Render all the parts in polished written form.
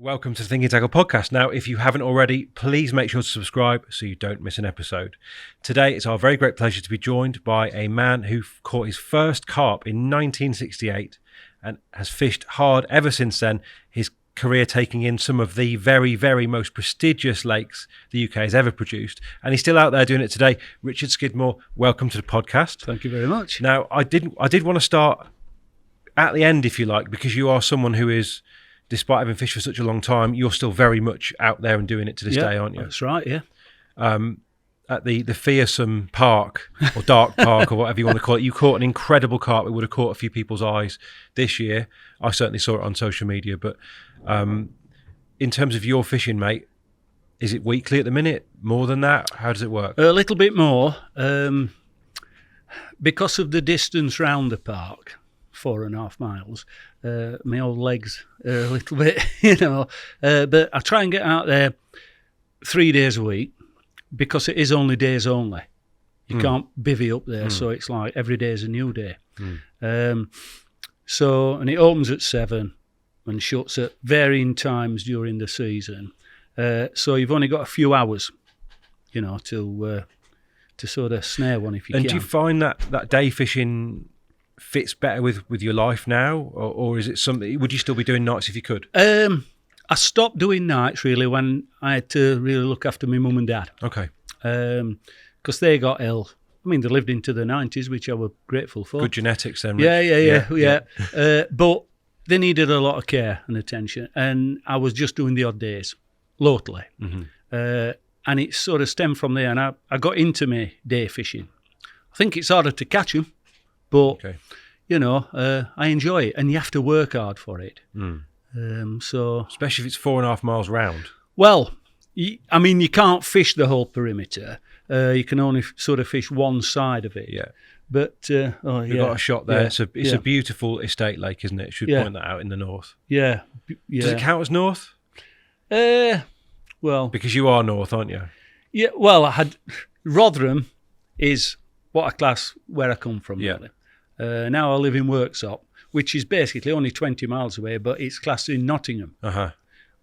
Welcome to the Thinking Tackle podcast. Now, if you haven't already, please make sure to subscribe so you don't miss an episode. Today, it's our very great pleasure to be joined by a man who caught his first carp in 1968 and has fished hard ever since then, his career taking in some of the very, very most prestigious lakes the UK has ever produced. And he's still out there doing it today. Richard Skidmore, welcome to the podcast. Thank you very much. Now, I did want to start at the end, if you like, because you are someone who is, despite having fished for such a long time, you're still very much out there and doing it to this day, aren't you? That's right, yeah. At the fearsome park, or dark park, or whatever you want to call it, you caught an incredible carp. It would have caught a few people's eyes this year. I certainly saw it on social media. But in terms of your fishing, mate, is it weekly at the minute? More than that? How does it work? A little bit more. Because of the distance round the park, 4.5 miles, my old legs are a little bit, but I try and get out there 3 days a week because it is only days only. You can't bivvy up there, so it's like every day is a new day. And it opens at 7 and shuts at varying times during the season. So you've only got a few hours, to sort of snare one if you can. And do you find that day fishing fits better with your life now, or is it something? Would you still be doing nights if you could? I stopped doing nights really when I had to really look after my mum and dad. Okay. Because they got ill. I mean, they lived into the 90s, which I was grateful for. Good genetics then, Rich. Yeah. But they needed a lot of care and attention, and I was just doing the odd days locally. And it sort of stemmed from there, and I got into my day fishing. I think it's harder to catch them, but I enjoy it, and you have to work hard for it. So especially if it's 4.5 miles round. Well, you can't fish the whole perimeter. You can only sort of fish one side of it. Yeah. But you've got a shot there. Yeah. It's a beautiful estate lake, isn't it? Should point that out in the north. Yeah. Does it count as north? Well, because you are north, aren't you? Yeah. Well, I had Rotherham is what I class where I come from. Yeah. Really. Now I live in Worksop, which is basically only 20 miles away, but it's classed in Nottingham. So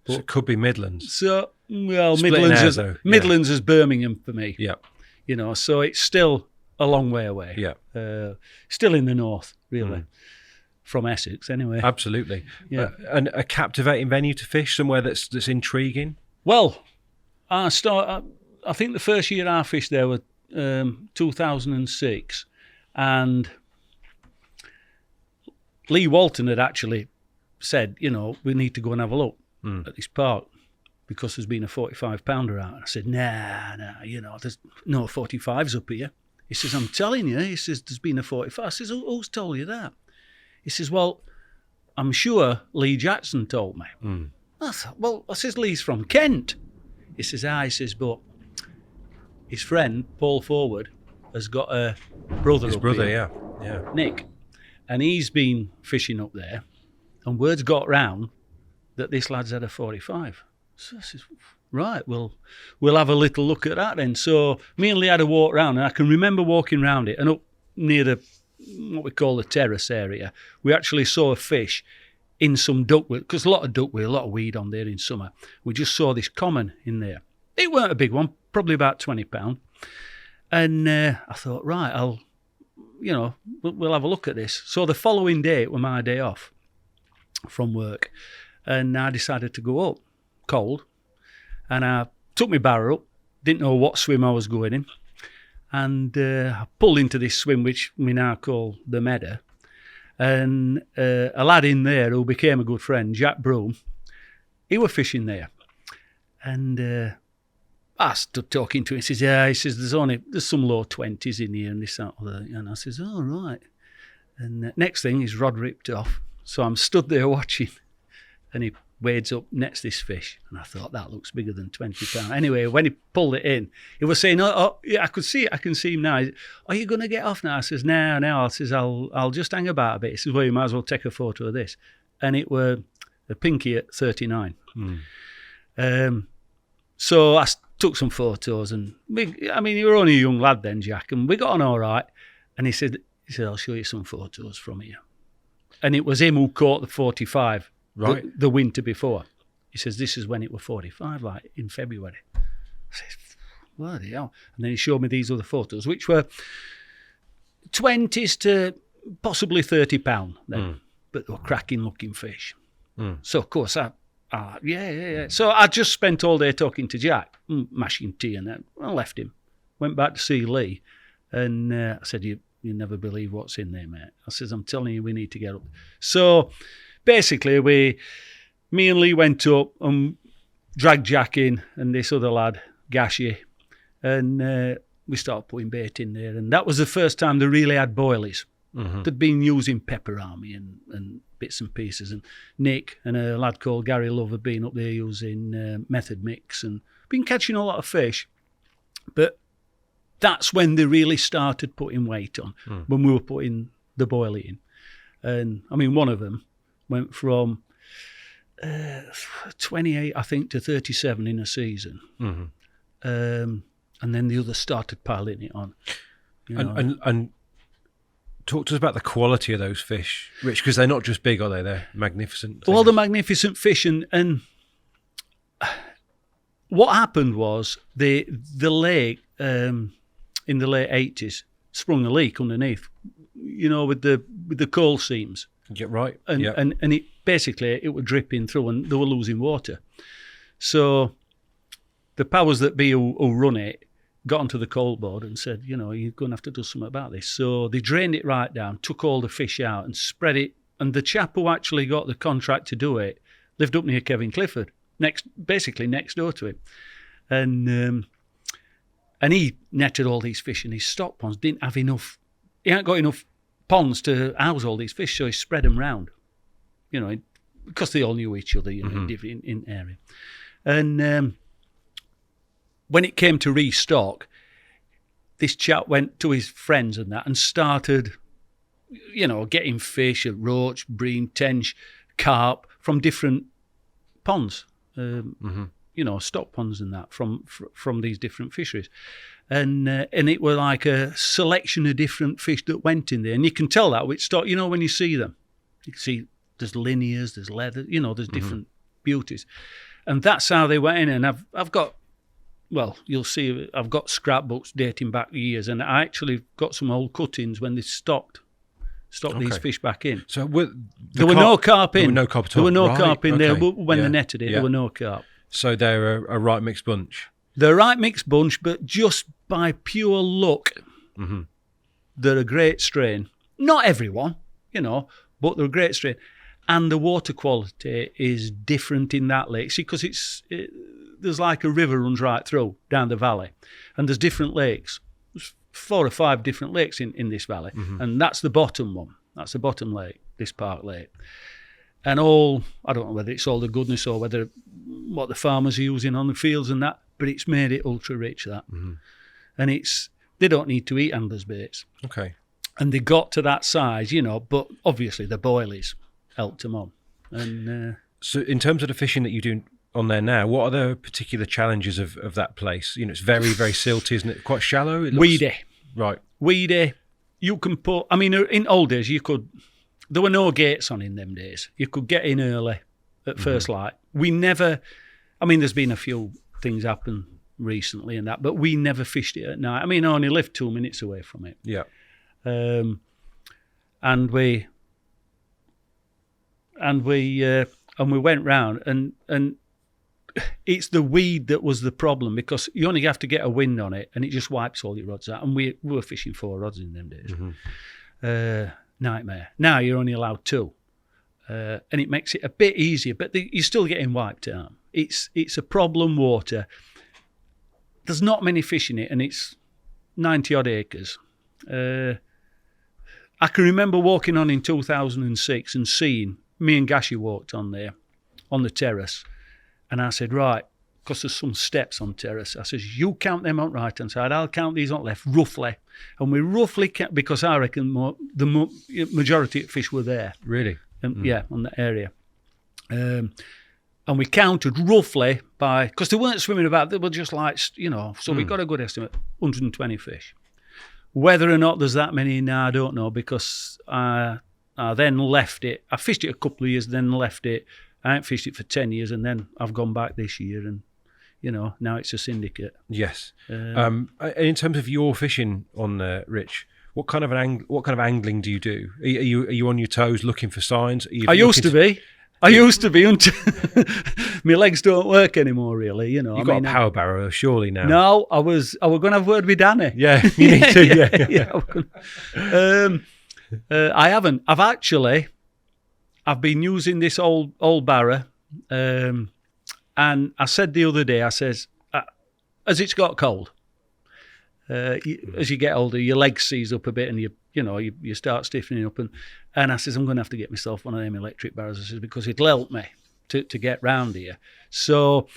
it could be Midlands. So, well, Midlands is Birmingham for me. Yeah. So it's still a long way away. Yeah. Still in the north, really. From Essex, anyway. Absolutely. Yeah. And a captivating venue to fish, somewhere that's intriguing? Well, I think the first year I fished there was 2006, and Lee Walton had actually said, we need to go and have a look at this park because there's been a 45-pounder out. And I said, nah, there's no 45s up here. He says, I'm telling you. He says, there's been a 45. I says, who's told you that? He says, well, I'm sure Lee Jackson told me. I thought, well, I says, Lee's from Kent. He says, he says, but his friend, Paul Forward, has got a brother up here. Yeah. Nick. And he's been fishing up there, and word's got round that this lad's had a 45. So I says, right, we'll have a little look at that then. So me and Lee had a walk round, and I can remember walking round it, and up near what we call the terrace area, we actually saw a fish in some duckweed, because a lot of weed on there in summer. We just saw this common in there. It weren't a big one, probably about 20 pound. And I thought, right, we'll have a look at this. So the following day, it was my day off from work, and I decided to go up, cold, and I took my barrow up, didn't know what swim I was going in, and I pulled into this swim, which we now call the Meadow, and a lad in there who became a good friend, Jack Broom, he was fishing there, and I stood talking to him. He says, he says, there's some low 20s in here and this, that, and I says, oh, right. And next thing, his rod ripped off. So I'm stood there watching, and he wades up next to this fish. And I thought, that looks bigger than 20 pounds. Anyway, when he pulled it in, he was saying, oh, yeah, I could see it. I can see him now. Are you going to get off now? I says, no. I says, I'll just hang about a bit. He says, well, you might as well take a photo of this. And it were a pinky at 39. So I took some photos, and you were only a young lad then, Jack, and we got on all right. And he said, I'll show you some photos from here. And it was him who caught the 45 the winter before. He says, this is when it were 45, like in February. I said, bloody hell. And then he showed me these other photos, which were 20s to possibly £30 then, but they were cracking looking fish. So of course yeah. So I just spent all day talking to Jack, mashing tea, and then I left him. Went back to see Lee, and I said, you never believe what's in there, mate. I says, I'm telling you, we need to get up. So basically, me and Lee went up and dragged Jack in and this other lad, Gashi, and we started putting bait in there. And that was the first time they really had boilies. They'd been using pepper army and bits and pieces. And Nick and a lad called Gary Love had been up there using method mix and been catching a lot of fish. But that's when they really started putting weight on, when we were putting the boilie in. And I mean, one of them went from 28, I think, to 37 in a season. And then the others started piling it on. And talk to us about the quality of those fish, Rich, because they're not just big, are they? They're magnificent. Well, the magnificent fish, and what happened was the lake in the late 80s sprung a leak underneath, with the coal seams. Yeah, right. And it basically it was dripping through, and they were losing water. So the powers that be who run it got onto the coal board and said, you're going to have to do something about this. So they drained it right down, took all the fish out and spread it. And the chap who actually got the contract to do it lived up near Kevin Clifford, basically next door to him. And he netted all these fish in his stock ponds, didn't have enough. He hadn't got enough ponds to house all these fish, so he spread them round, because they all knew each other, in area. And when it came to restock, this chap went to his friends and that and started, getting fish, roach, bream, tench, carp from different ponds, stock ponds and that from these different fisheries. And it were like a selection of different fish that went in there. And you can tell that with stock, when you see them. You can see there's linears, there's leather, there's different beauties. And that's how they went in. And I've got, you'll see, I've got scrapbooks dating back years, and I actually got some old cuttings when they stocked these fish back in. So there were no carp in. There were no carp at all. There were no carp in there when they netted it. There were no carp. So they're a right mixed bunch. They're a right mixed bunch, but just by pure luck, they're a great strain. Not everyone, but they're a great strain. And the water quality is different in that lake. See, because there's like a river runs right through down the valley, and there's different lakes. There's 4 or 5 different lakes in this valley, and that's the bottom one. That's the bottom lake, this Park Lake. And I don't know whether it's all the goodness or whether what the farmers are using on the fields and that, but it's made it ultra rich, that. And they don't need to eat angler's baits. Okay. And they got to that size, but obviously the boilies helped them on. And so in terms of the fishing that you do on there now, what are the particular challenges of that place? It's very, very silty, isn't it? Quite shallow? Weedy. Right. Weedy. You can put, in old days, there were no gates on in them days. You could get in early at first light. We never, there's been a few things happen recently and that, but we never fished it at night. I only lived 2 minutes away from it. Yeah. And we went round and it's the weed that was the problem, because you only have to get a wind on it and it just wipes all your rods out. And we were fishing 4 rods in them days. Nightmare. Now you're only allowed 2. And it makes it a bit easier, but you're still getting wiped out. It's a problem water. There's not many fish in it, and it's 90-odd acres. I can remember walking on in 2006 and seeing, me and Gashi walked on there, on the terrace, and I said, right, because there's some steps on terrace, I says, you count them on right-hand side, I'll count these on left, roughly. And we roughly count, because I reckon the majority of fish were there. Really? Yeah, on that area. And we counted roughly by, because they weren't swimming about, they were just like, so we got a good estimate, 120 fish. Whether or not there's that many now, I don't know, because I then left it. I fished it a couple of years, then left it, I ain't fished it for 10 years, and then I've gone back this year, and now it's a syndicate. Yes. In terms of your fishing on there, Rich, what kind of angling do you do? Are you on your toes looking for signs? I used to be until my legs don't work anymore. Really, You've got a power barrow, surely now. No, I was going to have a word with Danny. Yeah, you need to. I haven't. I've been using this old barrow, and I said the other day, I says, as it's got cold, as you get older, your legs seize up a bit, and you start stiffening up, and I says, I'm going to have to get myself one of them electric barrows. I says, because it'll help me to get round here. So,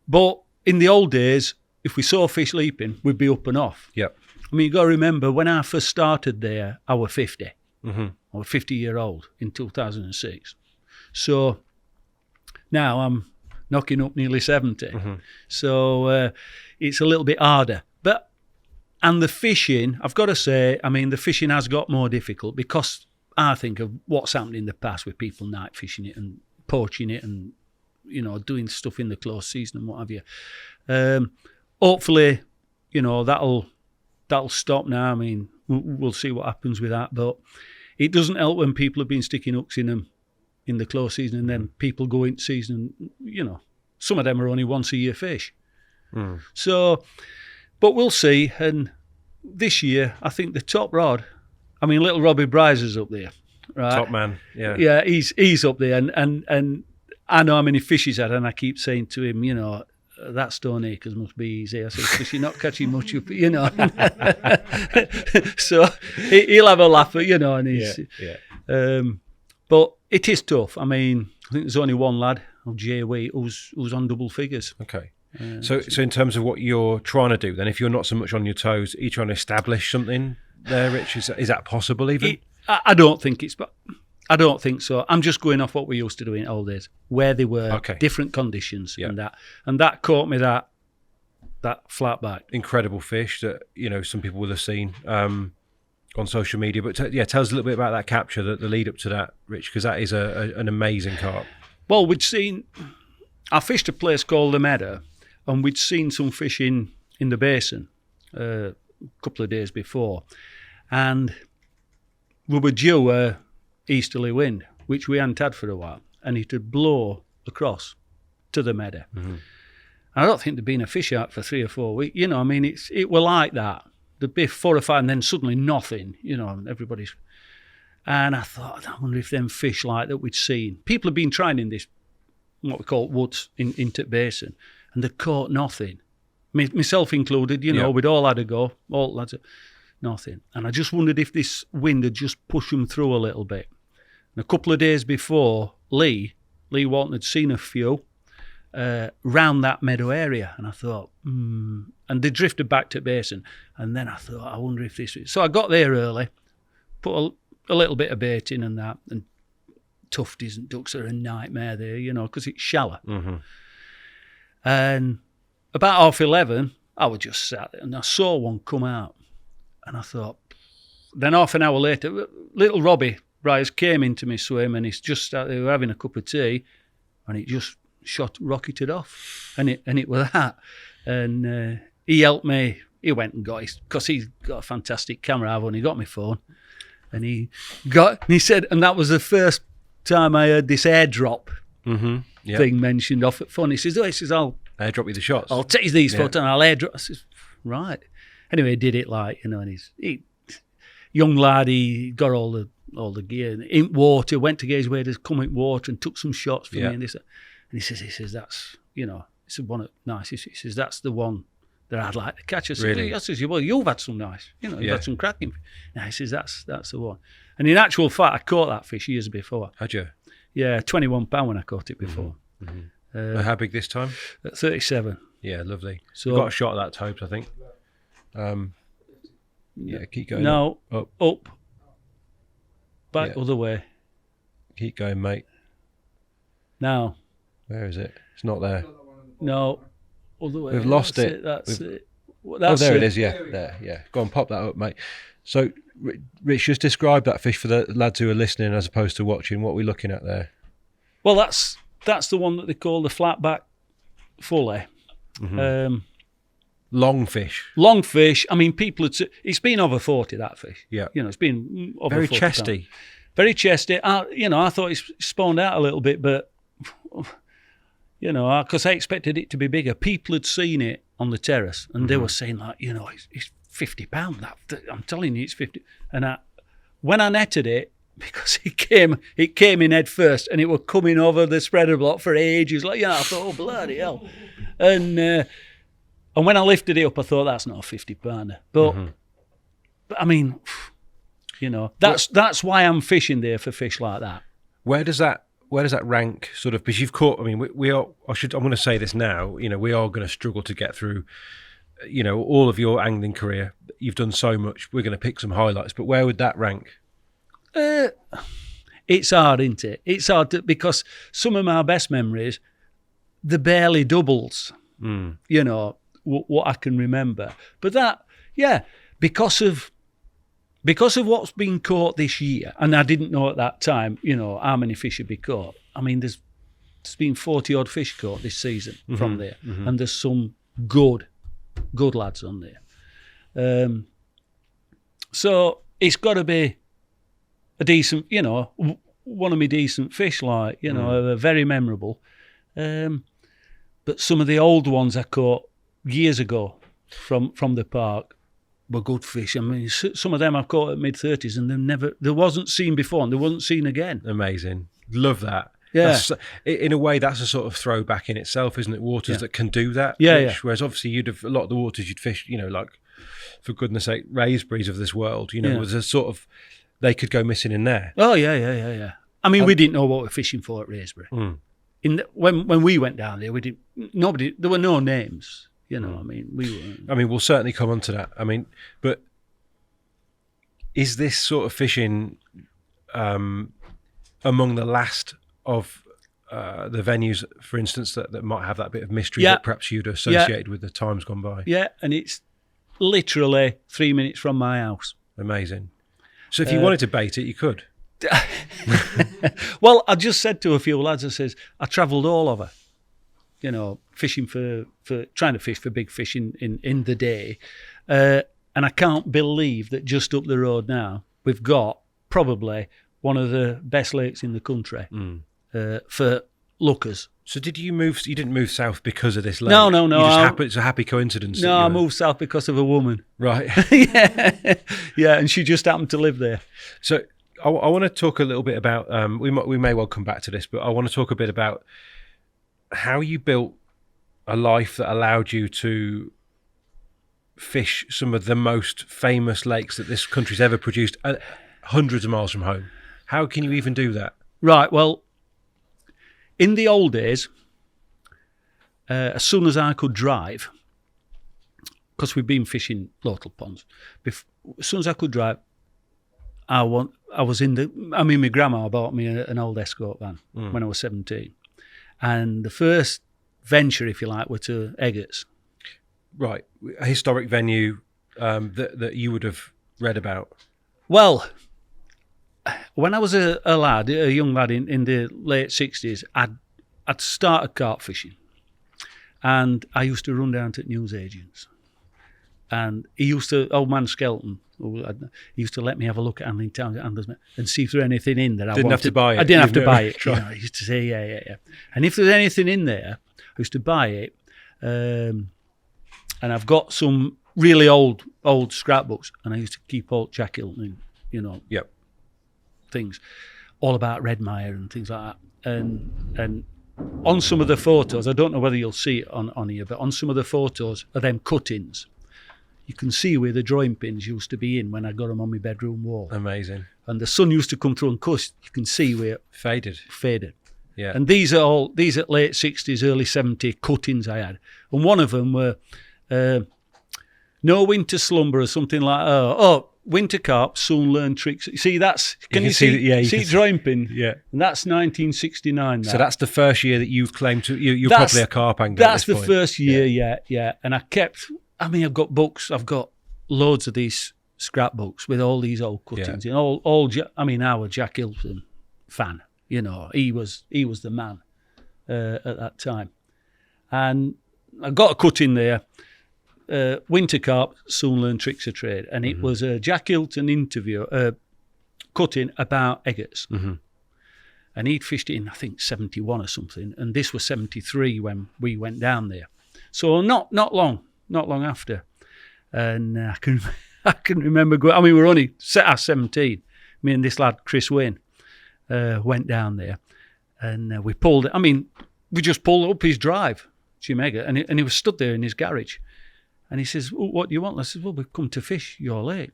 but in the old days, if we saw fish leaping, we'd be up and off. Yep. I mean, you got to remember, when I first started there, I was 50. Mm-hmm. I was 50-year-old in 2006. So now I'm knocking up nearly 70. Mm-hmm. So it's a little bit harder. And the fishing, I've got to say, I mean, the fishing has got more difficult because I think of what's happened in the past with people night fishing it and poaching it and, doing stuff in the close season and what have you. Hopefully, that'll stop now. I mean, we'll see what happens with that. But it doesn't help when people have been sticking hooks in them in the close season, and then people go into season and, some of them are only once a year fish. Mm. So, but we'll see. And this year, I think the top rod, I mean, little Robbie Bryzer's up there, right? Top man, yeah. Yeah, he's up there. And I know how many fish he's had, and I keep saying to him, that Stone Acres must be easy. I said, because you're not catching much up, So he'll have a laugh at, and he's... Yeah. But it is tough. I mean, I think there's only one lad, Jay Wheat, who's on double figures. Okay. So in terms of what you're trying to do, then, if you're not so much on your toes, are you trying to establish something there, Rich? Is that possible even? I don't think I don't think so. I'm just going off what we used to do in old days, where they were different conditions and that caught me that flat back. Incredible fish that some people will have seen on social media. But tell us a little bit about that capture, the lead up to that, Rich, because that is an amazing carp. Well, I fished a place called the Meadow, and we'd seen some fish in the basin a couple of days before, and we were due a easterly wind, which we hadn't had for a while, and it would blow across to the meadow. Mm-hmm. I don't think there'd been a fish out for 3 or 4 weeks. I mean, it were like that. There'd be 4 or 5, and then suddenly nothing. And everybody's. And I thought, I wonder if them fish like that we'd seen. People have been trying in this, what we call woods into basin, and they caught nothing. Myself included. We'd all had a go. All lads, nothing. And I just wondered if this wind had just pushed them through a little bit. And a couple of days before, Lee Walton had seen a few round that meadow area, and I thought, and they drifted back to basin. And then I thought, I wonder if this. So I got there early, put a little bit of bait in and that, and tufties and ducks are a nightmare there, because it's shallow. Mm-hmm. And about 11:30, I was just sat there, and I saw one come out, and I thought. Then half an hour later, little Robbie Bryce came into my swim, and he's just out there having a cup of tea, and it just rocketed off, and it was that, and he helped me. He went and got because he's got a fantastic camera. I've only got my phone, and he said, and that was the first time I heard this airdrop thing mentioned off at fun. He says, I'll airdrop you the shots. I'll take these photos and I'll airdrop. I says, right. Anyway, he did it and he's young lad. He got all the gear in water. Went to get his waders, come in water, and took some shots for me. And he says that's it's one nice. He says that's the one that I'd like to catch. I says, well, you've had some nice. You've had some cracking. Now he says that's the one. And in actual fact, I caught that fish years before. Had you? Yeah, 21 pound when I caught it before. Mm-hmm. How big this time? 37. Yeah, lovely. So got a shot at that Tobes, I think. Keep going. No, up, back other way. Keep going, mate. Now. Where is it? It's not there. No, other way. We've lost it. That's it. There it is. Yeah, there. Yeah, go on, pop that up, mate. So, Rich, just describe that fish for the lads who are listening as opposed to watching. What we're looking at there. Well, that's that's the one that they call the flatback fully. Long fish. Long fish. I mean, it's been over 40, that fish. Yeah. It's been over Very 40 chesty. pounds. Very chesty. I thought it spawned out a little bit, but, because I expected it to be bigger. People had seen it on the terrace, and they were saying, like, it's 50 pounds. I'm telling you, it's 50. And when I netted it, because it came in head first, and it was coming over the spreader block for ages. Like, I thought, oh, bloody hell. And when I lifted it up, I thought, that's not a 50 pounder. But I mean, that's why I'm fishing there, for fish like that. Where does that rank, sort of, because you've caught, I mean, I'm going to say this now, we are going to struggle to get through, all of your angling career. You've done so much. We're going to pick some highlights, but where would that rank? It's hard, isn't it? It's hard because some of my best memories, the barely doubles, what I can remember. But that, because of what's been caught this year, and I didn't know at that time, how many fish would be caught. I mean, there's been 40 odd fish caught this season from there, and there's some good lads on there. So it's got to be a decent, one of my decent fish, like, very memorable. But some of the old ones I caught years ago from the park were good fish. I mean, some of them I've caught at mid-30s, and they wasn't seen before, and they wasn't seen again. Amazing. Love that. Yeah. In a way, that's a sort of throwback in itself, isn't it? Waters that can do that. Yeah. Whereas obviously a lot of the waters you'd fish, like, for goodness sake, raspberries of this world, was a sort of, they could go missing in there. Oh, yeah. I mean, we didn't know what we were fishing for at Raspberry. When we went down there, there were no names. I mean, we'll certainly come on to that. I mean, but is this sort of fishing among the last of the venues, for instance, that might have that bit of mystery that perhaps you'd associated with the times gone by? Yeah, and it's literally 3 minutes from my house. Amazing. So if you wanted to bait it, you could. Well, I just said to a few lads, I travelled all over, fishing for trying to fish for big fish in the day. And I can't believe that just up the road now, we've got probably one of the best lakes in the country for lookers. So did you move? You didn't move south because of this lake? No. It's a happy coincidence. No, I moved south because of a woman. Right. Yeah, and she just happened to live there. So I want to talk a little bit about, we may well come back to this, but I want to talk a bit about how you built a life that allowed you to fish some of the most famous lakes that this country's ever produced, hundreds of miles from home. How can you even do that? Right, well, in the old days, as soon as I could drive, because we've been fishing local ponds, as soon as I could drive, my grandma bought me an old Escort van when I was 17. And the first venture, if you like, were to Eggert's. Right, a historic venue that you would have read about. Well, when I was a young lad in the late 60s, I'd started carp fishing. And I used to run down to newsagents. And old man Skelton, he used to let me have a look at Handling Town and see if there was anything in there. I didn't have to buy it. I didn't have to buy it. He used to say, yeah. And if there's anything in there, I used to buy it. And I've got some really old scrapbooks, and I used to keep old Jack Hilton, things, all about Redmire and things like that. And on some of the photos, I don't know whether you'll see it on here, but on some of the photos of them cuttings, you can see where the drawing pins used to be in when I got them on my bedroom wall. Amazing. And the sun used to come through and cut. You can see where it faded. Yeah. And these are late 60s, early 70s cuttings I had. And one of them were No Winter Slumber or something like winter carp soon learn tricks. See, can you see drawing pin? Yeah. And that's 1969. So that's the first year that you've claimed to, you're probably a carp angler. That's the first year, yeah. And I've got books, I've got loads of these scrapbooks with all these old cuttings. And our Jack Hilton fan, he was the man. at that time. And I got a cut in there. Winter carp, soon learn tricks of trade. And it was a Jack Hilton interview, cutting about Eggerts. And he'd fished it in, I think, 71 or something. And this was 73 when we went down there. So not long after. And I can remember going, I mean, we were only set at 17. Me and this lad, Chris Wayne, went down there. And we pulled it. I mean, we just pulled up his drive, Jim Eggert, and he was stood there in his garage. And he says, what do you want? I said, well, we've come to fish your lake.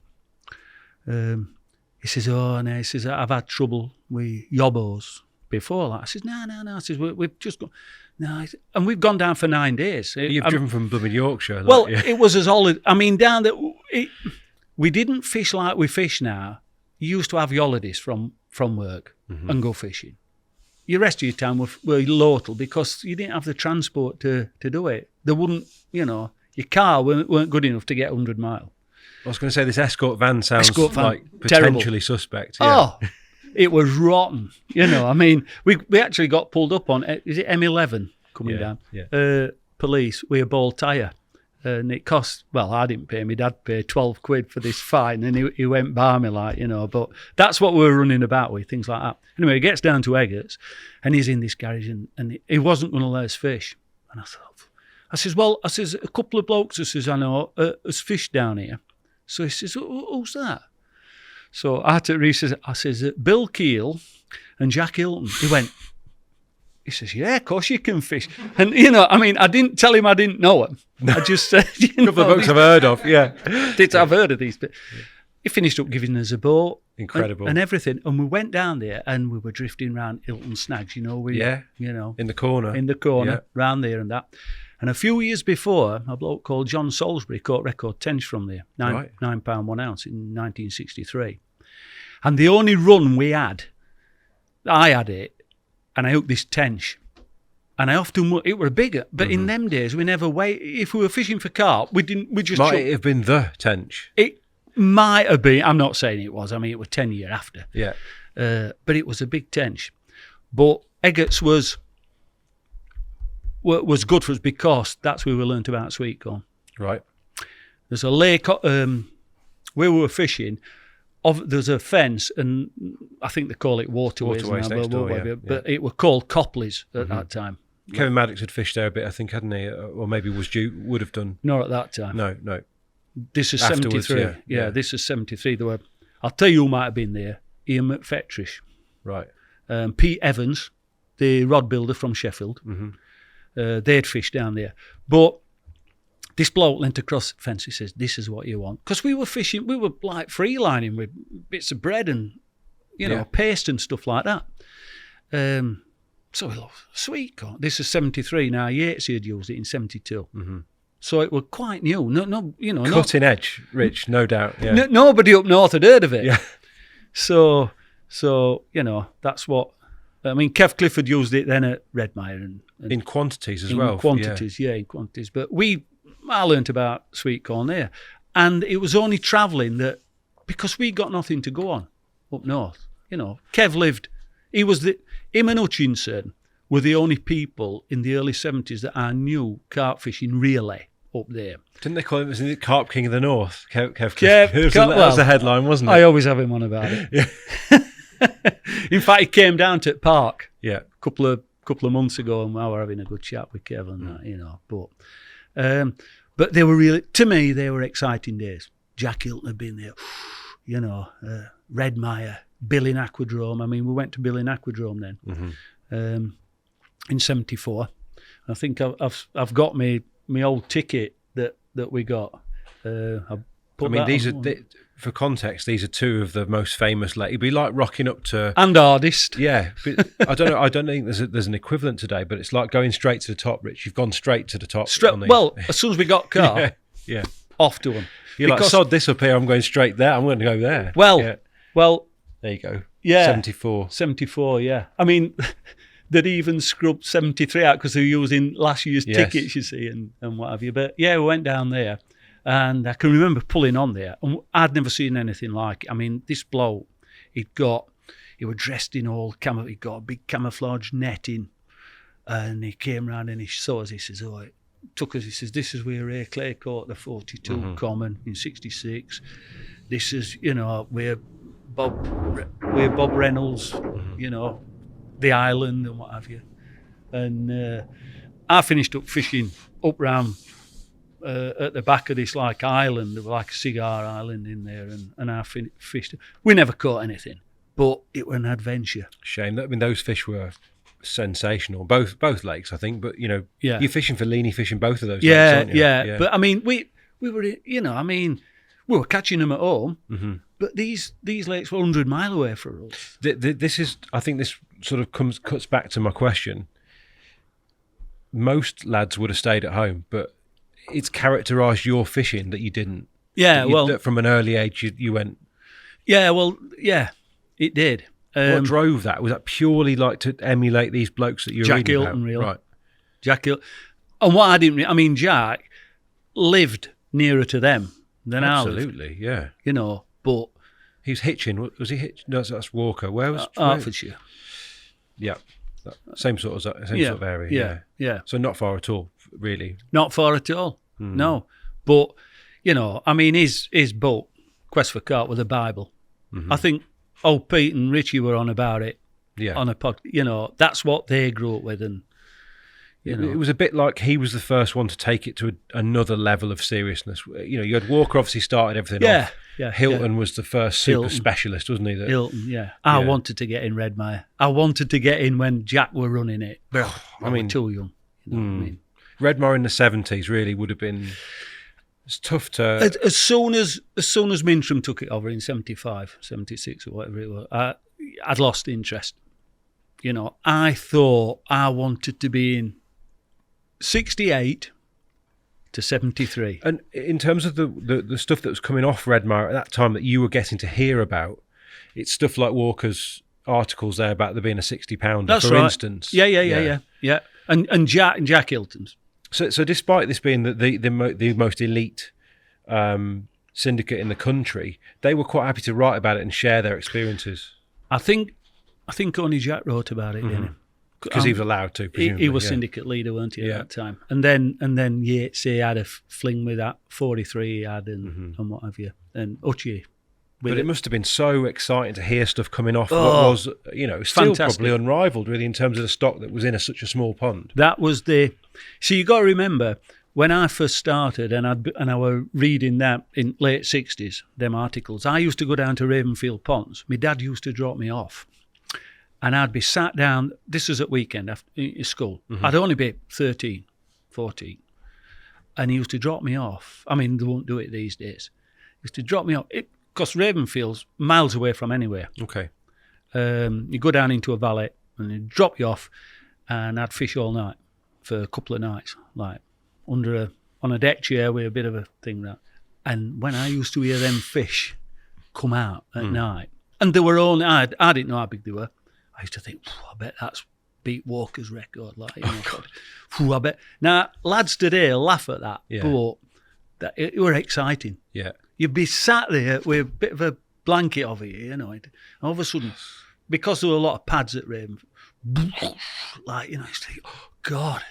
He says, oh, no. He says, I've had trouble with yobbos before that. I said, no. I says, we've just gone. No, and we've gone down for 9 days. You've driven from blooming Yorkshire. Well, it was as all. I mean, down there, we didn't fish like we fish now. You used to have your holidays from work and go fishing. The rest of your time were local because you didn't have the transport to do it. They wouldn't, your car weren't good enough to get 100 miles. I was going to say, this escort van sounds like terrible. Potentially suspect. Yeah. Oh, it was rotten. I mean, we actually got pulled up on, is it M11 coming down? Yeah. Police with a ball tyre. And it cost, well, I didn't pay, my dad paid 12 quid for this fine, and he went by me but that's what we were running about with, things like that. Anyway, he gets down to Eggerts, and he's in this garage, and he wasn't going to let us fish. And I says, a couple of blokes, I know, has fished down here. So he says, who's that? So I says, Bill Keel and Jack Hilton. He says, yeah, of course you can fish. And, I mean, I didn't tell him I didn't know him. I just said, a couple of books I've heard of, yeah. I've heard of these. But he finished up giving us a boat. Incredible. And everything. And we went down there and we were drifting around Hilton Snags, in the corner. round there and that. And a few years before, a bloke called John Salisbury caught record tench from there, £9 1 ounce in 1963. And the only run we had, I had it, and I hooked this tench. And I often, it were bigger, but in them days, we never if we were fishing for carp, we just... Might it have been the tench? It might have been, I'm not saying it was, I mean, it was 10 years after. Yeah. But it was a big tench. But Eggerts was good for us because that's where we learnt about sweet corn. Right. There's a lake where we were fishing. There's a fence, and I think they call it waterways now, next door, but it were called Copleys at that time. Kevin Maddox had fished there a bit, I think, hadn't he? Or maybe would have done. Not at that time. No. This is Afterwards, 73. Yeah, this is 73. I'll tell you who might have been there. Ian McFetrish. Right. Pete Evans, the rod builder from Sheffield. They'd fished down there. But this bloke leant across the fence. He says, this is what you want. Because we were fishing, we were like free-lining with bits of bread and, paste and stuff like that. So we love sweet corn. This is 73. Now, Yates had used it in 72. So it was quite new. Cutting edge, Rich, no doubt. Yeah. Nobody up north had heard of it. Yeah. So that's what... I mean, Kev Clifford used it then at Redmire. And in quantities as well. In quantities. But I learnt about sweet corn there. And it was only travelling that, because we got nothing to go on up north. Kev lived, him and Hutchinson were the only people in the early 70s that I knew carp fishing really up there. Didn't they call him, wasn't it Carp King of the North? Kev that was the headline, wasn't it? I always have him on about it. Yeah. In fact, he came down to the park a couple of months ago, and we were having a good chat with Kev and that, But they were really, to me, they were exciting days. Jack Hilton had been there, Redmire, Billing Aquadrome. I mean, we went to Billing Aquadrome then in 74. I think I've got my old ticket that we got. These are... For context, these are two of the most famous lakes. It'd be like rocking up to... And hardest. Yeah. But I don't know. I don't think there's an equivalent today, but it's like going straight to the top, Rich. You've gone straight to the top. Well, as soon as we got car, off to them. You're like, sod this up here, I'm going straight there. I'm going to go there. Well, there you go. Yeah. 74, yeah. I mean, they'd even scrubbed 73 out because they were using last year's tickets, you see, and what have you. But, we went down there. And I can remember pulling on there, and I'd never seen anything like it. I mean, this bloke, he was dressed in all he'd got a big camouflage netting, And he came round and he saw us. He says, "Oh, it took us." He says, "This is where Ray Clay caught the 42 common in '66. This is, where Bob Reynolds, the island and what have you." And I finished up fishing up round at the back of this island. There was like a cigar island in there, and I fished. We never caught anything, but it was an adventure. Shame. I mean, those fish were sensational. Both lakes, I think. But you're fishing for leany fish in both of those lakes, aren't you? Yeah. But I mean, we were, we were catching them at home. Mm-hmm. But these lakes were 100 mile away from us. I think this sort of cuts back to my question. Most lads would have stayed at home, but it's characterised your fishing that you didn't. Yeah, that from an early age you went. Yeah, well, yeah, it did. What drove that? Was that purely like to emulate these blokes that you were Jack reading Hilton, about? really. Right. Jack Hilton. And what I didn't, Jack lived nearer to them than I lived. Absolutely, yeah. But he was hitching. Was he hitching? No, that's Walker. Where was Hertfordshire? Yeah. Same sort of area. Yeah. So not far at all, really. Not far at all. No. But his book, Quest for Carp, was a Bible. Mm-hmm. I think old Pete and Richie were on about it. Yeah. On a pod. That's what they grew up with, and it was a bit like he was the first one to take it to another level of seriousness. You had Walker obviously started everything off. Yeah, Hilton was the first super specialist, wasn't he? Hilton, yeah. I wanted to get in Redmire. I wanted to get in when Jack were running it. But I was too young. What I mean? Redmire in the 70s really would have been. It's tough to. As soon as Mintram took it over in 75, 76 or whatever it was, I'd lost interest. I thought I wanted to be in 68 to 73. And in terms of the stuff that was coming off Redmire at that time that you were getting to hear about, it's stuff like Walker's articles there about there being a 60-pounder, for instance. Yeah. And Jack Hilton's. So despite this being the most elite syndicate in the country, they were quite happy to write about it and share their experiences. I think only Jack wrote about it, didn't he? Because he was allowed to, presumably. He was syndicate leader, weren't he, at that time? And then Yates, he had a fling with that 43 he had and what have you. And Uchi. But it must have been so exciting to hear stuff coming off what was, still fantastic. Probably unrivaled, really, in terms of the stock that was in such a small pond. That was So you got to remember, when I first started and I were reading that in late 60s, them articles, I used to go down to Ravenfield Ponds. My dad used to drop me off. And I'd be sat down, this was at weekend after school. Mm-hmm. I'd only be 13, 14. And he used to drop me off. I mean, they won't do it these days. He used to drop me off. Because Ravenfield's miles away from anywhere. Okay. You go down into a valley and he'd drop you off, and I'd fish all night for a couple of nights, like on a deck chair with a bit of a thing there. And when I used to hear them fish come out at night, and they were only, I didn't know how big they were. I used to think, I bet that's beat Walker's record. I bet. Now, lads today laugh at that, but it were exciting. Yeah. You'd be sat there with a bit of a blanket over you, and all of a sudden, because there were a lot of pads at Raven, it's like, oh, God,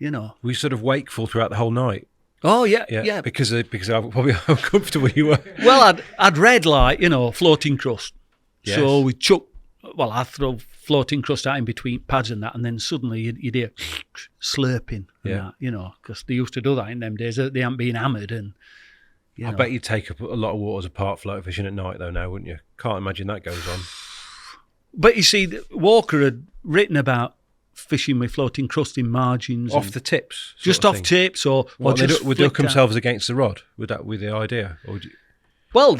Were you sort of wakeful throughout the whole night? Oh, yeah. Because of probably how comfortable you were. Well, I'd read, floating crust. Yes. So I'd throw floating crust out in between pads and that, and then suddenly you'd hear slurping, because they used to do that in them days. They hadn't been hammered, and I bet you'd take up a lot of water as a part float fishing at night, though, now, wouldn't you? Can't imagine that goes on. But you see, Walker had written about fishing with floating crust in margins. Off the tips? Just off tips, or just would they hook themselves against the rod? Would that be the idea? Well,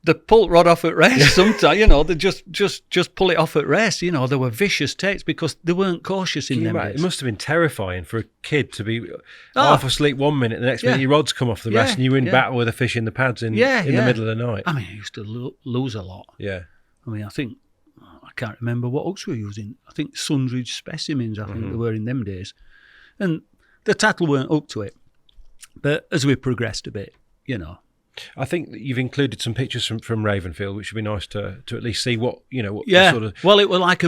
they pull rod off at rest sometimes, they just pull it off at rest. They were vicious takes because they weren't cautious in them days. It must have been terrifying for a kid to be half asleep 1 minute, the next minute your rods come off the rest and you're in battle with a fish in the pads in the middle of the night. I mean, I used to lose a lot. Yeah. I mean, I can't remember what hooks we were using. I think Sundridge specimens, I think they were in them days. And the tattle weren't up to it. But as we progressed a bit, I think that you've included some pictures from Ravenfield, which would be nice to at least see what sort of. Well, it was like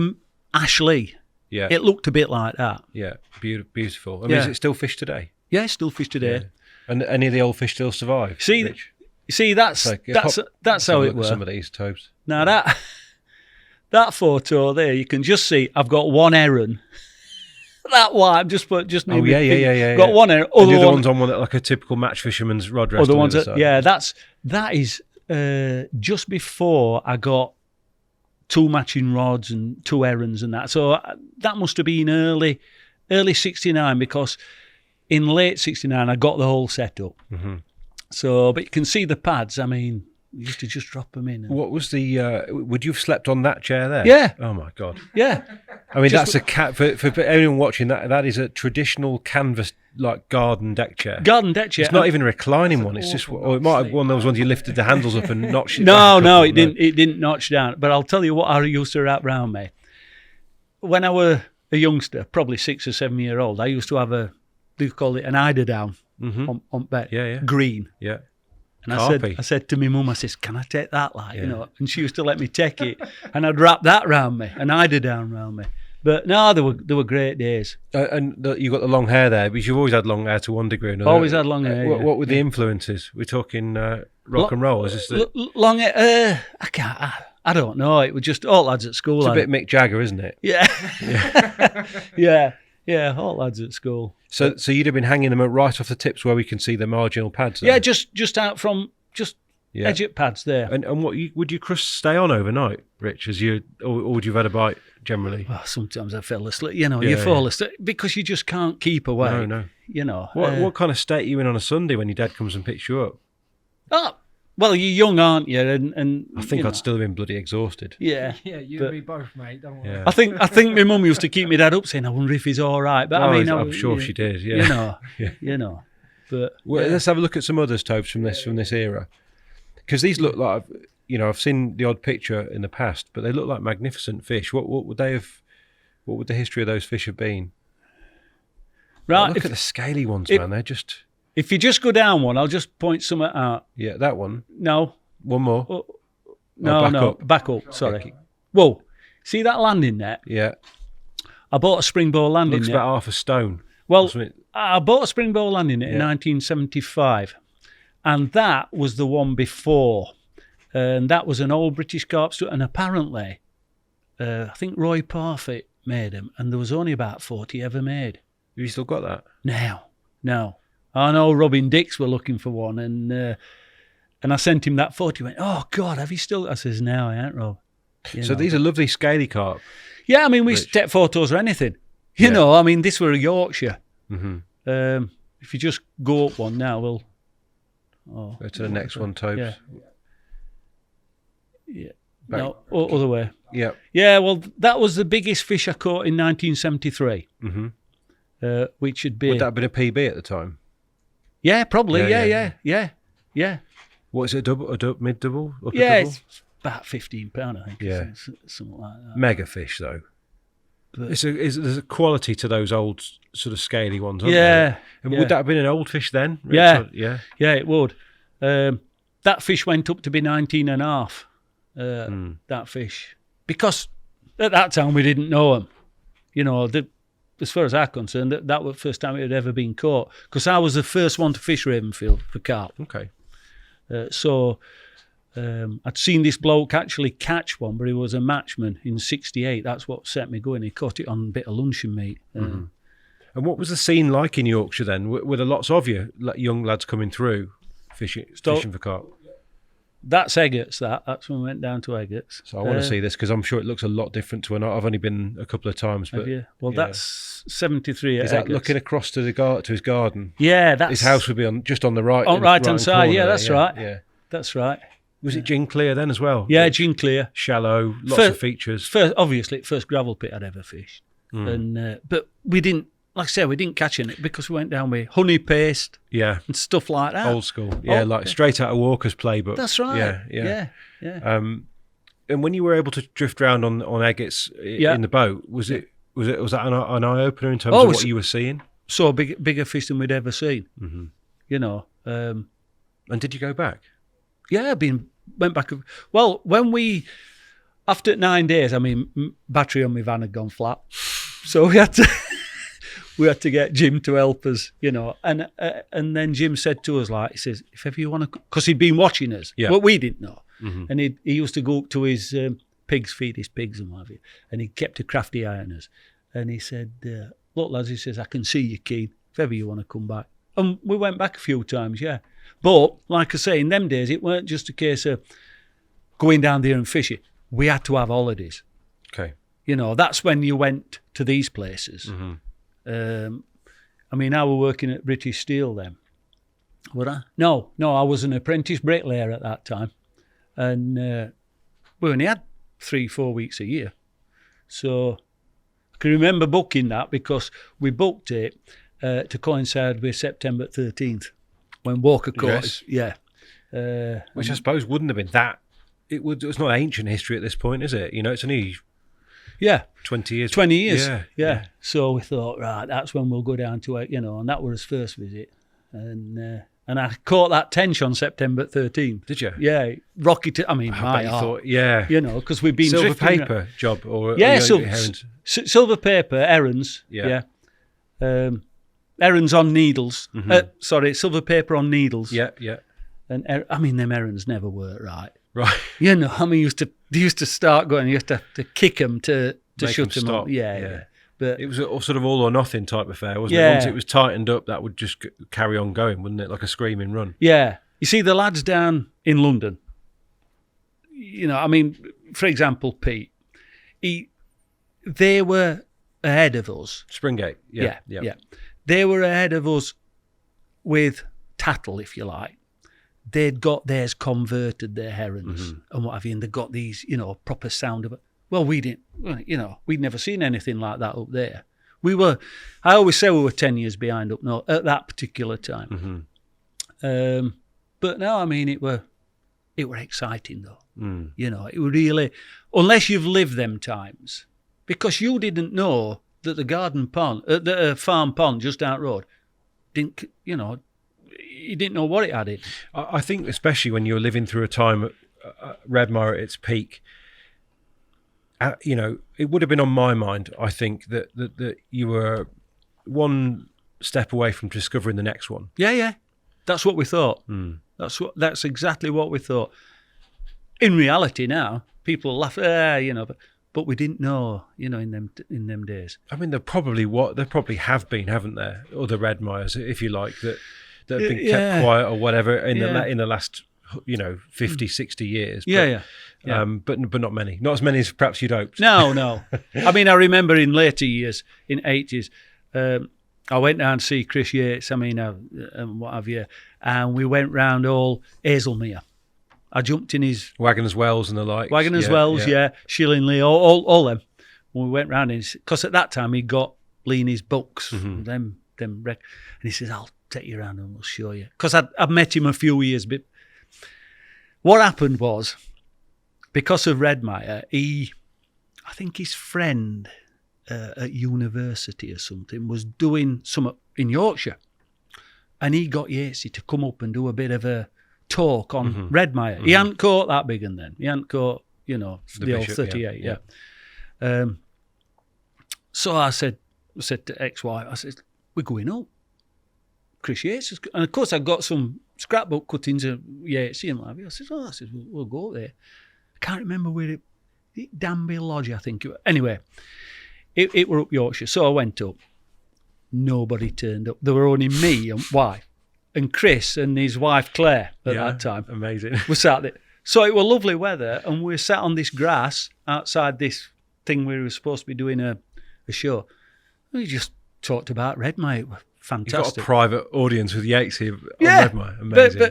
Ashley. Yeah. It looked a bit like that. Yeah, beautiful. I mean, is it still fished today? Yeah, still fish today. Yeah. And any of the old fish still survive? See, that's how it works. Some of these Tobes. Now that photo there, you can just see I've got one heron. That one, just yeah. Got one heron. And the other one's on one like a typical match fisherman's rod rest. Other ones, that is just before I got 2 matching rods and 2 herons and that. So that must have been early 69, because in late 69 I got the whole setup. Mm-hmm. So, but you can see the pads. I mean, you used to just drop them in. What was the? Would you have slept on that chair there? Yeah. Oh my God. Yeah. I mean, that's a cat for anyone watching. That is a traditional canvas like garden deck chair. Garden deck chair. It's not even a reclining one. It's just, or it might have one of those ones you lifted the handles up and notched it. No, it didn't. It didn't notch down. But I'll tell you what I used to wrap round me. When I were a youngster, probably 6 or 7 year old, I used to have they call it an eider down on bed. Yeah. Green. Yeah. And I said to my mum, I says, can I take that, and she used to let me take it, and I'd wrap that round me, an eider down round me. But no, they were great days. And you got the long hair there, because you've always had long hair to one degree or another. Always had long hair. What were the influences? We're talking rock and roll. Is this long hair? I can't. I don't know. It was just all lads at school. It's a bit Mick Jagger, isn't it? Yeah. Yeah, all lads at school. So you'd have been hanging them right off the tips where we can see the marginal pads there? Yeah, just out from edge at pads there. And would your crust stay on overnight, Rich, or would you have had a bite generally? Well, sometimes I fell asleep. You fall asleep because you just can't keep away. No. What kind of state are you in on a Sunday when your dad comes and picks you up? Oh, well, you're young, aren't you? And I think I'd still have been bloody exhausted. Yeah. Yeah, you and me both, mate. Don't worry. Yeah. I think my mum used to keep my dad up saying, I wonder if he's all right. But I'm sure she did, yeah. But let's have a look at some others, Tobes, from this era. Because these look like, I've seen the odd picture in the past, but they look like magnificent fish. What would the history of those fish have been? Right. Look at the scaly ones, man. They're just... If you just go down one, I'll just point something out. Yeah, that one. No. One more. Back up. Sorry. Okay. Whoa. See that landing net? Yeah. I bought a springboard landing net. Looks about half a stone. Well, I bought a springboard landing net in 1975. And that was the one before. And that was an old British carp stool. And apparently, I think Roy Parfitt made them. And there was only about 40 ever made. Have you still got that? No. I know Robin Dix were looking for one, and I sent him that photo. He went, "Oh God, have you still?" I says, "No, I ain't, Rob." So these are lovely scaly carp. Yeah, I mean, we used to take photos or anything. You know, I mean, this were a Yorkshire. Mm-hmm. If you just go up one now, we'll go to the next one, Tobes. Yeah. No, other way. Yeah. Yeah. Well, that was the biggest fish I caught in 1973. Mm-hmm. Which would be. Would that have been a PB at the time? Yeah, probably. Yeah. What is it? A mid double? It's about £15, I think. Yeah, something like that. Mega fish though. But there's a quality to those old sort of scaly ones, aren't there? And would that have been an old fish then? Yeah, yeah, it would. That fish went up to be 19 and a half. That fish, because at that time we didn't know them. As far as I'm concerned, that was the first time it had ever been caught. Because I was the first one to fish Ravenfield for carp. Okay. So I'd seen this bloke actually catch one, but he was a matchman in '68. That's what set me going. He caught it on a bit of luncheon meat. And what was the scene like in Yorkshire then? Were there lots of you, young lads coming through fishing for carp? That's Eggerts, that's when we went down to Eggerts. So I want to see this because I'm sure it looks a lot different to when I've only been a couple of times. But have you? Well, that's 73 at Is that Eggerts. looking across to his garden? Yeah, his house would be just on the right. On right-hand side, yeah, that's right. Yeah. That's right. Was it gin clear then as well? Yeah, gin clear. Shallow, lots of features. First gravel pit I'd ever fished. But we didn't, like I said, we didn't catch it because we went down with honey paste and stuff like that. Old school. Yeah, like straight out of Walker's playbook. That's right. Yeah. And when you were able to drift around on Eggerts in the boat, was that an eye opener in terms of what you were seeing? So bigger fish than we'd ever seen. And did you go back? Yeah, went back. Well, when after 9 days, battery on my van had gone flat. So we had to get Jim to help us, and then Jim said to us, like, he says, if ever you want to, because he'd been watching us, but we didn't know. And he used to go up to his pigs, feed his pigs and what have you, and he kept a crafty eye on us. And he said, look, lads, he says, I can see you're keen, if ever you want to come back. And we went back a few times, yeah. But, like I say, in them days, it weren't just a case of going down there and fishing. We had to have holidays. Okay. That's when you went to these places. I mean, I was working at British Steel then. Would I? No, I was an apprentice bricklayer at that time. And we only had 3-4 weeks a year. So I can remember booking that because we booked it to coincide with September 13th when Walker caught us. Which I suppose wouldn't have been that. It's not ancient history at this point, is it? It's only 20 years. 20 years. Yeah. So we thought, right, that's when we'll go down to it, and that was his first visit. And I caught that tench on September 13th. Did you? Yeah. Rocketed. I mean, my heart. Thought, yeah. Because we've been silver drifting paper job or silver paper herons. Yeah. Herons on needles. Silver paper on needles. Yeah. And them herons never worked right. Right. They used to start going. You used to have to kick them to shut them stop. up. Yeah. But it was a sort of all or nothing type affair, wasn't it? Once it was tightened up, that would just carry on going, wouldn't it? Like a screaming run. Yeah. You see, the lads down in London, for example, Pete, they were ahead of us. Springate. Yeah. They were ahead of us with tattle, if you like. They'd got theirs converted, their herons and what have you, and they got these, proper sound of it. Well, we didn't, we'd never seen anything like that up there. I always say we were 10 years behind up north at that particular time. But no, it were exciting though. It were really, unless you've lived them times, because you didn't know that the garden pond, the farm pond just down the road, you didn't know what it had in. I think especially when you're living through a time at Redmire at its peak, it would have been on my mind, I think, that you were one step away from discovering the next one. Yeah. That's what we thought. That's exactly what we thought. In reality now, people laugh, but we didn't know, in them days. There probably have been, haven't there, other Redmires, if you like, that have been kept quiet or whatever in the last 50, 60 years. But not many. Not as many as perhaps you'd hoped. No. I remember in later years, in 80s, I went down to see Chris Yates, and what have you, and we went round all Hazelmere. I jumped in his... Wagoners Wells and the like. Wagoners Wells, Shillingly, all them. When we went round, because at that time he'd got Leanie's books, and he says, I'll take you around and we'll show you. Because I'd met him a few years, but what happened was, because of Redmire, I think his friend at university or something was doing some in Yorkshire, and he got Yatesy to come up and do a bit of a talk on Redmire. He hadn't caught that big one then. He hadn't caught, the old 38. So I said to ex-wife, I said, we're going up. Chris Yates, and of course I got some scrapbook cuttings of Yatesy and what have you. I said, we'll go there. I can't remember where Danby Lodge, I think it was. Anyway, it were up Yorkshire, so I went up. Nobody turned up. There were only me and wife, and Chris and his wife Claire at that time. Amazing. We sat there. So it was lovely weather, and we sat on this grass outside this thing where we were supposed to be doing a show. We just talked about Redmire. It was fantastic. You've got a private audience with Yates here on Redmire. Amazing.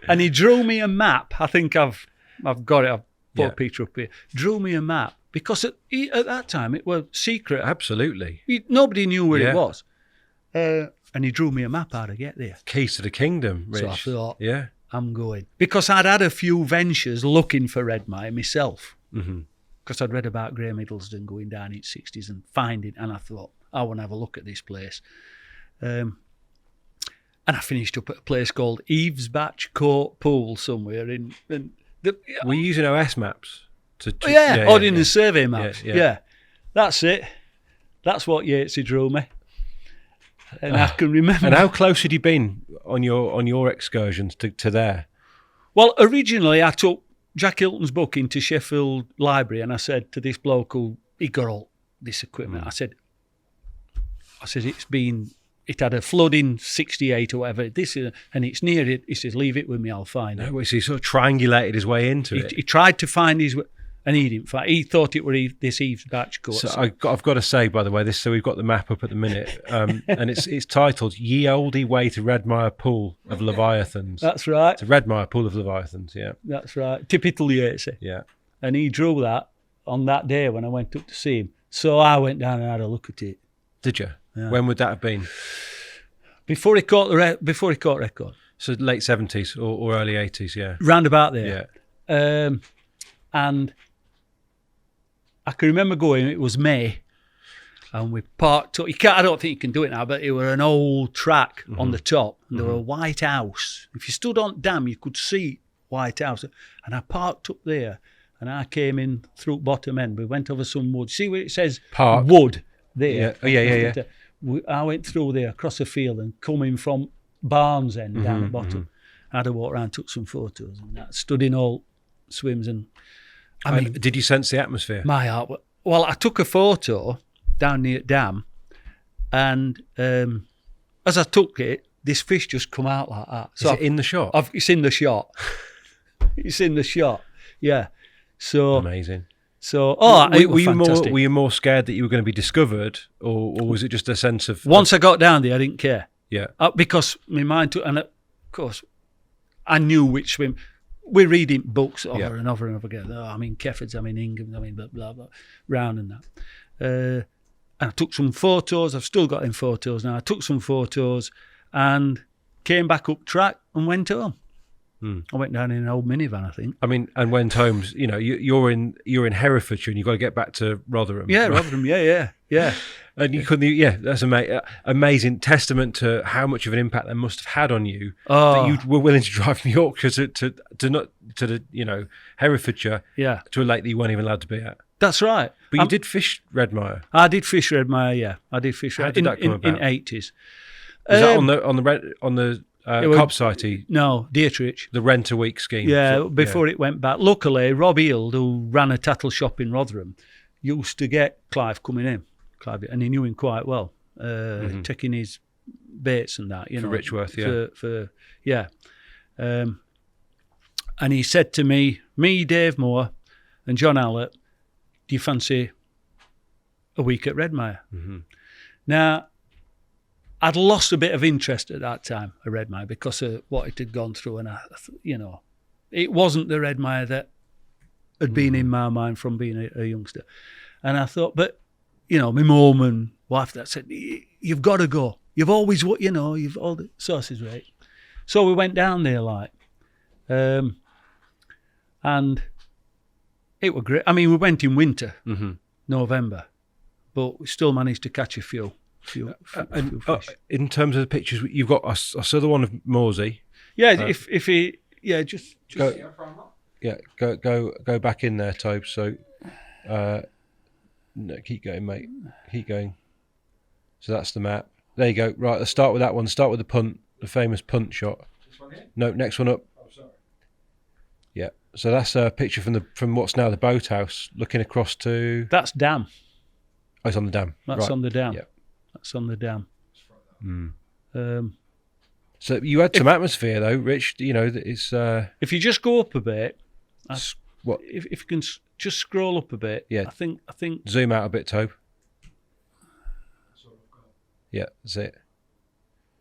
And he drew me a map. I think I've got it. I've put a picture up here. Drew me a map because at that time it was secret. Absolutely. Nobody knew where it was. And he drew me a map how to get there. Keys to the kingdom, Rich. So I thought, I'm going. Because I'd had a few ventures looking for Redmire myself. Because I'd read about Graham Hiddleston going down in the 60s and finding, and I thought, I want to have a look at this place. And I finished up at a place called Eves Batch Court Pool somewhere in were you using OS maps? Ordnance survey maps. Yeah. That's it. That's what Yatesy drew me. And I can remember. And how close had you been on your excursions to there? Well, originally I took Jack Hilton's book into Sheffield Library, and I said to this bloke he got all this equipment. I said it had a flood in '68 or whatever. And it's near it. He says, leave it with me, I'll find it. No, so he sort of triangulated his way into it. He tried to find his way, and he didn't find. He thought it were this Eve's Batch course. So I've got to say, by the way, so we've got the map up at the minute, and it's titled "Ye Olde Way to Redmire Pool of Leviathans." That's right. It's a Redmire Pool of Leviathans. Yeah, that's right. Typical Yatesy. Yeah, and he drew that on that day when I went up to see him. So I went down and had a look at it. Did you? Yeah. When would that have been? Before he caught record. So late 70s or early 80s, yeah. Round about there. Yeah. And I can remember going, it was May, and we parked up. I don't think you can do it now, but it were an old track on the top, and there were a white house. If you stood on dam, you could see white house. And I parked up there, and I came in through bottom end. We went over some wood. See where it says Park. Wood there? Yeah. Oh, yeah. I went through there, across the field, and coming from Barnes End down the bottom. I had to walk around, took some photos, and that. Stood in all swims, and I mean, did you sense the atmosphere? my heart. Well, I took a photo down near dam, and as I took it, this fish just come out like that. So is it in the shot? It's in the shot. It's in the shot. Yeah. So amazing. So, were you more scared that you were going to be discovered, or was it just a sense of... Once I got down there, I didn't care. Yeah. Because my mind took... And, of course, I knew which swim... We're reading books over and over and over again. Oh, I'm in Keffords, I'm in Ingham, I'm in blah, blah, blah, round and that. And I took some photos. I've still got them photos now. I took some photos and came back up track and went home. I went down in an old minivan, I think. I mean, and went home. You know, you're in Herefordshire, and you've got to get back to Rotherham. Yeah, right? Rotherham. Yeah. And you couldn't. Yeah, that's amazing testament to how much of an impact that must have had on you. Oh. That you were willing to drive from Yorkshire to the Herefordshire. Yeah. To a lake that you weren't even allowed to be at. That's right. But you did fish Redmire. I did fish Redmire. Yeah, I did fish. How did that come about? In '80s. Was that on the Carp Society? No, Dietrich. The rent-a-week scheme. Yeah, before it went back. Luckily, Rob Eald, who ran a tattle shop in Rotherham, used to get Clive coming in. And he knew him quite well, taking his baits and that, for Richworth, yeah. And he said to me, Dave Moore, and John Allett, do you fancy a week at Redmire? Now, I'd lost a bit of interest at that time at Redmire because of what it had gone through, and it wasn't the Redmire that had been in my mind from being a youngster. And I thought, but my mum and wife that said, you've got to go. You've always, you've all the sources, right? So we went down there, and it was great. I mean, we went in winter, November, but we still managed to catch a few fish. In terms of the pictures, you've got, I saw the one of Morsey. Yeah, just go back in there, Tobe. So, no, keep going, mate. Keep going. So that's the map. There you go. Right, let's start with that one. Start with the punt, the famous punt shot. This one here? No, next one up. Oh, sorry. Yeah. So that's a picture from what's now the boathouse, looking across to. That's dam. Oh, it's on the dam. That's right. on the dam. Yeah. That's on the dam. So you had some atmosphere though, Rich. It's. If you just go up a bit, what? If you can just scroll up a bit. Yeah. I think. Zoom out a bit, Tobe. Yeah, that's it.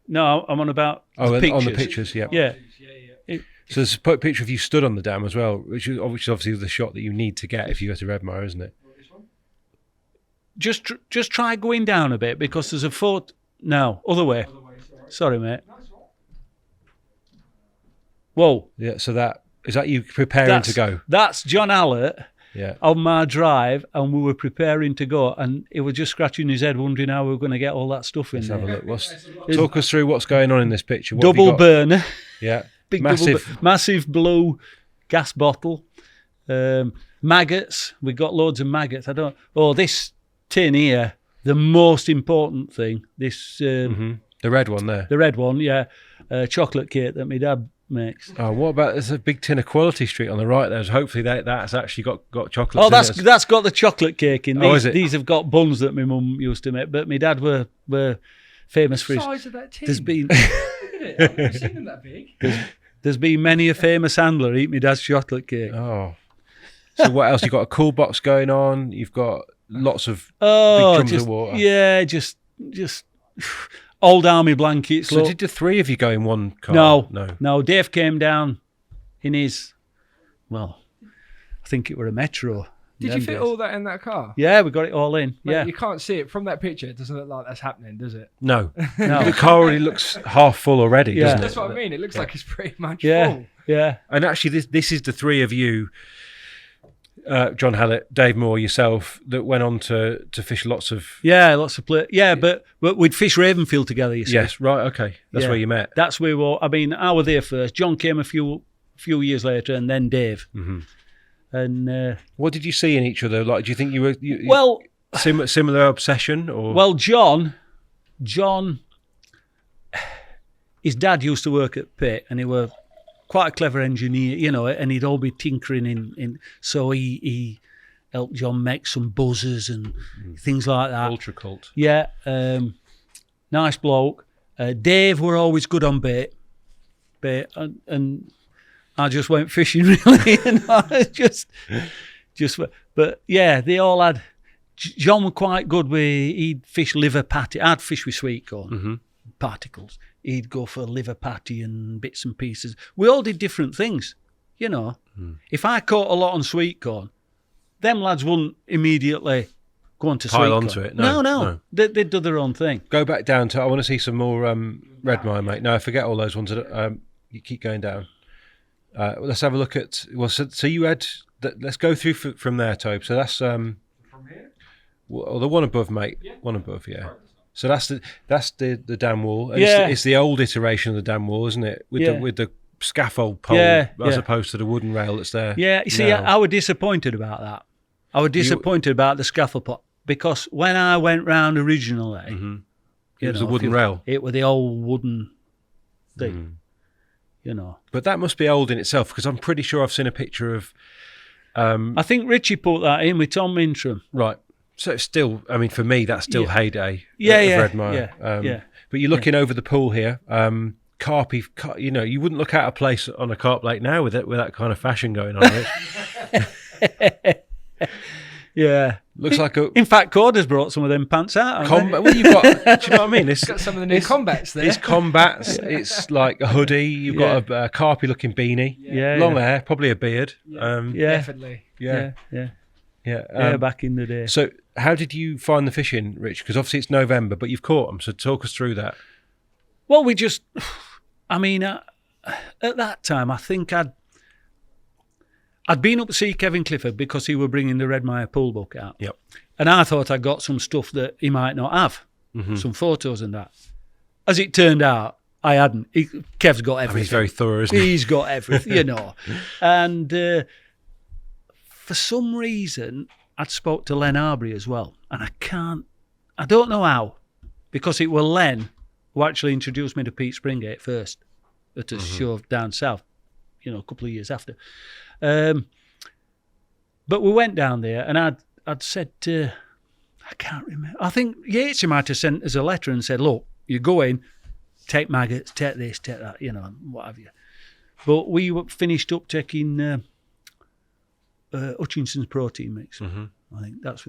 No, I'm on about the pictures. On the pictures, yeah. Yeah. So there's a picture of you stood on the dam as well, which is obviously the shot that you need to get if you go to Redmire, isn't it? Just try going down a bit because there's a photo. No, other way. Sorry, mate. Whoa. Yeah. So is that you preparing to go? That's John Allett. Yeah. On my drive, and we were preparing to go, and he was just scratching his head, wondering how we were going to get all that stuff in. Let's there. have a look. Talk us through what's going on in this picture. What double have you got? burner. Yeah. Big massive. Massive blue gas bottle. Maggots. We got loads of maggots. This tin here the most important thing, this The red one there. the red one, chocolate cake that my dad makes. Oh, what about there's a big tin of Quality Street on the right there. Hopefully that's actually got chocolate. Oh, that's got the chocolate cake in. Oh, is it? These have got buns that my mum used to make, but my dad were famous for The his. size of that tin. There's been Look at it. I've never seen them that big. there's been many a famous handler eat my dad's chocolate cake. Oh. So what else? You've got a cool box going on. You've got lots of big drums of water. Yeah, just old army blankets. So look. did the three of you go in one car? No. Dave came down in his, well, I think it were a Metro. Did you fit all that in that car? Yeah, we got it all in. Mate, yeah. You can't see it from that picture. It doesn't look like that's happening, does it? No. No. The car already looks half full already, Yeah. doesn't it? That's what I mean. It looks like it's pretty much Yeah. full. Yeah. And actually, this is the three of you, John Hallett, Dave Moore, yourself, that went on to fish lots of... Yeah, lots of play. Yeah, but we'd fish Ravenfield together, you see. Yes, right, okay. That's Yeah. where you met. That's where we were. I mean, I was there first. John came a few years later, and then Dave. Mm-hmm. And What did you see in each other? Like, do you think you were well, similar obsession? Or John, his dad used to work at Pitt, and he were quite a clever engineer, you know, and he'd all be tinkering in. So he helped John make some buzzers and things like that. ultra cult. Yeah, nice bloke. Dave were always good on bait, and I just went fishing really, and I just. But yeah, they all had. John were quite good with. He'd fish liver patty. I'd fish with sweet corn particles. He'd go for liver patty and bits and pieces. We all did different things, you know. If I caught a lot on sweet corn, them lads wouldn't immediately go on to Pile sweet onto corn. it. No. They'd do their own thing. Go back down to... I want to see some more red mine, mate. No, forget all those ones. You keep going down. Let's have a look at... Well, so you had... Let's go through from there, Tobe. So that's... From here? Well, the one above, mate. Yeah. One above, yeah. So that's the dam wall. And Yeah. It's the old iteration of the dam wall, isn't it? With the scaffold pole Yeah, as yeah. opposed to the wooden rail that's there. Yeah, you see, now. I was disappointed about that. I was disappointed about the scaffold pot because when I went round originally, It was a wooden rail. It was the old wooden thing, you know. But that must be old in itself because I'm pretty sure I've seen a picture of... I think Richie put that in with Tom Mintram. Right. So it's still, I mean, for me, that's still heyday of Red Mire. Yeah. But you're looking over the pool here. Carp, you know, you wouldn't look out of place on a carp lake now with that kind of fashion going on. Rich. Yeah. Looks like a... In fact, Korda's brought some of them pants out. Well, you've got... Do you know what I mean? It's Got some of the new combats there. It's combats. It's like a hoodie. You've got a carpy-looking beanie. Yeah. Long hair, probably a beard. Yeah. Definitely. Yeah. Yeah, back in the day. So how did you find the fishing, Rich? Because obviously it's November, but you've caught them. So talk us through that. Well, we just... I mean, at that time, I think I'd been up to see Kevin Clifford because he were bringing the Red Mire pool book out. Yep. And I thought I got some stuff that he might not have, some photos and that. As it turned out, I hadn't. Kev's got everything. I mean, he's very thorough, isn't he? He's got everything, you know. And for some reason, I'd spoke to Len Arbery as well. And I don't know how, because it were Len who actually introduced me to Pete Springate first at a show down south, you know, a couple of years after. But we went down there, and I'd said, I can't remember. I think Yates might have sent us a letter and said, look, you go in, take maggots, take this, take that, you know, what have you. But we were finished up taking Hutchinson's protein mix. I think that's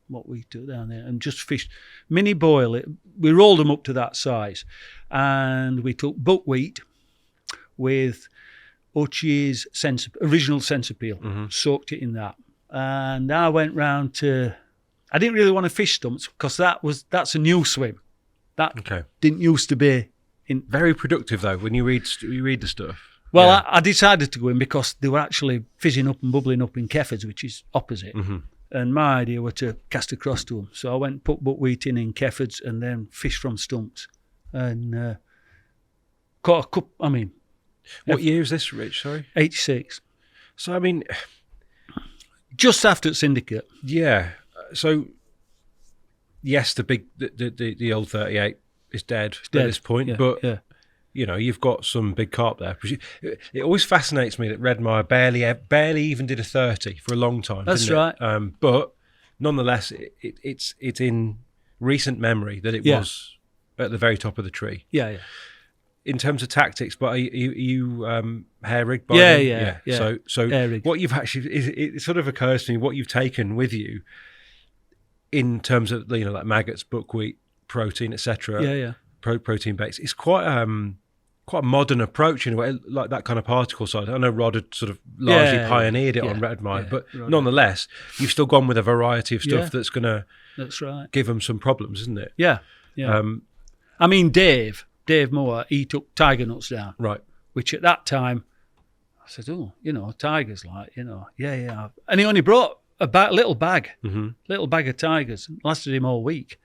what we took down there, and just fished, mini boil it. We rolled them up to that size, and we took buckwheat with Hutchie's original sense appeal, soaked it in that. And I went round to... I didn't really want to fish stumps because that's a new swim. That didn't used to be in... Very productive, though, when you read the stuff. Well, Yeah. I decided to go in because they were actually fizzing up and bubbling up in Keffords, which is opposite. And my idea was to cast across to them. So I went and put buckwheat in Keffords and then fish from stumps. And caught a couple... I mean... What year is this, Rich? Sorry? 86. So, I mean... Just after Syndicate. Yeah. So yes, the old 38 is dead at dead. this point, Yeah, but yeah. you've got some big carp there. It always fascinates me that Redmire barely even did a 30 for a long time. That's didn't it? right. But nonetheless, it's in recent memory that it Yeah. was at the very top of the tree. Yeah. In terms of tactics, but are you hair rigged by Yeah, them? yeah. So Hair rigged. what you've actually it sort of occurs to me what you've taken with you in terms of like maggots, buckwheat, protein, etc. Yeah. Protein baits. It's quite a modern approach in a way, like that kind of particle side. I know Rod had sort of largely pioneered it on Redmire, but nonetheless, you've still gone with a variety of stuff that's going to That's right. give them some problems, isn't it? Yeah. I mean, Dave Moore, he took tiger nuts down, Right. which at that time, I said, tigers, yeah. And he only brought a little bag of tigers. Lasted him all week.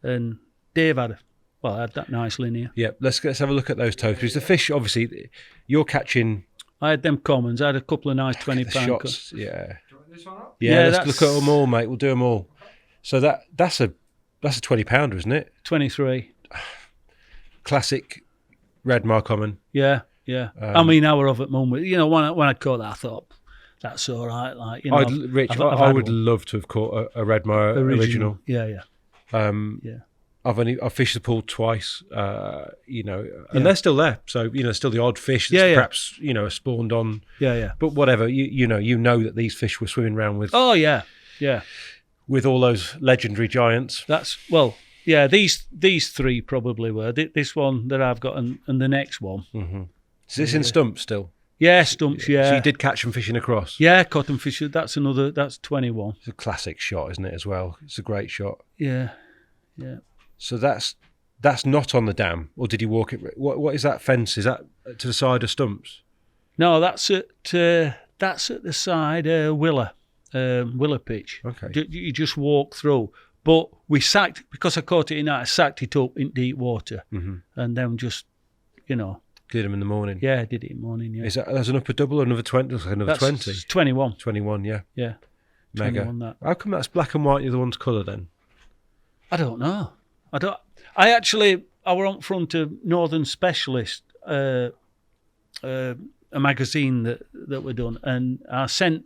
And Dave had that nice linear. Yeah, let's have a look at those totals. The fish, obviously, you're catching I had them commons. I had a couple of nice 20-pound shots. Yeah, Do you want this one up? yeah. Let's that's- look at them all, mate. We'll do them all. So that's a 20-pounder, isn't it? 23. Classic Redmire common. Yeah. I mean, I were off at moment. When I caught that, I thought, that's all right. Like, Rich, I've I had would one. love to have caught a Redmire original. Yeah. I've fished the pool twice, and they're still there. So still the odd fish that's perhaps spawned on. Yeah. But whatever, you know that these fish were swimming around with. Oh yeah. With all those legendary giants. Yeah. These three probably were. This one that I've got and the next one. Mm-hmm. Is this in stumps still? Yeah, stumps. Yeah. So you did catch them fishing across. Yeah, cotton fisher. That's 21. It's a classic shot, isn't it? As well, it's a great shot. Yeah. So that's not on the dam, or did you walk it? What is that fence? Is that to the side of stumps? No, that's at the side Willer pitch. Okay. You just walk through. But we sacked, because I caught it in that, I sacked it up in deep water, and then just Did them in the morning. Yeah, I did it in the morning. Yeah. Is that's an upper double or another 20? Looks like another 20. 21. 21, yeah. Yeah. Mega. 21 that. How come that's black and white and the other one's colour then? I don't know. I were on front of Northern Specialist, a magazine that were done, and I sent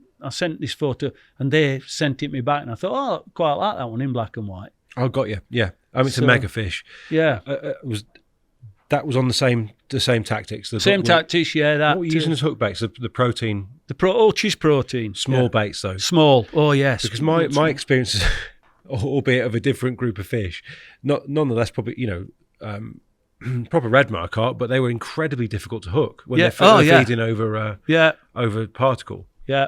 this photo, and they sent it me back, and I thought, I quite like that one in black and white. Oh, got you. Yeah. I mean, it's a mega fish. Yeah. That was on the same tactics. Same tactics, yeah. That. What were you using as hook baits? The protein. The Ulch's protein. Small baits though. Small. Oh yes. Because my experiences, albeit of a different group of fish, nonetheless probably proper Redmire carp, but they were incredibly difficult to hook when they're feeding over particle. Yeah.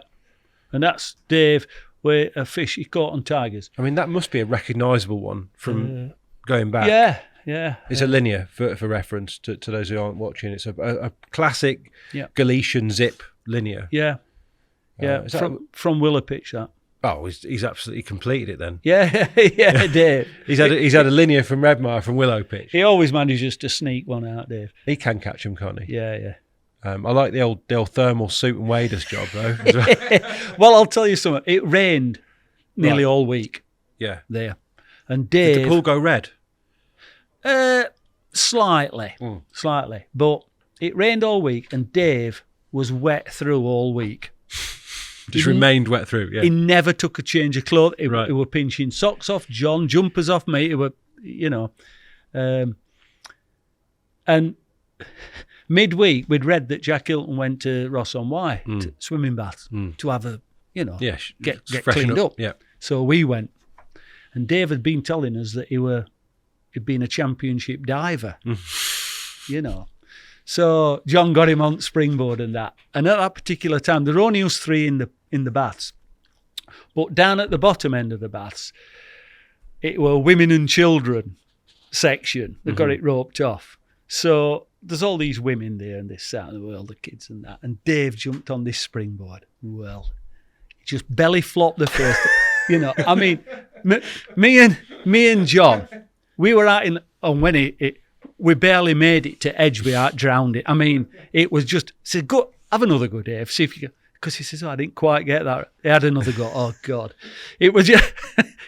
And that's Dave with a fish he caught on tigers. I mean, that must be a recognisable one from going back. Yeah. It's a linear for reference to those who aren't watching. It's a classic Galician zip linear. Yeah. From Willowpitch, that. Oh, he's absolutely completed it then. Yeah, Dave. He's had a linear from Redmire from Willowpitch. He always manages to sneak one out, Dave. He can catch him, can't he? Yeah. I like the old thermal suit and waders job though. Well, I'll tell you something. It rained nearly all week. Yeah. There, and Dave. Did the pool go red? Slightly, but it rained all week, and Dave was wet through all week. Just remained wet through. Yeah. He never took a change of clothes. He Right. were pinching socks off John, jumpers off me. He were, and midweek we'd read that Jack Hilton went to Ross on Wye to swimming baths to have a, get freshen cleaned up. Yeah. So we went, and Dave had been telling us that he'd been a championship diver, So John got him on springboard and that. And at that particular time, there were only us three in the baths. But down at the bottom end of the baths, it were women and children section. They got it roped off. So there's all these women there and this, that, and all the kids and that. And Dave jumped on this springboard. Well, he just belly flopped the first. I mean, me and John, we were out and when we barely made it to edge without drowned it. I mean, it was just, said, go, have another go, Dave. See if you can. because he says, I didn't quite get that. He had another go. Oh, God. It was just,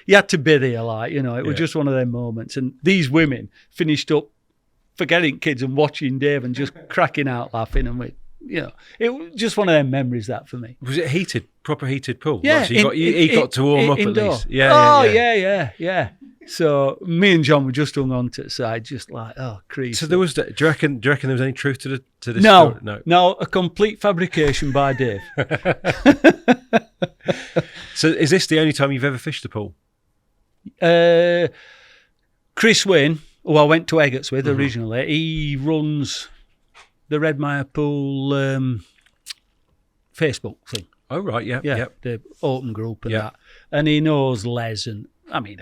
you had to be there, like, you know, it was just one of them moments. And these women finished up forgetting kids and watching Dave and just cracking out laughing. And we, you know, it was just one of them memories, that, for me. Was it heated, proper heated pool? Yeah. Like, so he got to warm up indoor. at least. Yeah. Yeah. So me and John were just hung on to the side, just like, oh, creepy. So there was. Do you reckon there was any truth to this? No, story? no, a complete fabrication by Dave. So is this the only time you've ever fished the pool? Chris Wynne, who I went to Eggerts with originally, he runs the Redmire Pool Facebook thing. Oh right, yeah. The open group and that, and he knows Les, and I mean,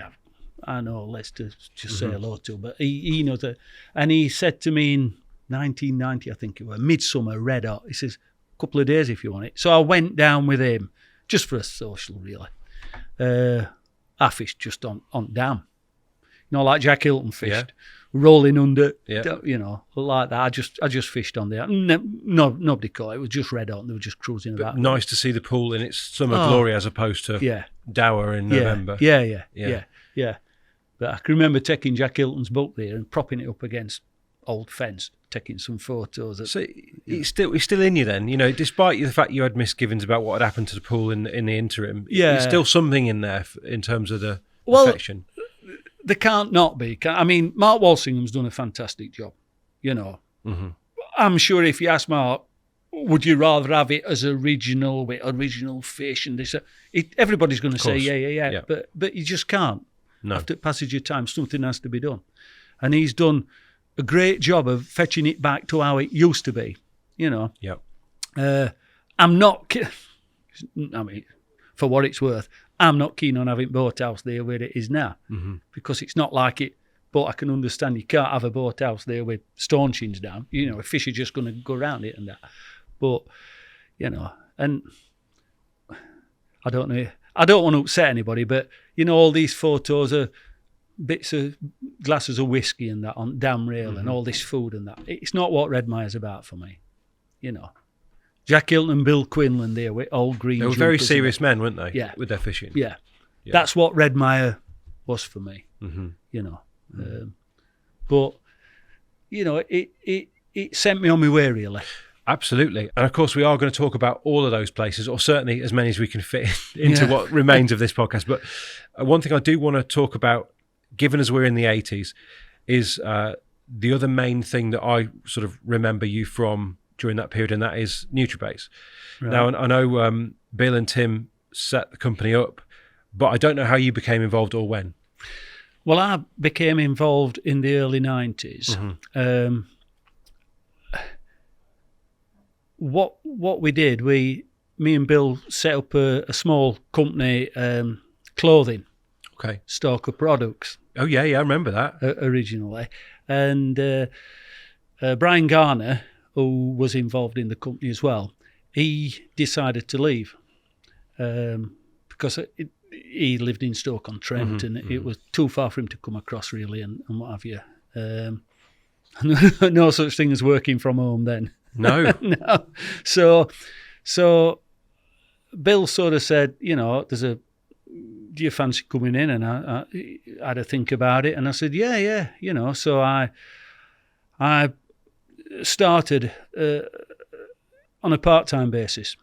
I know Les to just say hello to, but he knows that. And he said to me in 1990, I think it was, midsummer, red hot, he says, a couple of days if you want it. So I went down with him, just for a social, really. I fished just on dam. You know, like Jack Hilton fished, rolling under, you know, like that. I just fished on there. No, nobody caught it. It was just red hot and they were just cruising about. Nice to see the pool in its summer glory as opposed to dour in November. Yeah. But I can remember taking Jack Hilton's boat there and propping it up against old fence, taking some photos. So it's still in you then, you know, despite the fact you had misgivings about what had happened to the pool in the interim. There's still something in there in terms of the affection. There can't not be. I mean, Mark Walsingham's done a fantastic job, you know. Mm-hmm. I'm sure if you ask Mark, would you rather have it as original with original fish and this? Everybody's going to say yeah. But you just can't. No. After passage of time, something has to be done. And he's done a great job of fetching it back to how it used to be, you know. Yeah. I'm not, I mean, for what it's worth, I'm not keen on having boathouse there where it is now, because it's not like it. But I can understand you can't have a boathouse there with staunchings down. You know, a fish are just going to go around it and that. But, you know, and I don't know, I don't want to upset anybody, but, you know, all these photos are bits of glasses of whiskey and that on dam rail and all this food and that. It's not what Redmire's about for me, you know. Jack Hilton and Bill Quinlan there with old green. They were very serious men, weren't they? Yeah. With their fishing. Yeah. That's what Redmire was for me, you know. But, you know, it sent me on my way, really. Absolutely. And of course, we are going to talk about all of those places, or certainly as many as we can fit into what remains of this podcast. But one thing I do want to talk about, given as we're in the 80s, is the other main thing that I sort of remember you from during that period, and that is NutriBase. Right. Now, I know Bill and Tim set the company up, but I don't know how you became involved or when. Well, I became involved in the early 90s. What we did, me and Bill set up a small company, clothing, stock of products. Oh yeah, I remember that originally. And Brian Garner, who was involved in the company as well, he decided to leave because he lived in Stoke-on-Trent, and it was too far for him to come across, really, and what have you. No such thing as working from home then. No. No. So Bill sort of said, you know, do you fancy coming in? And I had to think about it, and I said, yeah, you know. So I started on a part-time basis,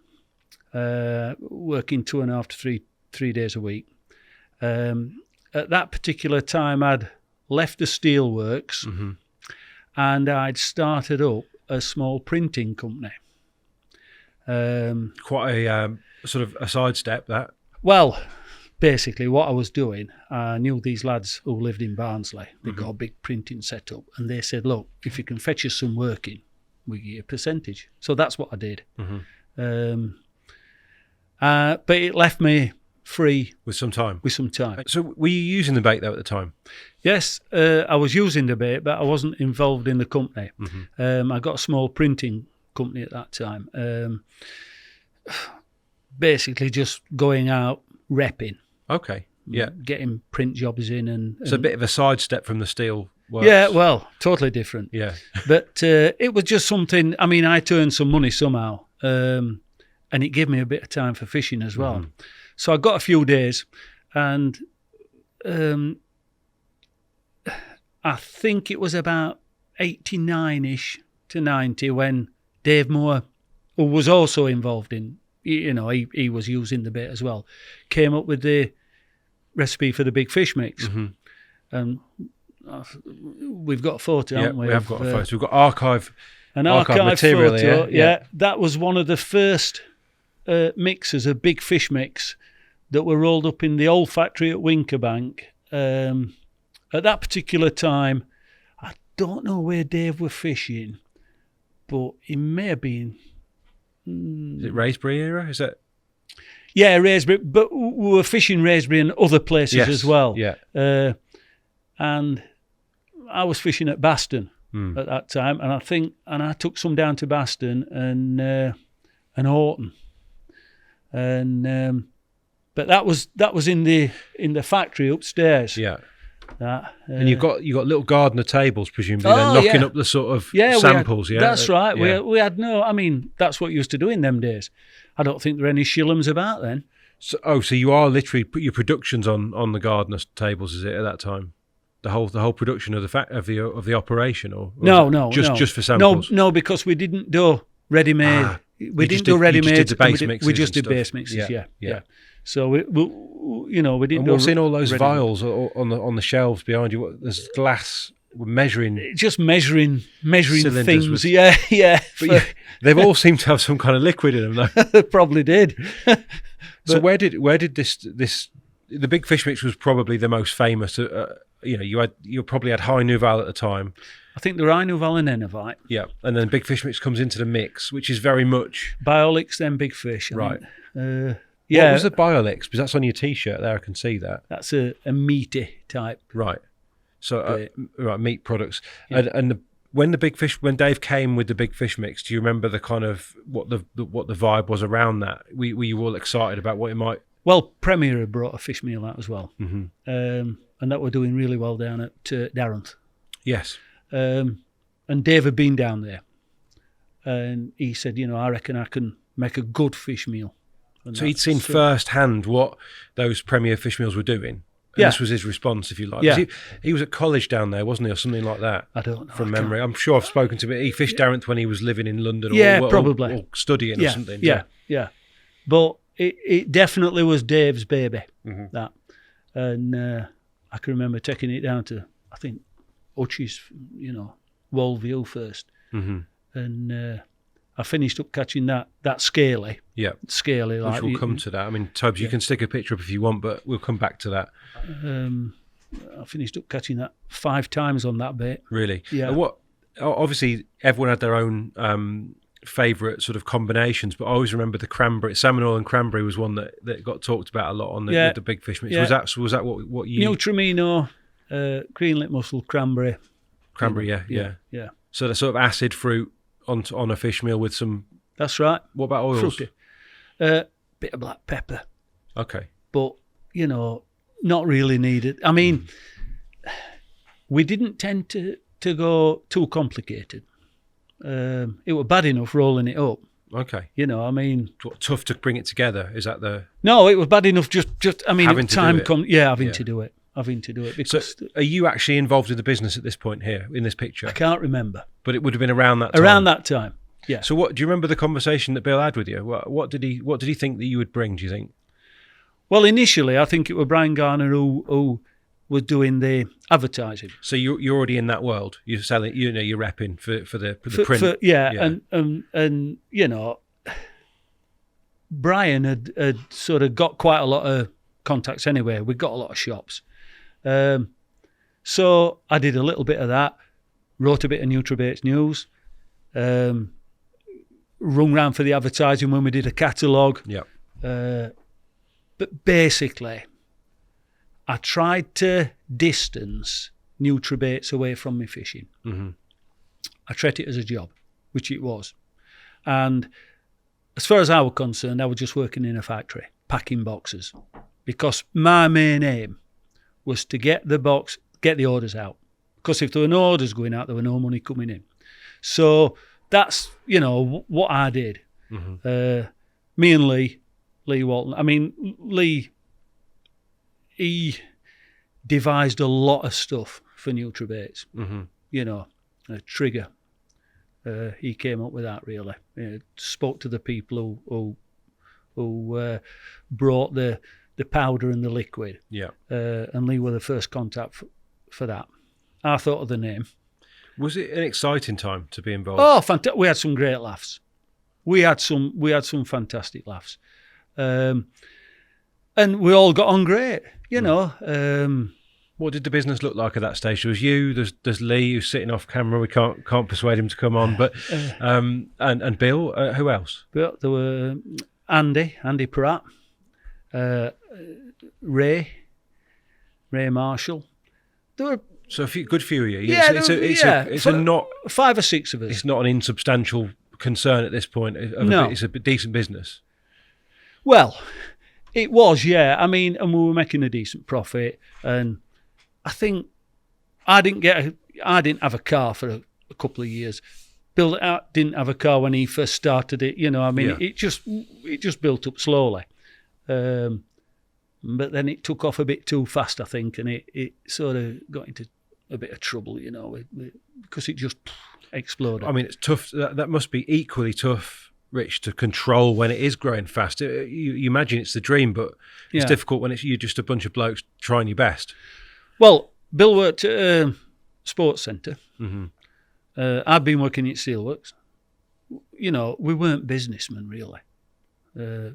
working 2.5 to 3 days a week. At that particular time, I'd left the steelworks, and I'd started up a small printing company. Quite a sort of a sidestep, that. Well, basically what I was doing, I knew these lads who lived in Barnsley. They got a big printing setup, and they said, look, if you can fetch us some work in, we give you a percentage. So that's what I did. But it left me free. With some time. So were you using the bait, though, at the time? Yes, I was using the bait, but I wasn't involved in the company. I got a small printing company at that time. Basically just going out repping. Okay, yeah. Getting print jobs in. And it's a bit of a sidestep from the steel works. Yeah, well, totally different. Yeah. But it was just something, I mean, I turned some money somehow. And and it gave me a bit of time for fishing as well. Mhm. So I got a few days, and I think it was about 89-ish to 90 when Dave Moore, who was also involved in, he was using the bait as well, came up with the recipe for the big fish mix. Mm-hmm. And we've got a photo, haven't we? We have got a photo. We've got archive photo. material here. Yeah, that was one of the first mixes, a big fish mix, that were rolled up in the old factory at Winkerbank. At that particular time, I don't know where Dave were fishing, but he may have been. Is it Raisbury era? Is it? Yeah, Raisbury, but we were fishing Raisbury and other places Yes, as well. yeah. And I was fishing at Baston at that time, and I took some down to Baston and Horton, and but that was in the factory upstairs. Yeah. And you've got little gardener tables, presumably, then knocking up the sort of samples. That's right. Yeah. We had no. I mean, that's what you used to do in them days. I don't think there were any shillums about then. So you are literally put your productions on the gardener tables, is it, at that time? The whole production of the operation, or no, just for samples. No, because we didn't do ready-made. We didn't do ready-made. You just did the base mixes. We just did and stuff. base mixes. Yeah. So we didn't. And what's in all those vials on the shelves behind you? There's glass measuring. Just measuring Cylinders things. with- Yeah. But they've all seemed to have some kind of liquid in them, though. They probably did. So where did this the big fish mix was probably the most famous. You probably had High Nouvel at the time. I think there were Inuval and Enovite. Yeah, and then big fish mix comes into the mix, which is very much Biolix, then big fish. right. Yeah, What was the Biolix? Because that's on your T-shirt there. I can see that. that's a meaty type. Right. So right, meat products. Yeah. When Dave came with the big fish mix, do you remember the kind of what the vibe was around that? Were you all excited about what it might? Well, Premier had brought a fish meal out as well, Mm-hmm. and that were doing really well down at Darrenth. Yes. And Dave had been down there, and he said, I reckon I can make a good fish meal. And So he'd seen firsthand what those Premier fish meals were doing. And Yeah. this was his response, if you like. Yeah. He was at college down there, wasn't he, or something like that? I don't know. From I can't- memory. I'm sure I've spoken to him. He fished Darrenth when he was living in London probably. or studying or something. Yeah. But it definitely was Dave's baby, Mhm. that. And I can remember taking it down to, I think, Hutch's, Wallview first. Mm-hmm. And I finished up catching that scaly. Yeah. Scaly. Which we'll come to that. I mean, Tubbs, you can stick a picture up if you want, but we'll come back to that. I finished up catching that 5 times on that bait. Really? Yeah. Obviously, everyone had their own favourite sort of combinations, but I always remember the cranberry, salmon oil and cranberry was one that got talked about a lot on with the big fish mix. Yeah. Was that what you? Neutramino, green lip mussel, cranberry. Cranberry, yeah. So the sort of acid fruit on a fish meal with some. That's right. What about oils? Fruity. Bit of black pepper, Okay. but not really needed. I mean, we didn't tend to go too complicated. It was bad enough rolling it up. Okay. I mean, Tough to bring it together. Is that the? no, it was bad enough. Just I mean, Having to time do it. come. Yeah, having to do it. Because So, are you actually involved in the business at this point here in this picture? I can't remember. But it would have been around that time. Around that time. Yeah. So what do you remember the conversation that Bill had with you? What did he think that you would bring? Do you think? Well, initially, I think it was Brian Garner who was doing the advertising. So you're already in that world. You're selling. You're repping for the print. Yeah. And Brian had sort of got quite a lot of contacts anyway. We got a lot of shops. So I did a little bit of that, wrote a bit of NutriBaits news, rung round for the advertising when we did a catalogue. Yeah. But basically, I tried to distance NutriBaits away from me fishing. Mm-hmm. I treat it as a job, which it was. And as far as I was concerned, I was just working in a factory, packing boxes, because my main aim was to get the orders out. Because if there were no orders going out, there were no money coming in. So that's, what I did. Mm-hmm. me and Lee Walton. I mean, Lee, he devised a lot of stuff for NutriBaits. Mm-hmm. You know, a trigger. He came up with that, really. Spoke to the people who brought the powder and the liquid. Yeah. And Lee were the first contact for that. I thought of the name. Was it an exciting time to be involved? Oh, fantastic! We had some great laughs. We had some fantastic laughs, and we all got on great. You know. What did the business look like at that stage? There was you. There's Lee who's sitting off camera. We can't persuade him to come on. But and Bill. Who else? But there were Andy Pratt, Ray Marshall. There were a good few of you. Yeah, It's not 5 or 6 of us. It's not an insubstantial concern at this point. No. It's a decent business. Well, it was, yeah. I mean, and we were making a decent profit, and I think I didn't have a car for a couple of years. Bill didn't have a car when he first started it. You know, I mean, it just built up slowly. But then it took off a bit too fast, I think, and it sort of got into a bit of trouble, you know, because it just exploded. I mean, it's tough. That must be equally tough, Rich, to control when it is growing fast. You imagine it's the dream, but it's difficult when you're just a bunch of blokes trying your best. Well, Bill worked at a sports centre. Mm-hmm. I'd been working at Steelworks. You know, we weren't businessmen, really.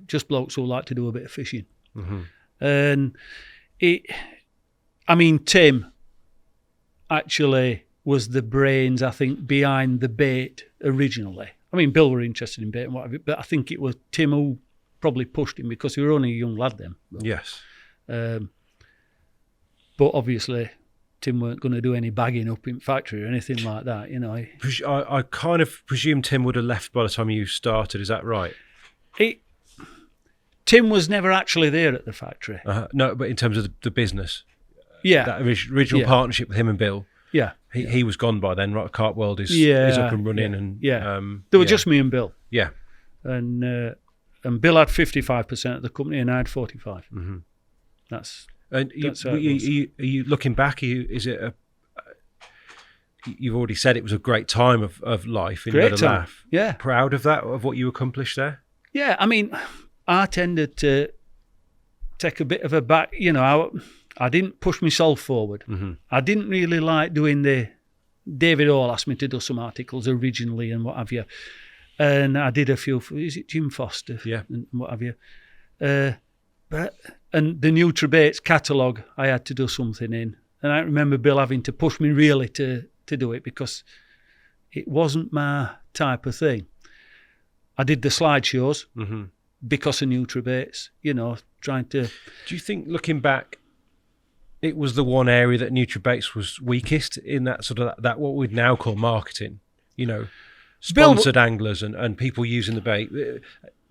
Just blokes who like to do a bit of fishing. Mm-hmm. And Tim actually was the brains, I think, behind the bait originally. I mean, Bill were interested in bait and whatever, but I think it was Tim who probably pushed him because he was only a young lad then. Yes. But obviously, Tim weren't going to do any bagging up in factory or anything like that, you know. I kind of presume Tim would have left by the time you started. Is that right? Tim was never actually there at the factory. No, but in terms of the business. Yeah. That original partnership with him and Bill. Yeah. He was gone by then, right? Carp World is up and running. And there were just me and Bill. Yeah. And Bill had 55% of the company and I had 45. Mm-hmm. That's how it are you looking back? You've already said it was a great time of life and you had a laugh. Yeah. Proud of that, of what you accomplished there? Yeah, I mean, I tended to take a bit of a back, you know, I didn't push myself forward. Mm-hmm. I didn't really like doing David Hall asked me to do some articles originally and what have you. And I did a few, is it Jim Foster? Yeah. And what have you. And the NutriBaits catalogue, I had to do something in. And I remember Bill having to push me really to do it because it wasn't my type of thing. I did the slideshows because of NutriBaits, you know, trying to... Do you think, looking back, it was the one area that NutriBaits was weakest in that sort of that what we'd now call marketing? You know, sponsored anglers and people using the bait.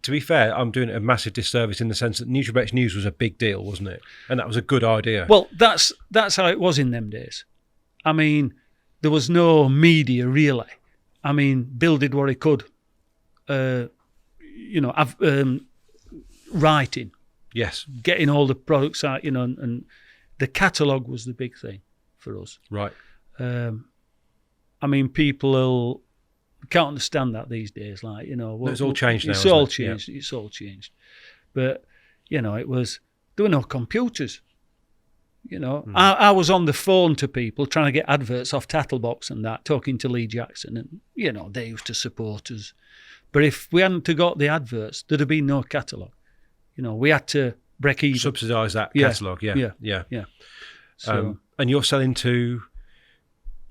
To be fair, I'm doing it a massive disservice in the sense that NutriBaits News was a big deal, wasn't it? And that was a good idea. Well, that's how it was in them days. I mean, there was no media really. I mean, Bill did what he could, you know, writing. Yes. Getting all the products out, you know, and the catalogue was the big thing for us. Right. I mean, people can't understand that these days. Like, you know, it's all changed now. It's all changed. Yeah. It's all changed. But you know, there were no computers. You know, I was on the phone to people trying to get adverts off Tattlebox and that, talking to Lee Jackson, and you know, they used to support us. But if we hadn't got the adverts, there'd have been no catalogue. You know, we had to break even. Subsidise that catalogue. Yeah. So, and you're selling to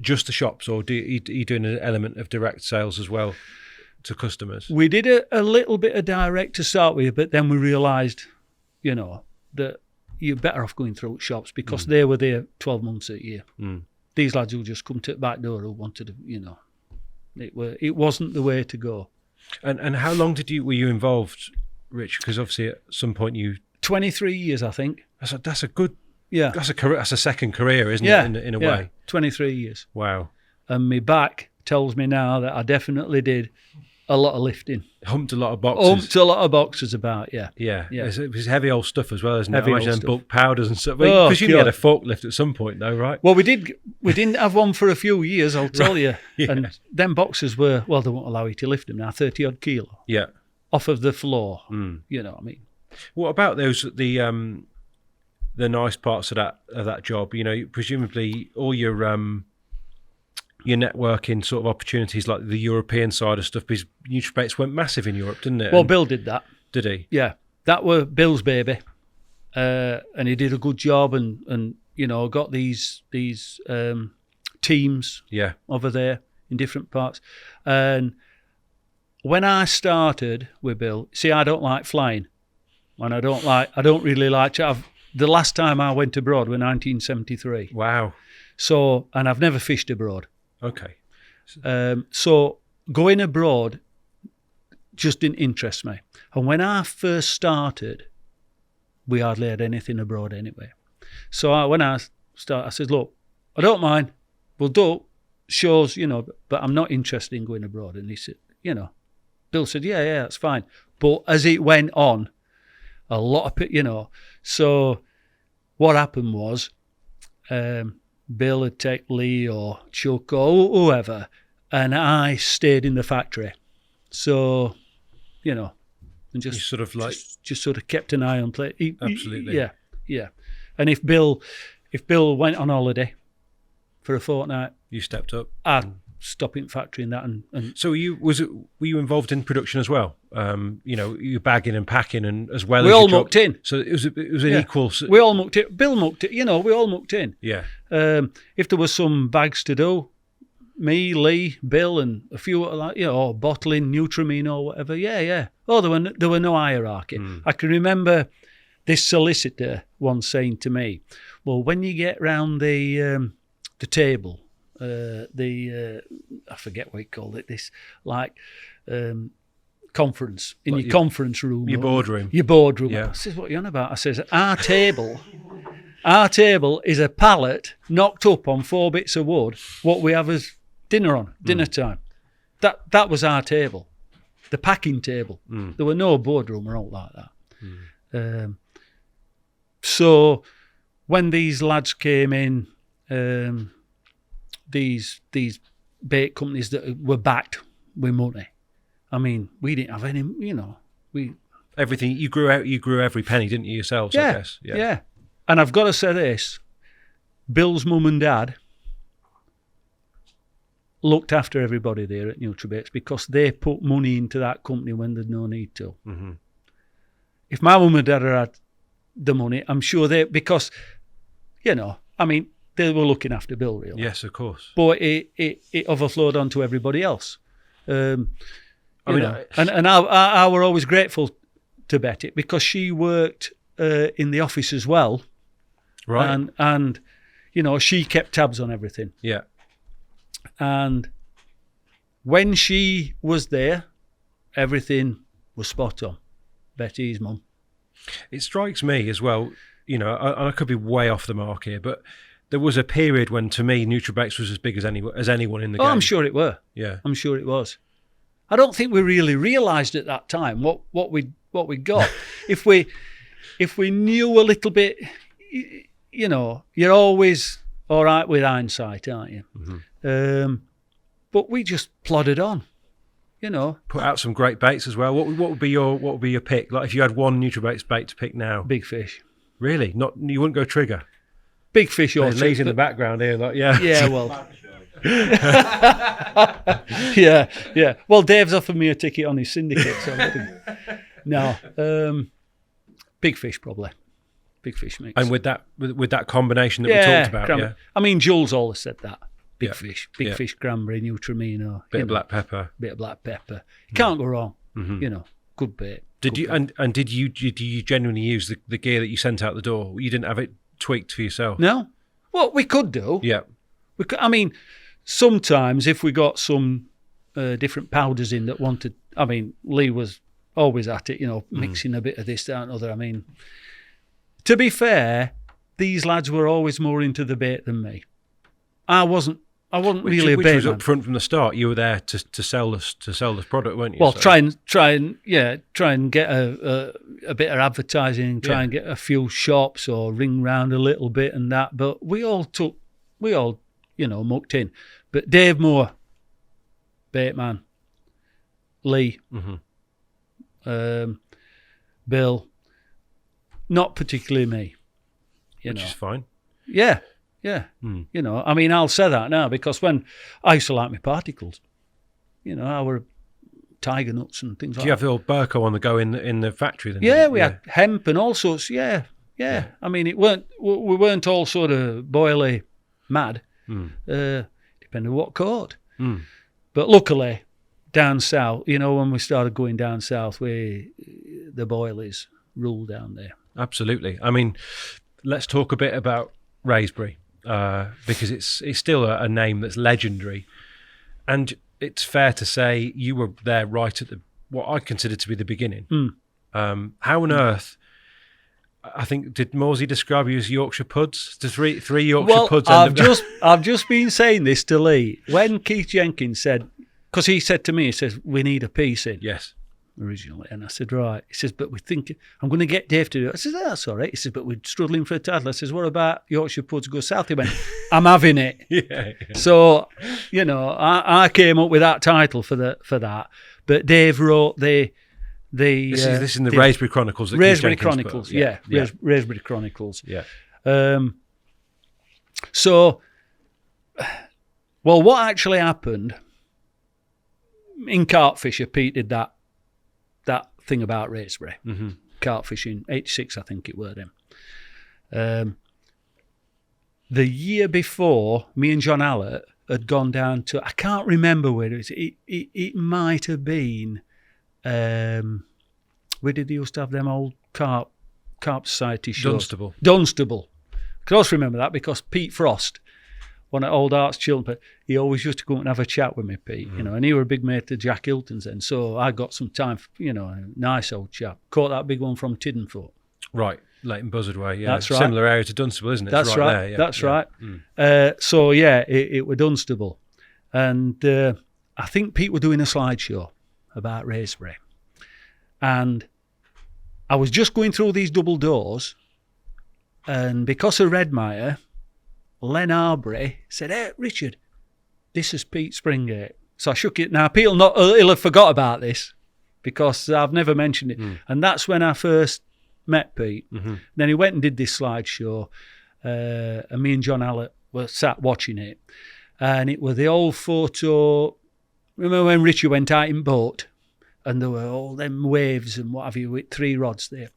just the shops, or are you doing an element of direct sales as well to customers? We did a little bit of direct to start with, but then we realised, you know, that you're better off going through shops because they were there 12 months a year. These lads who just come to the back door who wanted to, you know, it wasn't the way to go. And how long were you involved, Rich? Because obviously at some point 23 years, I think. That's a good. Yeah. That's a career. That's a second career, isn't it? In a way. 23 years. Wow. And my back tells me now that I definitely did a lot of lifting. Humped a lot of boxes. Humped a lot of boxes about, yeah. Yeah. Yeah. It's heavy old stuff as well, isn't it? Heavy I imagine old them stuff. bulk powders and stuff. Oh, Well, presume you had a God. forklift at some point, though, right? Well, we didn't have one for a few years, I'll tell you. Yeah. And them boxes were, well, they won't allow you to lift them now, 30 odd kilo Yeah. off of the floor. Mm. You know what I mean? What about the nice parts of that job? You know, presumably all your networking sort of opportunities, like the European side of stuff, because NutriBaits went massive in Europe, didn't it? Well, And Bill did that. did he? Yeah, that were Bill's baby, and he did a good job, and you know, got these teams Yeah. over there in different parts. And when I started with Bill, see, I don't like flying, and I don't really like to have. The last time I went abroad was 1973. Wow. So, and I've never fished abroad. Okay. So going abroad just didn't interest me. And when I first started, we hardly had anything abroad anyway. So when I started, I said, look, I don't mind. We'll do shows, you know, but I'm not interested in going abroad. And he said, you know, Bill said, yeah, that's fine. But as it went on, a lot of it, you know. So what happened was, Bill would take Lee or Chuck or whoever, and I stayed in the factory. So, you know, and You sort of like just sort of kept an eye on play. Absolutely. Yeah. And if Bill went on holiday for a fortnight, you stepped up. I'd stop in factory and that. And So were you involved in production as well? You know, you bagging and packing, and as well we as all your job- mucked in. So it was an Yeah. equal. We all mucked in. Bill mucked in. You know, we all mucked in. Yeah. If there was some bags to do, me, Lee, Bill, and a few like, you know, or bottling, Nutramine or whatever. Yeah. Oh, there were no hierarchy. I can remember this solicitor once saying to me, "Well, when you get round the table, I forget what he called it. This conference in Like your conference room, Your boardroom. Your boardroom." Yeah. I says, "What are you on about?" I says, "Our table." Our table is a pallet knocked up on 4 bits of wood, what we have as dinner on, dinner time. That was our table, the packing table. There were no boardroom or all like that. So when these lads came in, these bait companies that were backed with money, I mean, we didn't have any, you know, Everything you grew every penny, didn't you yourselves? I guess. yeah. And I've got to say this, Bill's mum and dad looked after everybody there at NutriBaits because they put money into that company when there's no need to. Mm-hmm. If my mum and dad had the money, I'm sure because, you know, I mean, they were looking after Bill, really. Yes, of course. But it overflowed onto everybody else. I mean, I were always grateful to Betty because she worked in the office as well. Right. And you know, she kept tabs on everything. Yeah. And when she was there, everything was spot on. Betty's mum. It strikes me as well, you know, I could be way off the mark here, but there was a period when, to me, NutriBaits was as big as anyone in the game. I'm sure it were. Yeah. I'm sure it was. I don't think we really realised at that time what we got. if we knew a little bit, you know, you're always all right with hindsight, aren't you? Mm-hmm. But we just plodded on, you know. Put out some great baits as well. What would be your pick? Like if you had one NutriBaits bait to pick now? Big fish. Really? You wouldn't go trigger? Big fish or Lee's in the background here, like yeah. Yeah, well. yeah. Well, Dave's offered me a ticket on his syndicate, so no. Big fish probably. Big fish mix. And with that combination that we talked about, cranberry. yeah. I mean, Jules always said that. Big Yeah. fish, Yeah. fish, cranberry, Nutramine, or Bit of black pepper. bit of black pepper. You can't go wrong. Mhm. You know, good bait. Did good you bait. and did you genuinely use the gear that you sent out the door? You didn't have it tweaked for yourself? No. Well, we could do. Yeah. We could, I mean, sometimes if we got some different powders in that wanted, I mean, Lee was always at it, you know, mixing a bit of this, that, and other. I mean, to be fair, these lads were always more into the bait than me. I wasn't I wasn't Which, really a which bait was man. up front from the start. You were there to sell this product, weren't you? Well, So- try and get a bit of advertising, try and get a few shops or ring round a little bit and that. But we all mucked in. But Dave Moore, baitman, Lee, Bill, not particularly me. which is fine. Yeah. I mean, I'll say that now because when I used to like my particles, I were tiger nuts and things Do like you that. have the old Burko on the go in the factory then? Yeah, we had hemp and all sorts. Yeah. I mean, we weren't all sort of boily mad. Depending on what caught. But luckily, down south, when we started going down south, the boilies rule down there. Absolutely. I mean, let's talk a bit about Raisbury because it's still a name that's legendary, and it's fair to say you were there right at what I consider to be the beginning. How on earth? I think did Morsey describe you as Yorkshire Puds? The three Yorkshire Puds. I've just been saying this to Lee when Keith Jenkins said, because he said to me, he says we need a piece in. Yes. Originally, and I said, right. He says, but we think I'm going to get Dave to do it. I said, that's all right. He says, but we're struggling for a title. I says, what about Yorkshire Puds Go South? He went, I'm having it. Yeah. So, I came up with that title for that. But Dave wrote this is in the Raisbury Chronicles. That Raisbury Keith Jenkins Chronicles, put. Raisbury Chronicles. Yeah. So, well, what actually happened in carp fishing, Pete did that thing about Raisbury. Carp fishing, 86, I think it were then. The year before, me and John Allett had gone down to, I can't remember where it was. It might have been, where did they used to have them old carp society shows? Dunstable. I can also remember that because Pete Frost, one of old Art's children, he always used to come and have a chat with me, Pete, and he were a big mate of Jack Hilton's then. So I got some time, a nice old chap. Caught that big one from Tiddenfoot. Right, Leighton Buzzard Way, yeah. That's right. Similar area to Dunstable, isn't it? That's It's right. There, yeah. That's yeah. right. So yeah, it were Dunstable, and I think Pete were doing a slideshow about Raisbury, and I was just going through these double doors, and because of Redmire, Len Arbery said, "Hey, Richard, this is Pete Springate." So I shook it. Now, he'll have forgot about this because I've never mentioned it. And that's when I first met Pete. Then he went and did this slideshow, and me and John Allett were sat watching it. And it was the old photo. Remember when Richard went out in boat and there were all them waves and what have you with 3 rods there?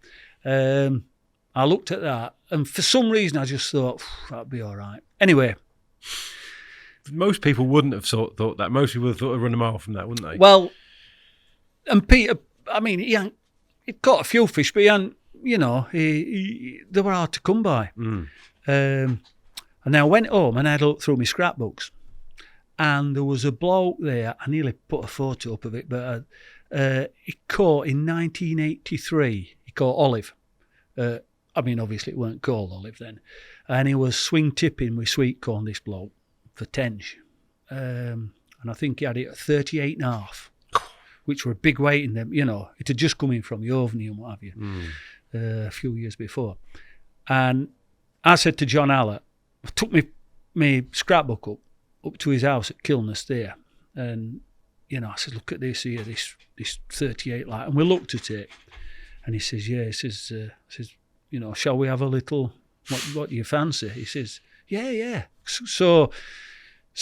I looked at that, and for some reason I just thought, that'd be all right. Anyway. Most people wouldn't have thought that. Most people would have thought they'd run a mile from that, wouldn't they? Well, and Peter, I mean, he caught a few fish, but he hadn't, they were hard to come by. And then I went home and I had a look through my scrapbooks, and there was a bloke there, I nearly put a photo up of it, but he caught in 1983, he caught olive. I mean, obviously it weren't called olive then. And he was swing tipping with sweet corn, this bloke, for tench. And I think he had it at 38 and a half, which were a big weight in them. It had just come in from Yovney and what have you, a few years before. And I said to John Allett, I took my scrapbook up to his house at Kilness there. And, I said, look at this here, this 38 light. And we looked at it. And he says, yeah, he says, shall we have a little, what do you fancy? He says, yeah. So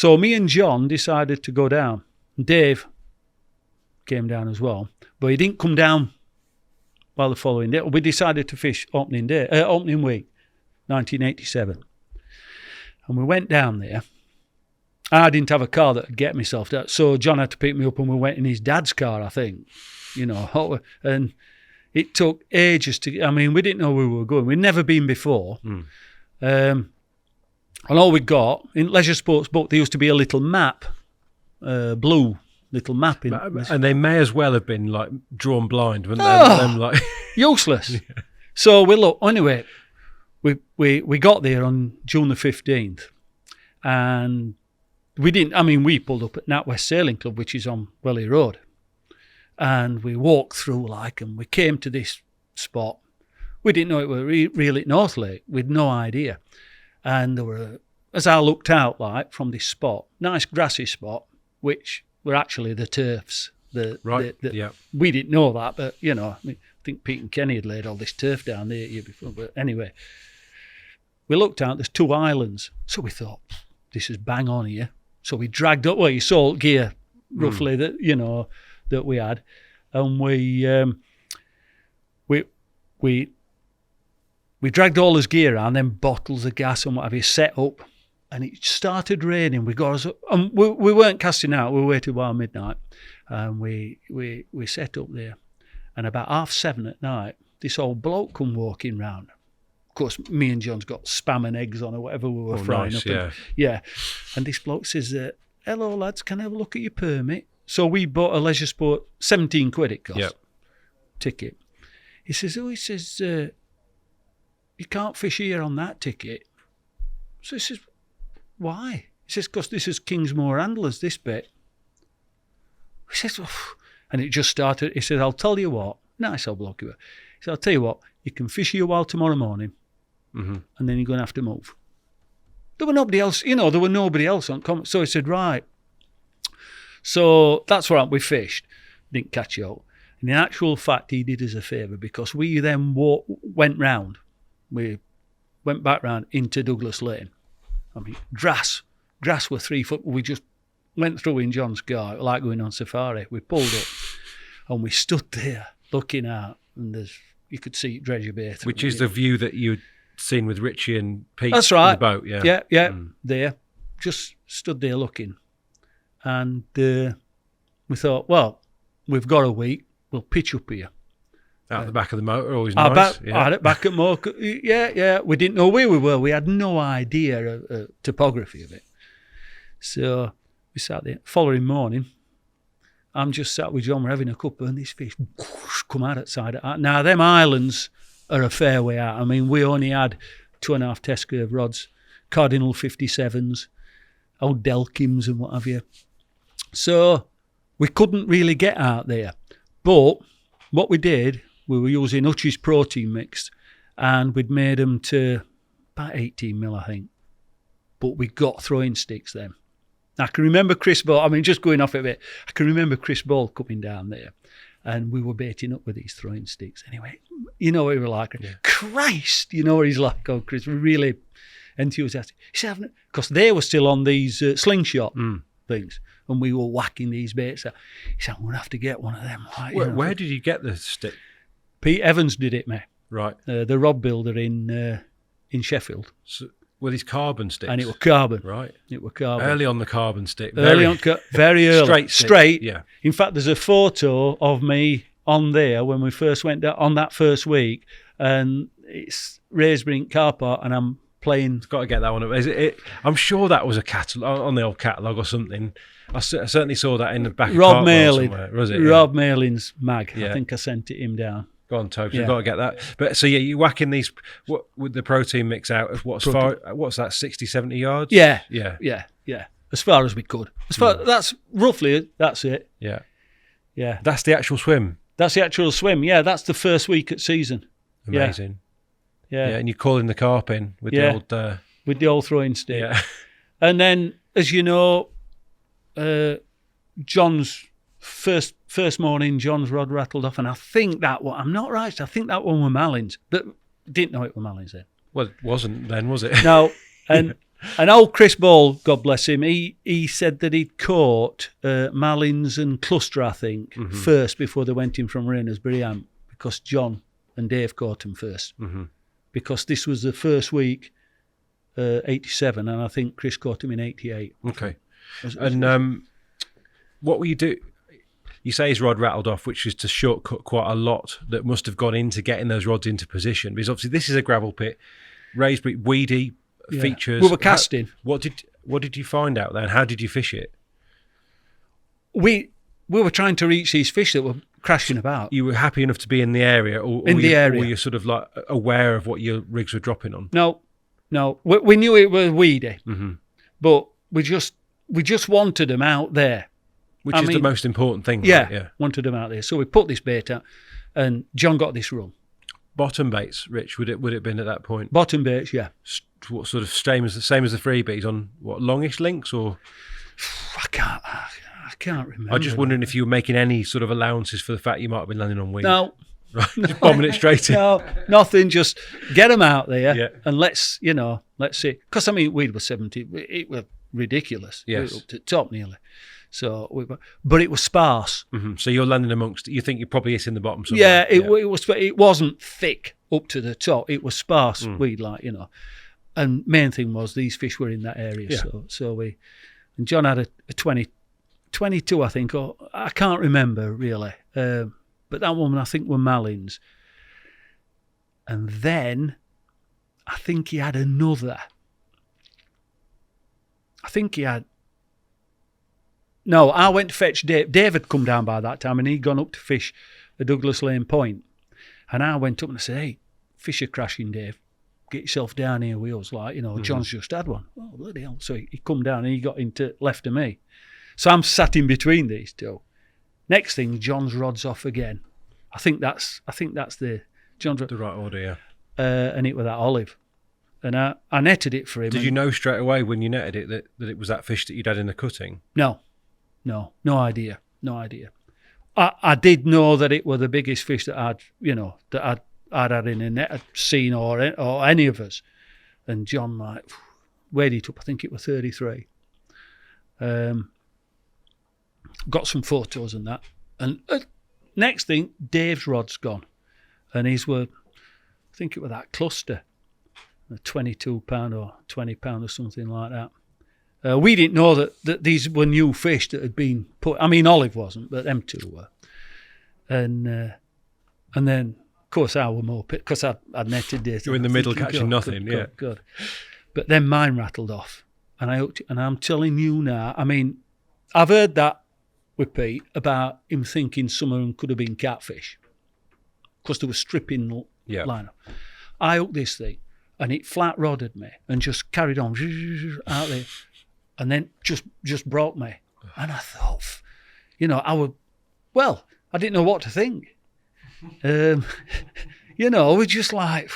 me and John decided to go down. Dave came down as well, but he didn't come down the following day. We decided to fish opening week, 1987. And we went down there. I didn't have a car that would get myself there, so John had to pick me up, and we went in his dad's car, I think, and it took ages we didn't know where we were going. We'd never been before. And all we got, in Leisure Sports Book, there used to be a little map, blue little map. And they may as well have been, like, drawn blind, wouldn't they? Them, like... Useless. Yeah. So we look, anyway, we got there on June the 15th, and we didn't. I mean, we pulled up at NatWest Sailing Club, which is on Welly Road, and we walked through and we came to this spot. We didn't know it was really North Lake. We'd no idea, and there were, as I looked out from this spot, nice grassy spot, which were actually the turfs. We didn't know that, but I think Pete and Kenny had laid all this turf down there year before. But anyway, we looked out. There's 2 islands, so we thought this is bang on here. So we dragged up your salt gear, roughly that we had, and we dragged all his gear around, then bottles of gas and whatever, set up, and it started raining. We got us up, and we weren't casting out. We waited while midnight, and we set up there. And about 7:30 at night, this old bloke come walking round. Of course, me and John's got spam and eggs on or whatever we were frying nice, up. And this bloke says, "Hello lads, can I have a look at your permit?" So we bought a leisure sport, 17 quid it cost, ticket. He says, you can't fish here on that ticket. So he says, why? He says, because this is Kingsmore Handlers, this bit. He says, and it just started. He says, I'll tell you what. Nice old bloke. He said, I'll tell you what, you can fish here a while tomorrow morning, and then you're going to have to move. There were nobody else, there were nobody else on comment. So he said, right. So that's right, we fished. Didn't catch it out. And in actual fact, he did us a favour, because we then went round. We went back round into Douglas Lane. I mean, grass were 3 foot. We just went through in John's car, like going on safari. We pulled up and we stood there looking out, and you could see Dredger Bay. Which is the view that you'd seen with Richie and Pete. That's right. In the boat, yeah. Yeah, there. Just stood there looking. And we thought, well, we've got a week. We'll pitch up here. Out the back of the motor, always nice. Back at Mocha. Yeah. We didn't know where we were. We had no idea of topography of it. So we sat there. Following morning, I'm just sat with John. We're having a cuppa, and these fish come out outside. Now, them islands are a fair way out. I mean, we only had 2.5 test curve rods, Cardinal 57s, old Delkims and what have you. So we couldn't really get out there. But what we did, we were using Hutch's protein mix, and we'd made them to about 18 mil, I think. But we got throwing sticks then. I can remember Chris Ball, just going off a bit, I can remember Chris Ball coming down there, and we were baiting up with these throwing sticks. Anyway, we were like, Christ, what he's like, oh, Chris, really enthusiastic. He said, because they were still on these slingshot things, and we were whacking these baits. He said, I'm going to have to get one of them. Where did you get the stick? Pete Evans did it, mate. Right. The rod builder in Sheffield. So, with his carbon sticks? And it was carbon. Right. It was carbon. Early on the carbon stick. Very early. Straight. Yeah. In fact, there's a photo of me on there when we first went down on that first week, and it's Raisbrink car park, and I'm playing. It's got to get that one up. I'm sure that was a catalogue on the old catalogue or something. I certainly saw that in the back Rob of Malin. Was it? Rob Malin's mag. Yeah. I think I sent it him down. Go on, Tobes. We've got to get that. But so you're whacking these with the protein mix out of what's that, 60, 70 yards? Yeah. Yeah. As far as we could. That's roughly that's it. Yeah. Yeah. That's the actual swim. That's the actual swim. Yeah, that's the first week at season. Amazing. Yeah. And you're calling the carp in with the old throwing stick. Yeah. And then, as you know, John's first morning, John's rod rattled off, and I think that one, I'm not right, I think that one were Malins, but didn't know it were Malins then. Well, it wasn't then, was it? No, and old Chris Ball, God bless him, he said that he'd caught Malins and Cluster, I think, first before they went in from Rainersbury Amp, because John and Dave caught them first. Because this was the first week, 87, and I think Chris caught him in 88. Okay. And what will you do? You say his rod rattled off, which is to shortcut quite a lot that must have gone into getting those rods into position. Because obviously this is a gravel pit, raised but weedy features. We were casting. What did you find out there, and how did you fish it? We were trying to reach these fish that were crashing about. You were happy enough to be in the area, or or you're sort of like aware of what your rigs were dropping on? No. We knew it was weedy, but we we just wanted them out there. Which is the most important thing. Yeah, right? Yeah. Wanted them out there. So we put this bait out, and John got this run. Bottom baits, Rich, would it have been at that point? Bottom baits, yeah. What sort of same as the freebies on what, longish links or? I can't remember. I'm just wondering if you were making any sort of allowances for the fact you might have been landing on weed. No. Right, just bombing it straight in. No, nothing. Just get them out there, Yeah. and let's see. Because I mean, weed was 70. It was ridiculous. Yes. We were up to the top nearly. So, but it was sparse. Mm-hmm. So you're landing amongst. You think you're probably hitting the bottom somewhere. Yeah, it wasn't thick up to the top. It was sparse weed, And main thing was these fish were in that area. Yeah. So and John had a 22, I think, or I can't remember really. But that one I think were Malins. And then I think he had another. No, I went to fetch Dave. Dave had come down by that time and he'd gone up to fish at Douglas Lane Point. And I went up and I said, hey, fish are crashing, Dave. Get yourself down here, wheels, John's just had one. Oh, bloody hell. So he come down and he got into left of me. So I'm sat in between these two. Next thing, John's rod's off again. I think that's the John's The right order, yeah. and it was that olive. And I netted it for him. Did you know straight away when you netted it that it was that fish that you'd had in the cutting? No idea. I did know that it were the biggest fish that I'd had in a net, I'd seen or any of us. And John weighed it up. I think it was 33. Got some photos and that. And next thing, Dave's rod's gone, and I think it was that cluster, a £22 or £20 or something like that. We didn't know that these were new fish that had been put. I mean, Olive wasn't, but them two were. And then, of course, I were more because I'd netted this. You're in the middle catching nothing, yeah. Good. But then mine rattled off, and I hooked it. And I'm telling you now, I mean, I've heard that with Pete about him thinking some of them could have been catfish because they were stripping line up. I hooked this thing, and it flat rodded me and just carried on out there. And then just broke me. And I thought, I didn't know what to think. We're just like,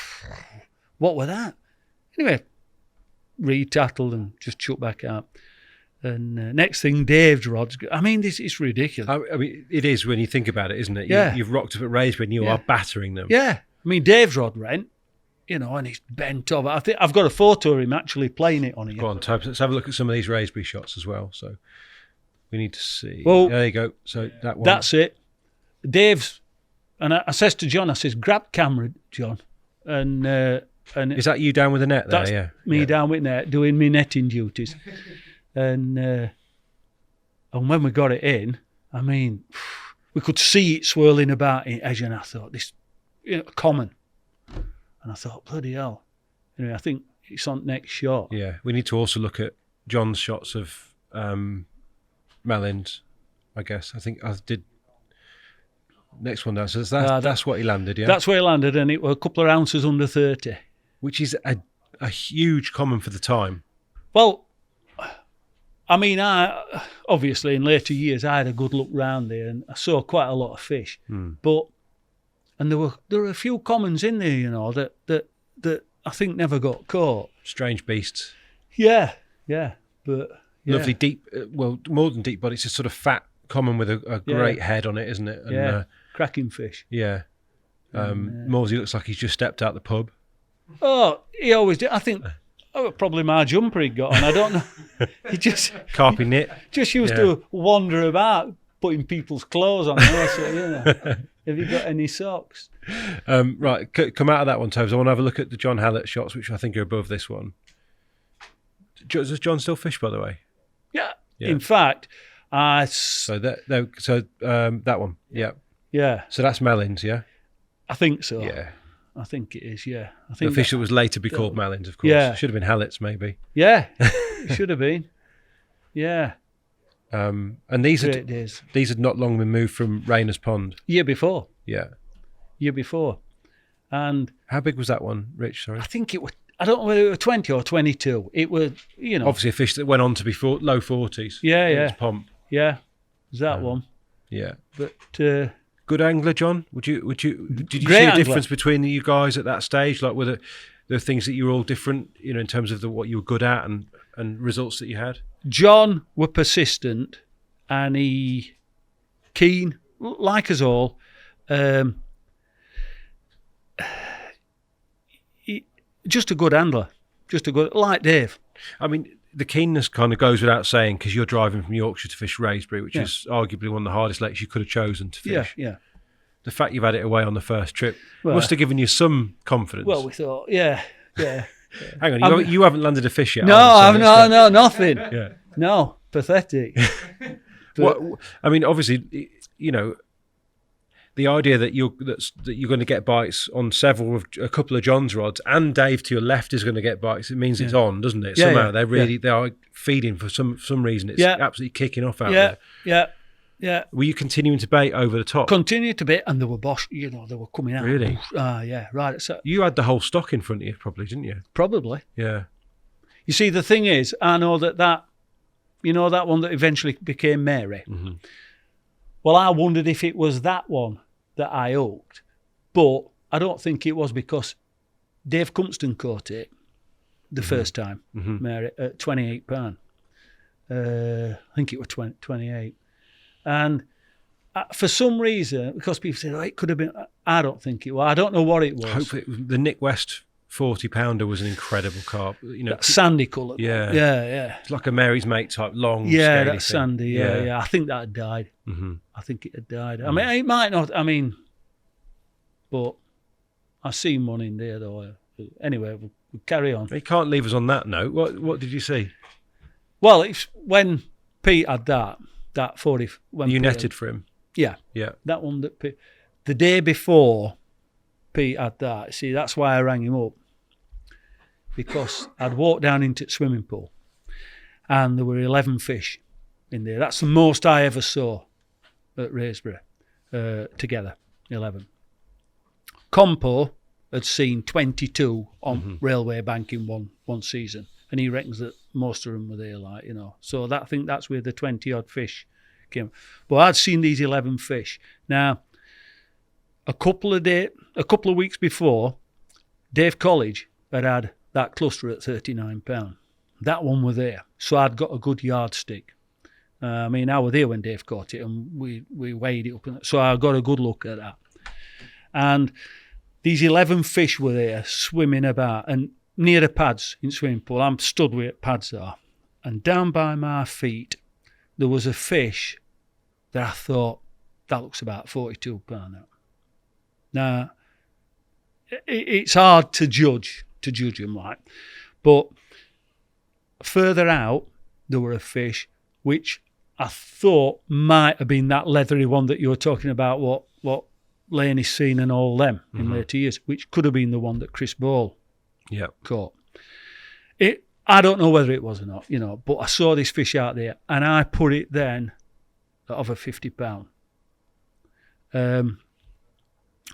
what were that? Anyway, re-tattled and just chucked back out. And next thing, Dave's rods. I mean, this is ridiculous. I mean, it is when you think about it, isn't it? Yeah. You've rocked up at Raisby and you are battering them. Yeah. I mean, Dave's rod went, and he's bent over. I think I've got a photo of him actually playing it on here. Go on, Tobes. Let's have a look at some of these Raisby shots as well. So we need to see. Well, there you go. So that one. That's it. Dave's, and I says to John, I says, grab camera, John. And is that you down with the net there? That's me down with net, doing me netting duties. And when we got it in, I mean, we could see it swirling about in edge, and I thought, this, common. And I thought, bloody hell. Anyway, I think it's on next shot. Yeah, we need to also look at John's shots of Melons, I guess. I think I did. Next one down. So that's what he landed, yeah? That's where he landed, and it was a couple of ounces under 30. Which is a huge common for the time. Well, I mean, obviously in later years I had a good look round there and I saw quite a lot of fish. But there were a few commons in there, that I think never got caught. Strange beasts. Yeah. But lovely deep, more than deep, but it's a sort of fat common with a great head on it, isn't it? And, cracking fish. Yeah. Morsey looks like he's just stepped out the pub. Oh, he always did. I think probably my jumper he got on. I don't know. He just carpy knit. Just used to wander about putting people's clothes on. Have you got any socks? Right, come out of that one, Tobes. I want to have a look at the John Hallett shots, which I think are above this one. Does John still fish, by the way? Yeah. In fact, so that one, yeah. So that's Melons, yeah. I think so. Yeah. I think it is, yeah. I think the fish that was later be called Melons, of course. Yeah. Should have been Hallett's, maybe. Yeah, it should have been. Yeah. And these had not long been moved from Rayner's Pond. Year before. Yeah. Year before. And how big was that one, Rich? Sorry. I think it was I don't know whether it was 20 or 22. It was, you know. Obviously, a fish that went on to be low 40s. Yeah, in yeah. its pomp. Yeah, there's that one. Yeah. But Good angler, John. Did you Great see a angler. difference between you guys at that stage? Like, were there things that you were all different, you know, in terms of what you were good at and results that you had? John were persistent and he keen, like us all. Just a good handler. Just a good, like Dave. I mean, the keenness kind of goes without saying because you're driving from Yorkshire to fish Wraysbury, which is arguably one of the hardest lakes you could have chosen to fish. Yeah. The fact you've had it away on the first trip Well, must have given you some confidence. Well, we thought, yeah. Hang on, you haven't landed a fish yet. No, either, so nothing. Yeah. No, pathetic. What I mean, obviously, you know, the idea that you're going to get bites on a couple of John's rods, and Dave to your left is going to get bites. It means it's on, doesn't it? Yeah, Somehow yeah. they are feeding for some reason. It's Yeah. absolutely kicking off out there. Yeah. Were you continuing to bait over the top? Continued to bit, and they were they were coming out. Really? Yeah, right. So, You had the whole stock in front of you, probably, didn't you? probably. Yeah. You see, the thing is, I know that you know that one that eventually became Mary. Mm-hmm. Well, I wondered if it was that one that I hooked, but I don't think it was because Dave Cumpston caught it the first time, Mary, at £28. I think it was 28. And for some reason, because people said, it could have been, I don't think it was. I don't know what it was. Hopefully, the Nick West 40-pounder was an incredible carp. You know, That sandy colour. Yeah. Yeah. it's like a Mary's Mate type, long, Yeah, scaly that's thing. sandy. Yeah. I think that had died. Mm-hmm. I think it had died. I mean, it might not. I mean, but I seen one in there though. Anyway, we'll carry on. You can't leave us on that note. What did you see? Well, it's when Pete had that 40. When You Pete netted for him. Yeah, Yeah. that one that Pete, the day before Pete had that. See, that's why I rang him up, because I'd walked down into the swimming pool and there were 11 fish in there. That's the most I ever saw at Wraysbury together, 11. Compo had seen 22 on Railway Bank in one season, and he reckons that most of them were there, like, you know. So I think that's where the 20-odd fish came. But I'd seen these 11 fish. Now, a couple of weeks before, Dave College had that cluster at £39. That one were there. So I'd got a good yardstick. I mean, I was there when Dave caught it, and we weighed it up. So I got a good look at that. And these 11 fish were there swimming about, and near the pads in the swimming pool. I'm stood where the pads are. And down by my feet, there was a fish that I thought, that looks about £42 now. Now, it's hard to judge them, like. But further out, there were a fish which I thought might have been that leathery one that you were talking about, what Laney's seen and all them in later years, which could have been the one that Chris Ball caught. I don't know whether it was or not, you know, but I saw this fish out there and I put it then at over £50. And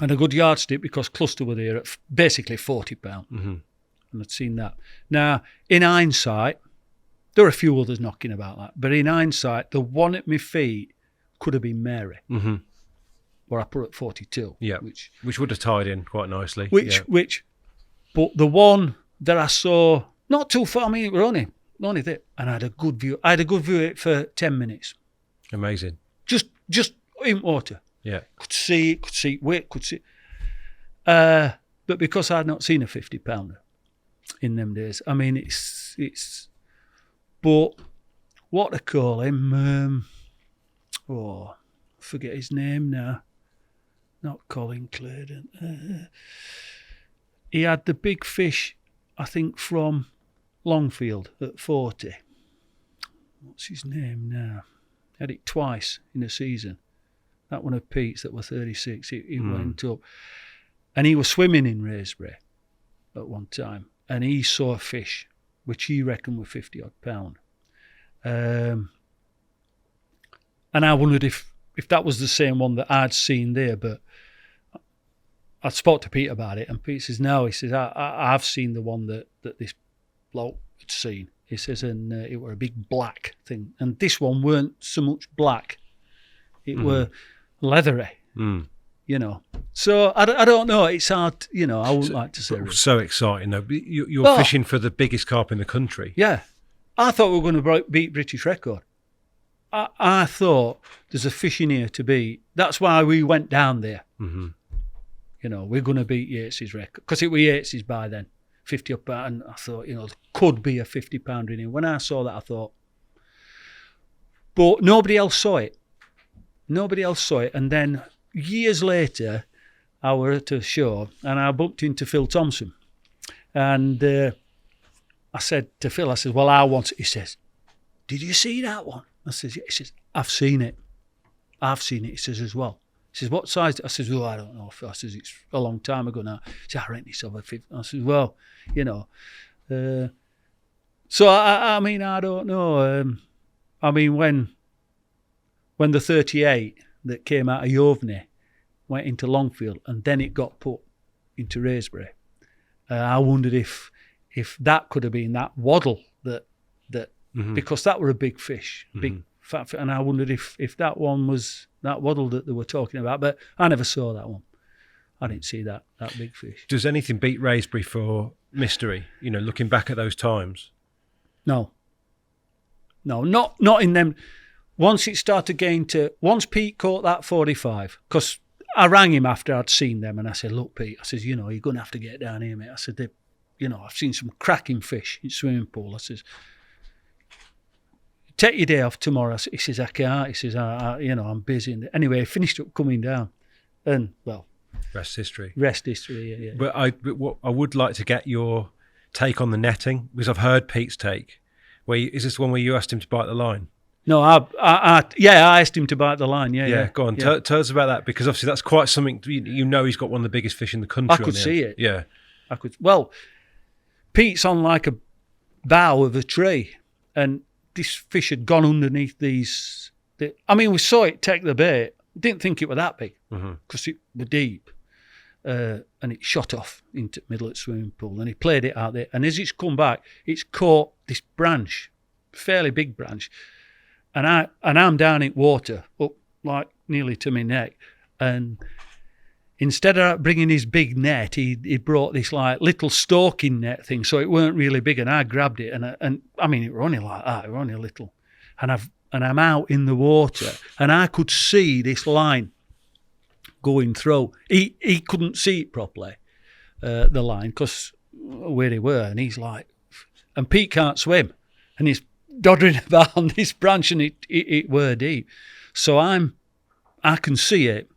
a good yardstick, because cluster were there at basically £40. And I'd seen that. Now, in hindsight, there are a few others knocking about that, but in hindsight, the one at my feet could have been Mary, where I put at 42. Yeah, which would have tied in quite nicely. But the one that I saw not too far, I mean, it were only there, and I had a good view. I had a good view of it for 10 minutes. Amazing. Just in water. Yeah. Could see it. But because I'd not seen a 50-pounder in them days, I mean, it's. But what to call him? Forget his name now. Not Colin Claydon. He had the big fish, I think, from Longfield at 40. What's his name now? Had it twice in a season. That one of Pete's that were 36. He went up. And he was swimming in Wraysbury at one time. And he saw a fish, which he reckoned were 50-odd pound. And I wondered if that was the same one that I'd seen there. But I spoke to Pete about it, and Pete says, no, he says, I've seen the one that this bloke had seen. He says, and it were a big black thing. And this one weren't so much black. It were leathery, you know. So I don't know. It's hard, you know, I wouldn't like to say. Really. So exciting, though. You're fishing for the biggest carp in the country. Yeah. I thought we were going to beat British record. I thought there's a fish in here to beat. That's why we went down there. Mm-hmm. You know, we're going to beat Yates's record. Because it was Yates's by then, 50 up. And I thought, you know, there could be a 50-pounder in here. When I saw that, I thought. But nobody else saw it. Nobody else saw it. And then years later, I were at a show and I bumped into Phil Thompson. And I said to Phil, I said, well, I want it. He says, did you see that one? I says, yeah. He says, I've seen it. I've seen it. He says, as well. He says, what size? I says, well, I don't know. I says, it's a long time ago now. He says, I reckon it's over 50. I says, well, you know. So, I mean, I don't know. I mean, when the 38 that came out of Yovney went into Longfield and then it got put into Raisbury, I wondered if that could have been that waddle that because that were a big fish, big fat fish, and I wondered if that one was that waddle that they were talking about, but I never saw that one. I didn't see that big fish. Does anything beat Raisbury for mystery, you know, looking back at those times? No, not in them. Once it started getting to, once Pete caught that 45, because I rang him after I'd seen them and I said, look, Pete, I says, you know, you're going to have to get down here, mate. I said, you know, I've seen some cracking fish in swimming pool. I says, take your day off tomorrow. He says, I can't. He says, you know, I'm busy. Anyway, I finished up coming down. And, well. Rest history, yeah. But I would like to get your take on the netting, because I've heard Pete's take. Is this one where you asked him to bite the line? No, I asked him to bite the line. Yeah. Go on, yeah. Tell us about that, because obviously that's quite something. You know, he's got one of the biggest fish in the country. I could see it. Yeah, I could. Well, Pete's on like a bough of a tree, and this fish had gone underneath these. I mean, we saw it take the bait. Didn't think it was that big because it was deep, and it shot off into the middle of the swimming pool. And he played it out there, and as it's come back, it's caught this branch, fairly big branch. And I'm down in water, up like nearly to my neck. And instead of bringing his big net, he brought this like little stalking net thing, so it weren't really big. And I grabbed it, and I mean, it were only like that, it were only a little. And I'm out in the water, and I could see this line going through. He couldn't see it properly, the line, because where he were, and he's like, and Pete can't swim, and he's doddering about on this branch, and it were deep. So I can see it,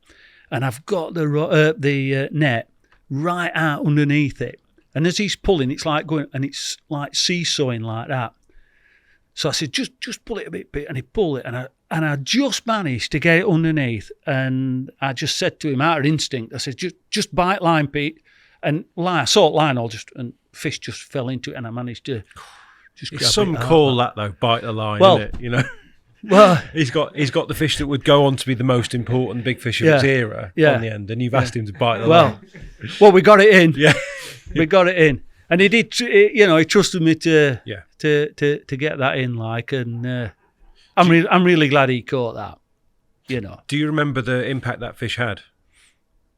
and I've got the net right out underneath it. And as he's pulling, it's like going, and it's like seesawing like that. So I said, just pull it a bit, and he pulled it, and I just managed to get it underneath. And I just said to him out of instinct, I said, just bite line, Pete, and line. I saw it line, and fish just fell into it, and I managed to. It's some call that though, bite the line, well, isn't it? You know, well, he's got the fish that would go on to be the most important big fish of its era on the end, and you've asked him to bite the line. Well, we got it in. Yeah, we got it in, and he did. You know, he trusted me to get that in, like, and I'm really glad he caught that. You know. Do you remember the impact that fish had?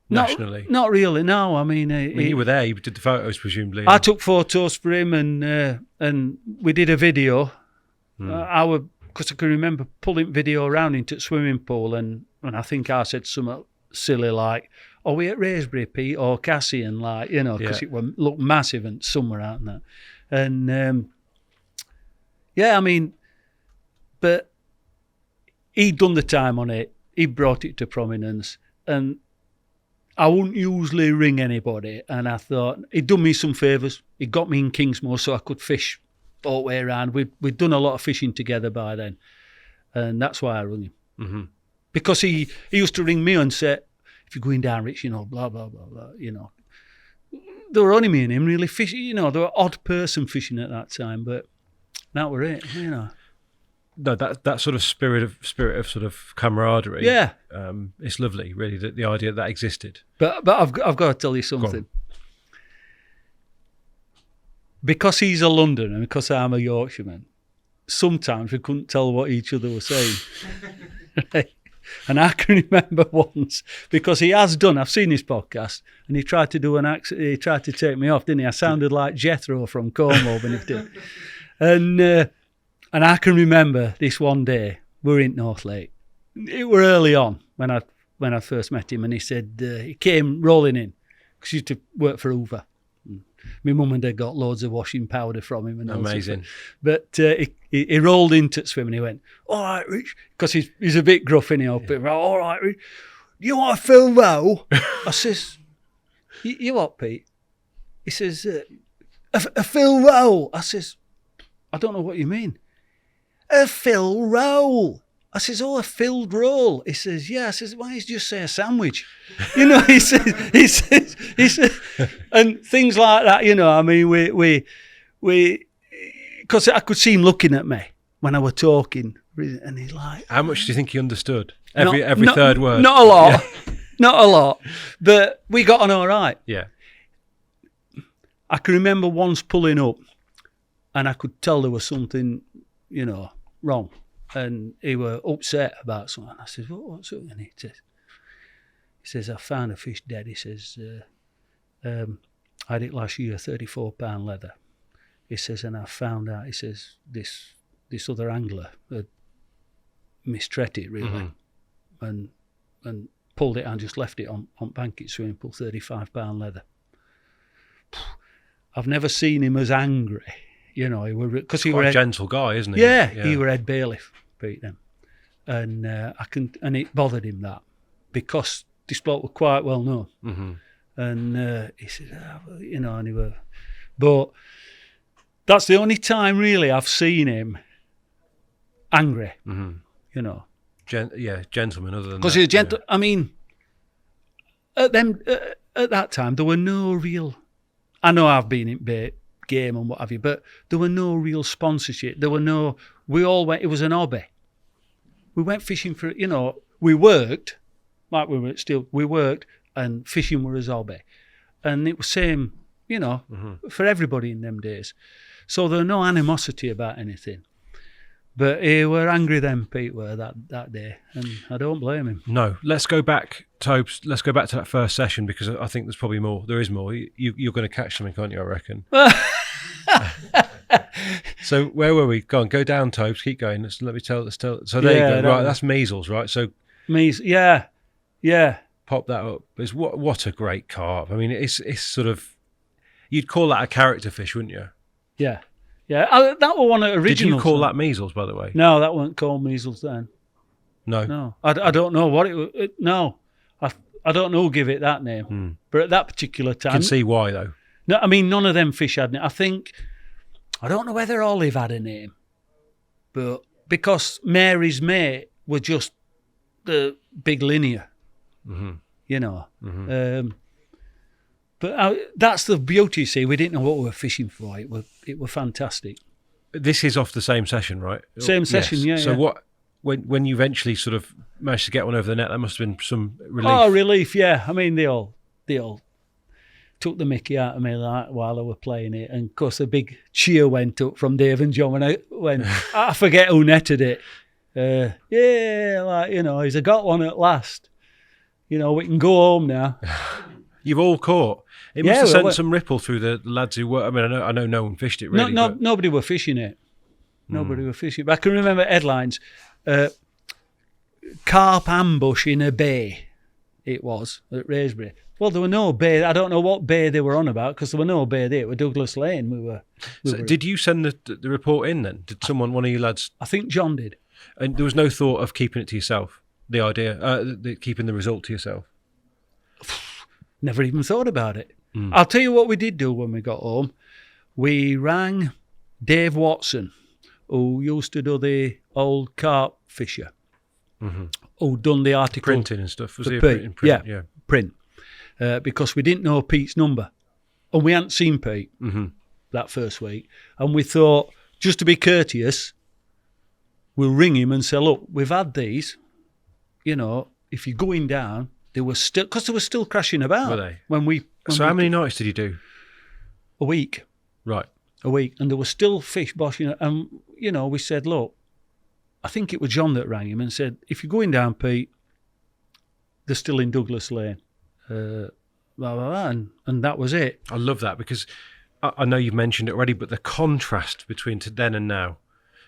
Nationally? Not really, no. I mean, you were there. You did the photos, presumably. I took photos for him, and we did a video. Because I can remember pulling video around into the swimming pool, and I think I said something silly like, "Are we at Raisbury, Pete, or Cassian?" Like, you know, because it looked massive and somewhere out in that. And I mean, but he'd done the time on it. He brought it to prominence, and I wouldn't usually ring anybody, and I thought he'd done me some favours. He got me in Kingsmore so I could fish all the way around. We'd done a lot of fishing together by then, and that's why I rung him. Mm-hmm. Because he used to ring me and say, if you're going down, Rich, you know, blah, blah, blah, blah, you know. There were only me and him really fishing, you know, they were odd person fishing at that time, but that were it, you know. no, that sort of spirit of sort of camaraderie. Yeah. It's lovely, really, the idea that existed. But I've got to tell you something. Because he's a Londoner and because I'm a Yorkshireman, sometimes we couldn't tell what each other were saying. Right? And I can remember once, because he has done, I've seen his podcast, and he tried to do an accent, he tried to take me off, didn't he? I sounded like Jethro from Cornwall when he did. And I can remember this one day, we were in North Lake. It were early on when I first met him, and he said, he came rolling in, because he used to work for Hoover. My mum and dad got loads of washing powder from him. And amazing. But he rolled into the swim and he went, all right, Rich, because he's a bit gruff in here. Yeah. All right, Rich, you want to Phil Rowe? I says, you what, Pete? He says, a Phil Rowe. I says, I don't know what you mean. A Phil Rowe. I says, a filled roll. He says, yeah. I says, why don't you just say a sandwich? You know, he says, and things like that, you know, I mean, we, because I could see him looking at me when I were talking, and he's like. How much do you think he understood? Every third word? Not a lot. Yeah. Not a lot. But we got on all right. Yeah. I can remember once pulling up, and I could tell there was something, you know, wrong. And he were upset about something. I says, what's up? And he says, I found a fish dead. He says, I had it last year, 34-pound leather. He says, and I found out, he says, this other angler had mistreated it really, and pulled it and just left it on Bankit swimming pool, 35-pound leather. I've never seen him as angry. You know, he were a gentle guy, isn't he? Yeah, he were head bailiff, Pete, then, and and it bothered him that because this bloke were quite well known, and he said, you know, and he were, but that's the only time really I've seen him angry, you know. Gentleman. Other than because he's a gentle. Yeah. I mean, at that time there were no real. I know I've been in bait game and what have you, but there were no real sponsorship. There were no. We all went. It was an hobby. We went fishing for. You know, we worked, like we worked, and fishing were his hobby, and it was same. You know, for everybody in them days. So there was no animosity about anything. But he were angry then, Pete were that day, and I don't blame him. No, let's go back, Tobes. Let's go back to that first session because I think there's probably more. There is more. You're going to catch something, aren't you? I reckon. So where were we? Go down, Tobes. Keep going. Let's tell. So there you go. Right, that's measles, right? So measles. Yeah. Pop that up. It's what a great carp. I mean, it's sort of you'd call that a character fish, wouldn't you? Yeah. Yeah, that was one of the originals. Did you call that measles, by the way? No, that wasn't called measles then. No. I don't know what it was. No, I don't know who give it that name. But at that particular time... You can see why, though. No, I mean, none of them fish had it. I don't know whether Olive had a name, but because Mary's mate were just the big linear, you know. But that's the beauty, see. We didn't know what we were fishing for. It were fantastic. This is off the same session, right? Same session, yeah. So what? When you eventually sort of managed to get one over the net, that must have been some relief. Oh, relief, yeah. I mean, they all took the mickey out of me while I were playing it. And, of course, a big cheer went up from Dave and John when I forget who netted it. Yeah, like, you know, he's got one at last. You know, we can go home now. You've all caught. It must have sent some ripple through the lads who were. I mean, I know no one fished it really. Nobody were fishing it. Nobody were fishing. But I can remember headlines: carp ambush in a bay. It was at Raysbury. Well, there were no bay. I don't know what bay they were on about because there were no bay there. It was Douglas Lane. Did you send the report in then? Did one of you lads? I think John did. And there was no thought of keeping it to yourself. The idea, keeping the result to yourself. Never even thought about it. I'll tell you what we did do when we got home. We rang Dave Watson, who used to do the old carp fisher, who done the article. Printing and stuff. Was he in print? Yeah, print. Because we didn't know Pete's number. And we hadn't seen Pete that first week. And we thought, just to be courteous, we'll ring him and say, look, we've had these, you know, if you're going down, they were still crashing about. Were they? When So how many nights did you do? A week. Right. A week. And there were still fish boshing. And, you know, we said, look, I think it was John that rang him and said, if you're going down, Pete, they're still in Douglas Lane. Blah, blah, blah. And that was it. I love that because I know you've mentioned it already, but the contrast between then and now.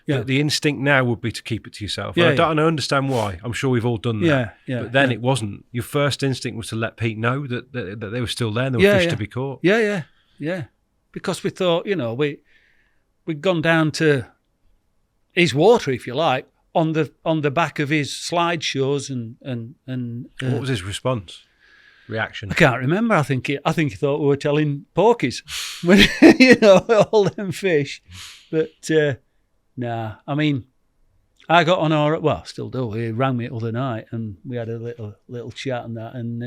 Yeah. The instinct now would be to keep it to yourself. Yeah, And I understand why. I'm sure we've all done that. Yeah, yeah. But then yeah. it wasn't. Your first instinct was to let Pete know that they were still there and there were fish to be caught. Yeah. Because we thought, you know, we'd gone down to his water, if you like, on the back of his slideshows and What was his response? Reaction? I can't remember. I think he thought we were telling porkies when you know all them fish. But nah, I mean, I got on all right. Well, still do. He rang me the other night and we had a little chat and that, and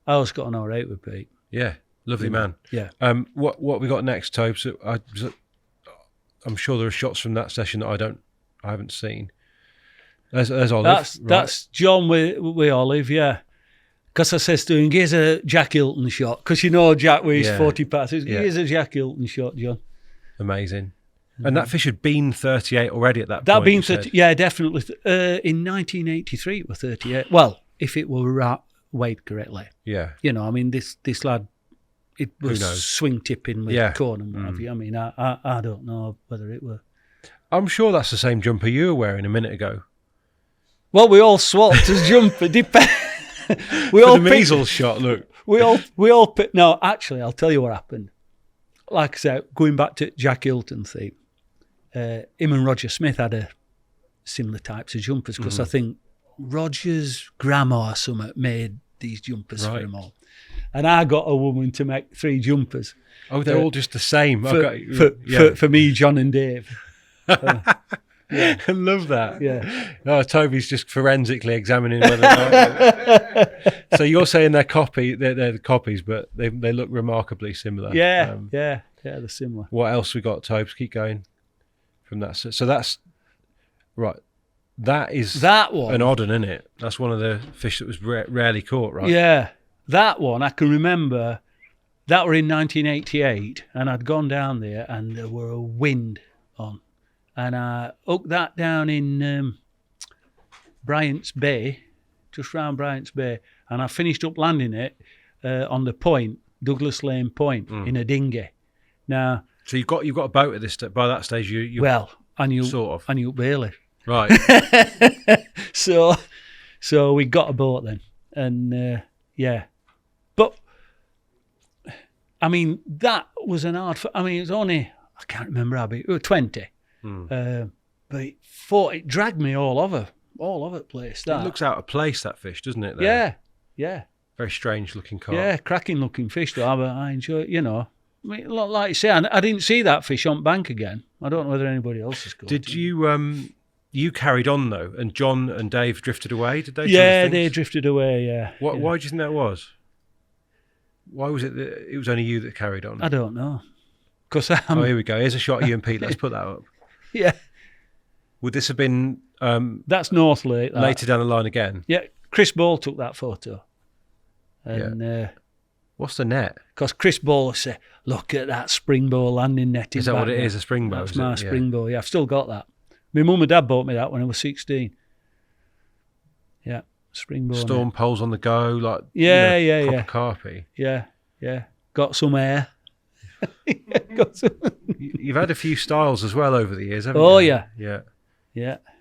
I always got on all right with Pete. Yeah, lovely man. Yeah. What we got next, Tobe? So I'm sure there are shots from that session that I haven't seen. There's Olive. That's John with Olive, yeah. Because I says to him, here's a Jack Hilton shot. Because you know Jack with his 40 passes. Here's a Jack Hilton shot, John. Amazing. And that fish had been 38 already at that point. That been 30, yeah, definitely. In 1983, it was 38. Well, if it were weighed correctly. Yeah. You know, I mean, this lad, it was Who knows? swing tipping with corn and what have you. I mean, I don't know whether it were. I'm sure that's the same jumper you were wearing a minute ago. Well, we all swapped as jumper. We For all the measles shot, look. We all picked. No, actually, I'll tell you what happened. Like I said, going back to Jack Hilton theme, him and Roger Smith had a similar types of jumpers because I think Roger's grandma or something made these jumpers for them all. And I got a woman to make 3 jumpers. Oh, they're all just the same. For me, John and Dave. I love that. Yeah. Oh, Toby's just forensically examining whether or not. So you're saying they're the copies, but they look remarkably similar. Yeah, they're similar. What else we got, Tobes? Keep going from that. So that's right. That is that one. An odd one, isn't it? That's one of the fish that was rarely caught, right? Yeah, that one I can remember. That were in 1988, and I'd gone down there, and there were a wind on. And I hooked that down in Bryant's Bay, just round Bryant's Bay. And I finished up landing it on the point, Douglas Lane Point, in a dinghy. Now, so you've got a boat at this by that stage. You well, I knew sort of. I knew Bailey, right? so we got a boat then, and but I mean that was an hard. I mean, it was only I can't remember how big. It was 20. But it dragged me all over the place. That. It looks out of place, that fish, doesn't it? There? Yeah. Very strange looking carp. Yeah, cracking looking fish though. But I enjoy it, you know. I mean, like you say, I didn't see that fish on bank again. I don't know whether anybody else has caught it. Did you carried on though, and John and Dave drifted away? Did they? Yeah, they drifted away. Yeah. Why do you think that was? Why was it that it was only you that carried on? I don't know. Because here we go. Here's a shot of you and Pete. Let's put that up. Yeah. Would this have been that's North Lake. Later down the line again? Yeah. Chris Ball took that photo. And what's the net? Because Chris Ball said, "Look at that springbow landing net." Is that what it is? A springbow? That's my springbow. Yeah, I've still got that. My mum and dad bought me that when I was 16. Yeah, springbow. Storm net. poles on the go, like proper carpy. Yeah. Got some air. You've had a few styles as well over the years, haven't you? Oh yeah.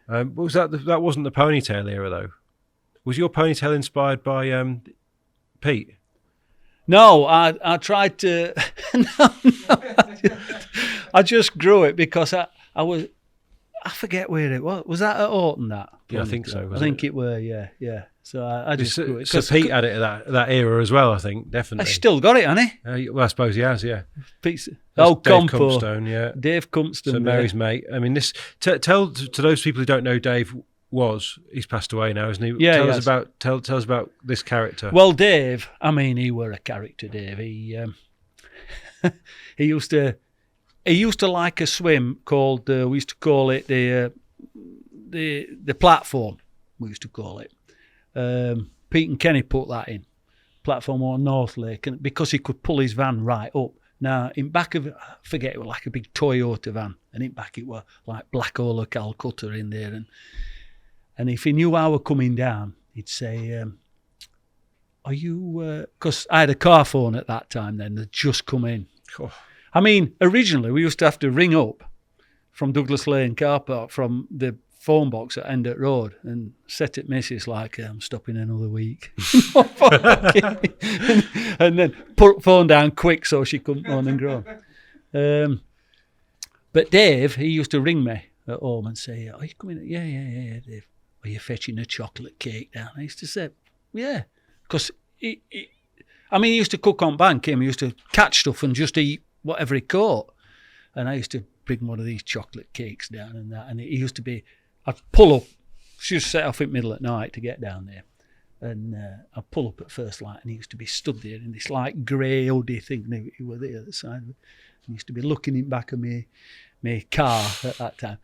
Was that wasn't the ponytail era though? Was your ponytail inspired by Pete? No, I tried to. I just grew it because I forget where it was. Was that at Orton? That I think so. I think it were. Yeah. So I just grew it. So Pete had it at that era as well. I think definitely. I still got it, hasn't he? Well, I suppose he has. Yeah. Pete's, Dave Compo. Compstone, yeah. Dave Compstone. So Mary's mate. I mean, this. Tell to those people who don't know Dave he's passed away now, isn't he? Yeah. Tell us about this character. Well, Dave. I mean, he were a character. Dave. He he used to like a swim called we used to call it the the platform, we used to call it. Pete and Kenny put that in. Platform on North Lake, and because he could pull his van right up. Now, in back of, I forget, it was like a big Toyota van, and in back it were like Black Ola Calcutta in there. And if he knew I were coming down, he'd say, are you, because I had a car phone at that time then, they'd just come in. Oh. I mean, originally we used to have to ring up from Douglas Lane car park from the phone box at Endert Road and set it missus like, I'm stopping another week. and then put phone down quick so she couldn't moan and groan. But Dave, he used to ring me at home and say, are you coming? Yeah, Dave. Are you fetching a chocolate cake down? I used to say, yeah. Because he used to cook on bank. He used to catch stuff and just eat whatever he caught. And I used to bring one of these chocolate cakes down and that. And he used to be, I'd pull up, just set off in the middle at night to get down there. And I'd pull up at first light and he used to be stood there in this like grey hoodie thing. And he was there at the side of it. And he used to be looking in back of my car at that time.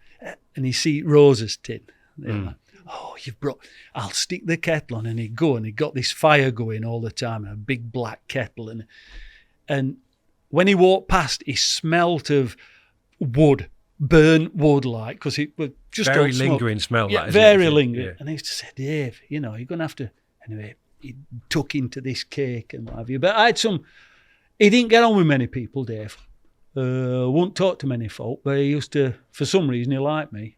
And he see Rose's tin. Like, oh, you've brought, I'll stick the kettle on. And he'd go and he got this fire going all the time, a big black kettle. And when he walked past, he smelt of wood, burnt wood like, because it was just very all smoke. Lingering smell. Yeah, that, isn't very it? lingering. Yeah. And I used to say, Dave, you're going to have to, anyway, he took into this cake and what have you. But I had he didn't get on with many people, Dave. Wouldn't talk to many folk, but he used to, for some reason, he liked me.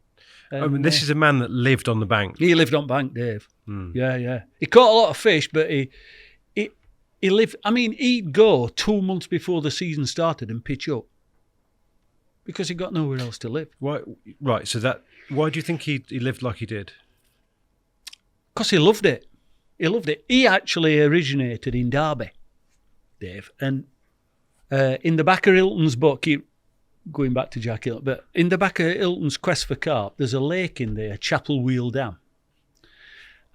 I mean, this is a man that lived on the bank. He lived on bank, Dave. Yeah. He caught a lot of fish, but he lived, I mean, he'd go 2 months before the season started and pitch up because he got nowhere else to live. Why? Right, so why do you think he lived like he did? Because he loved it. He actually originated in Derby, Dave. And in the back of Hilton's book, going back to Jack Hilton, but in the back of Hilton's Quest for Carp, there's a lake in there, Chapel Wheel Dam.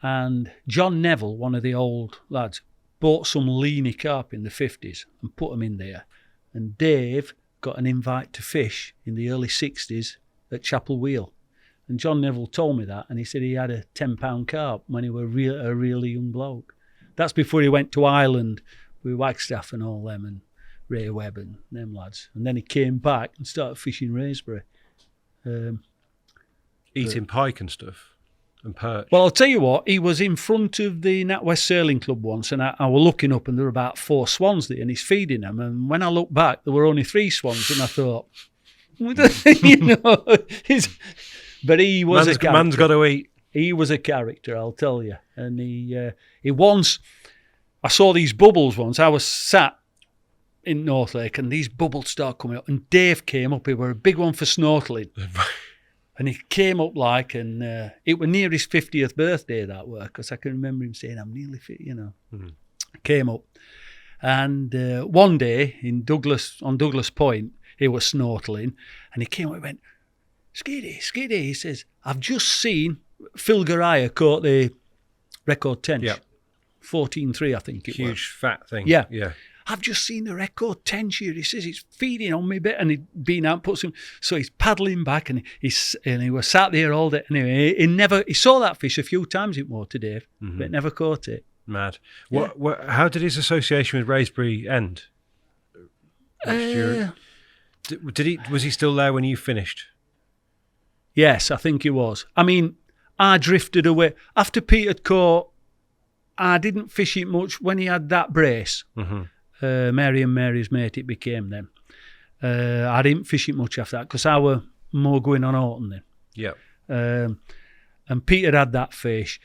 And John Neville, one of the old lads, bought some leany carp in the 50s and put them in there. And Dave got an invite to fish in the early 60s at Chapel Wheel. And John Neville told me that, and he said he had a 10-pound carp when he was a really young bloke. That's before he went to Ireland with Wagstaff and all them, and Ray Webb and them lads. And then he came back and started fishing Raisbury. Eating pike and stuff, and perch. Well, I'll tell you what, he was in front of the NatWest Sailing Club once, and I was looking up, and there were about 4 swans there, and he's feeding them. And when I looked back, there were only 3 swans, and I thought, but he was a character. Man's got to eat. He was a character, I'll tell you. And he once, I saw these bubbles once. I was sat in North Lake, and these bubbles started coming up, and Dave came up. He were a big one for snorkeling. And he came up like, and it was near his 50th birthday that were, because I can remember him saying, I'm nearly fit, Came up. And one day on Douglas Point, he was snorkeling, and he came up and went, Skiddy, he says, I've just seen Phil Garaya caught the record tench. Yeah. 14.3, I think it was. Huge fat thing. Yeah. Yeah. I've just seen the record tench here. He says it's feeding on me a bit, and he'd been out, put some. So he's paddling back, and he was sat there all day. Anyway, he saw that fish a few times in water, Dave, but never caught it. Mad. How did his association with Raisbury end? Was he still there when you finished? Yes, I think he was. I mean, I drifted away after Pete had caught. I didn't fish it much when he had that brace. Mary and Mary's mate, it became then. I didn't fish it much after that because I were more going on autumn then. Yeah. And Peter had that fish.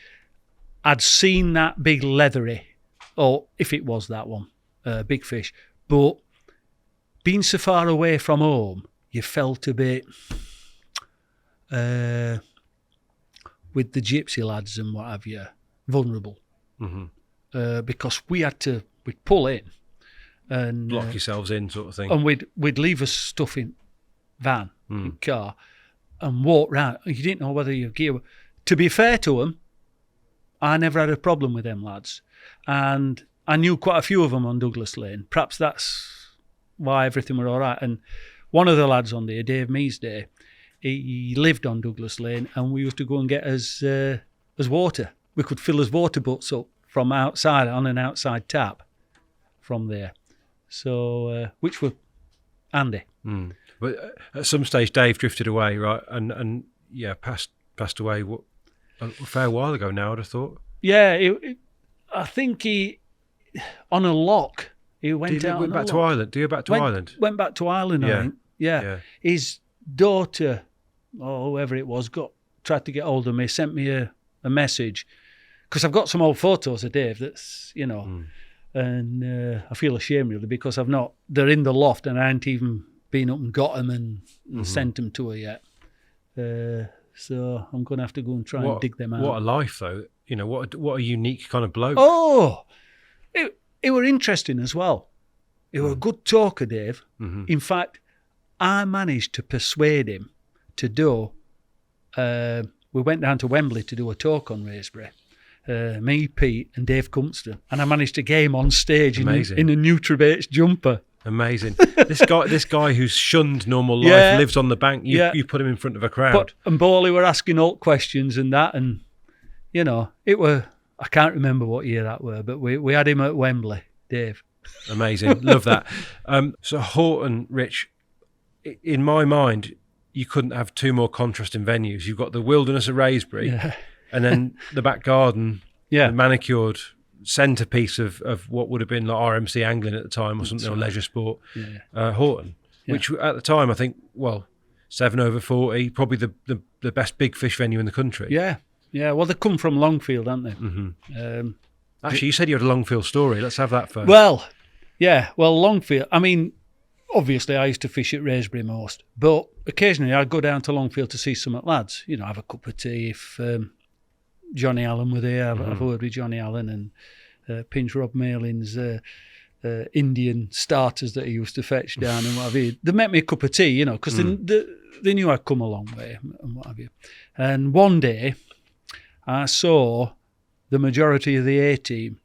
I'd seen that big leathery, or if it was that one, big fish. But being so far away from home, you felt a bit with the gypsy lads and what have you, vulnerable. Because we'd pull in and lock yourselves in, sort of thing, and we'd leave us stuff in van, in car, and walk round. You didn't know whether your gear. To be fair to them, I never had a problem with them lads, and I knew quite a few of them on Douglas Lane. Perhaps that's why everything were all right. And one of the lads on there, Dave Measday, he lived on Douglas Lane, and we used to go and get as water. We could fill his water butts up from outside on an outside tap from there. So which were handy. Mm. But at some stage, Dave drifted away, right? And yeah, passed away a fair while ago now, I'd have thought. Yeah, I think he, on a lock, he went out. Went back to Ireland. Do you go back to Ireland? Went back to Ireland, Yeah. I think. Yeah. His daughter, or whoever it was, tried to get hold of me, sent me a message. Because I've got some old photos of Dave that's, and I feel ashamed really because they're in the loft and I ain't even been up and got them and sent them to her yet. So I'm going to have to go and try and dig them out. What a life, though. What a unique kind of bloke. Oh, it were interesting as well. He were a good talker, Dave. Mm-hmm. In fact, I managed to persuade him to do, we went down to Wembley to do a talk on raspberry. Me, Pete and Dave Cumston. And I managed to get him on stage in a Nutribates jumper. Amazing. This guy who's shunned normal life, lives on the bank. You put him in front of a crowd. And Bowley were asking all questions and that, and it were. I can't remember what year that were, but we had him at Wembley, Dave. Amazing, love that. So Horton, Rich, in my mind, you couldn't have two more contrasting venues. You've got the wilderness of Raisbury, and then the back garden, the manicured centrepiece of what would have been like RMC angling at the time or something, or leisure sport. Horton, which at the time I think 7/40, probably the best big fish venue in the country. Yeah, well, they come from Longfield, aren't they? Mm-hmm. Actually, you said you had a Longfield story. Let's have that first. Well, Longfield. I mean, obviously, I used to fish at Raisbury most, but occasionally I'd go down to Longfield to see some lads. Have a cup of tea if Johnny Allen were there. Have a word with Johnny Allen and pinch Rob Malin's Indian starters that he used to fetch down and what have you. They met me a cup of tea, because they knew I'd come a long way and what have you. And one day, I saw the majority of the A-team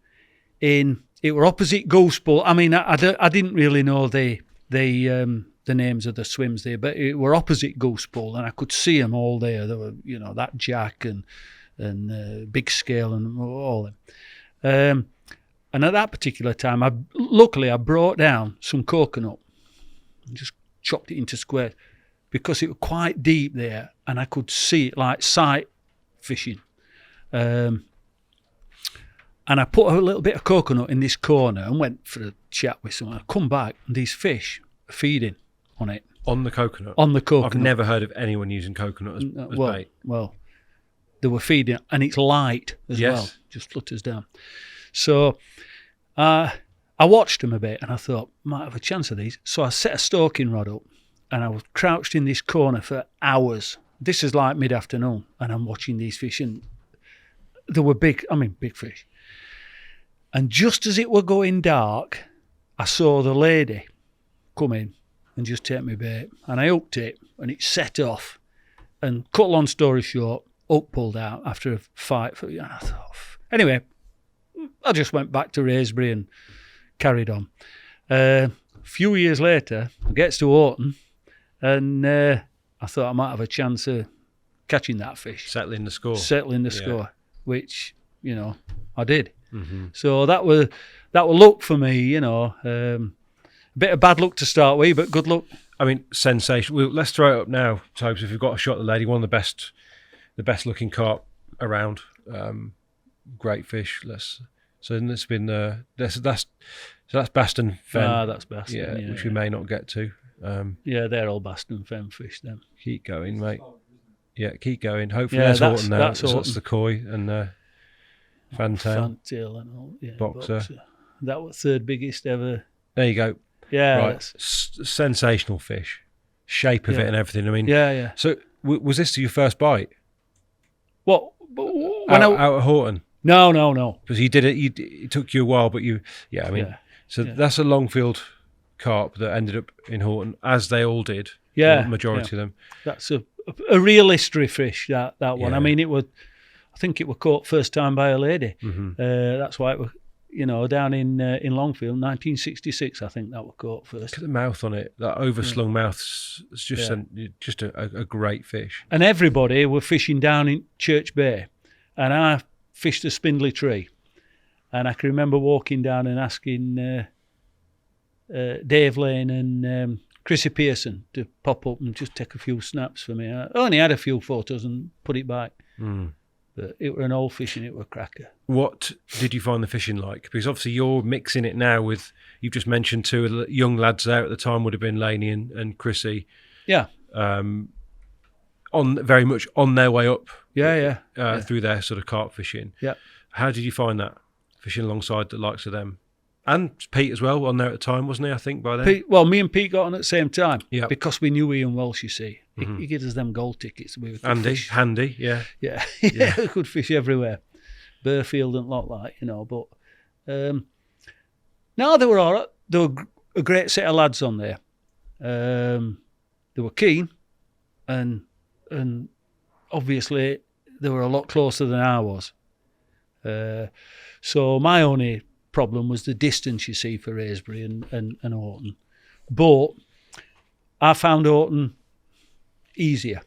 it were opposite Goose Bowl. I mean, I didn't really know the names of the swims there, but it were opposite Goose Bowl, and I could see them all there. There were, that Jack and Big Scale and all them. And at that particular time, luckily I brought down some coconut and just chopped it into squares because it was quite deep there, and I could see it like sight fishing. And I put a little bit of coconut in this corner and went for a chat with someone. I come back and these fish are feeding on it. On the coconut? On the coconut. I've never heard of anyone using coconut as bait. Well, they were feeding, and it's light as well. Just flutters down. So I watched them a bit and I thought, might have a chance of these. So I set a stalking rod up and I was crouched in this corner for hours. This is like mid-afternoon and I'm watching these fish, and they were big fish. And just as it were going dark, I saw the lady come in and just take me bait. And I hooked it and it set off. And cut long story short, hook pulled out after a fight. And I thought, anyway, I just went back to Raisbury and carried on. A few years later, I gets to Horton and I thought I might have a chance of catching that fish. Settling the score, which, I did. Mm-hmm. So that was luck for me, a bit of bad luck to start with, but good luck. I mean, sensational. Well, let's throw it up now, Tobes. If you've got a shot at the lady, one of the best looking carp around. Great fish. So it's been that's Baston Fen. That's Baston. Which we may not get to. They're all Baston Fen fish then. Keep going, mate. Yeah, keep going. Hopefully there's Horton there. That's the koi and Fantail and all. Yeah, boxer. That was third biggest ever. There you go. Yeah. Right. Sensational fish. Shape of it and everything. I mean. Yeah. So was this your first bite? What? Out at Horton? No. Because you did it. It took you a while, but that's a Longfield carp that ended up in Horton, as they all did. Yeah. The majority of them. That's a real history fish, that one. Yeah. I mean, I think it was caught first time by a lady. Mm-hmm. That's why it was, down in Longfield, 1966, I think that was caught first. Look at the mouth on it. That overslung mouth. It's just a great fish. And everybody were fishing down in Church Bay, and I fished a spindly tree. And I can remember walking down and asking Dave Lane and Chrissy Pearson to pop up and just take a few snaps for me. I only had a few photos and put it back. But it were an old fish and it were a cracker. What did you find the fishing like? Because obviously you're mixing it now with, you've just mentioned two of the young lads there at the time would have been Laney and Chrissy. Yeah. Very much on their way up. Yeah. Through their sort of carp fishing. Yeah. How did you find that, fishing alongside the likes of them? And Pete as well on there at the time, wasn't he, I think, by then? Me and Pete got on at the same time. Yeah. Because we knew Ian Welsh, you see. He gave us them gold tickets. We were handy, yeah. Yeah. We could fish everywhere. Burfield and lot like, but no, they were all right. They were a great set of lads on there. They were keen and obviously they were a lot closer than I was. So my only problem was the distance, you see, for Aysbury and Orton. But I found Orton easier.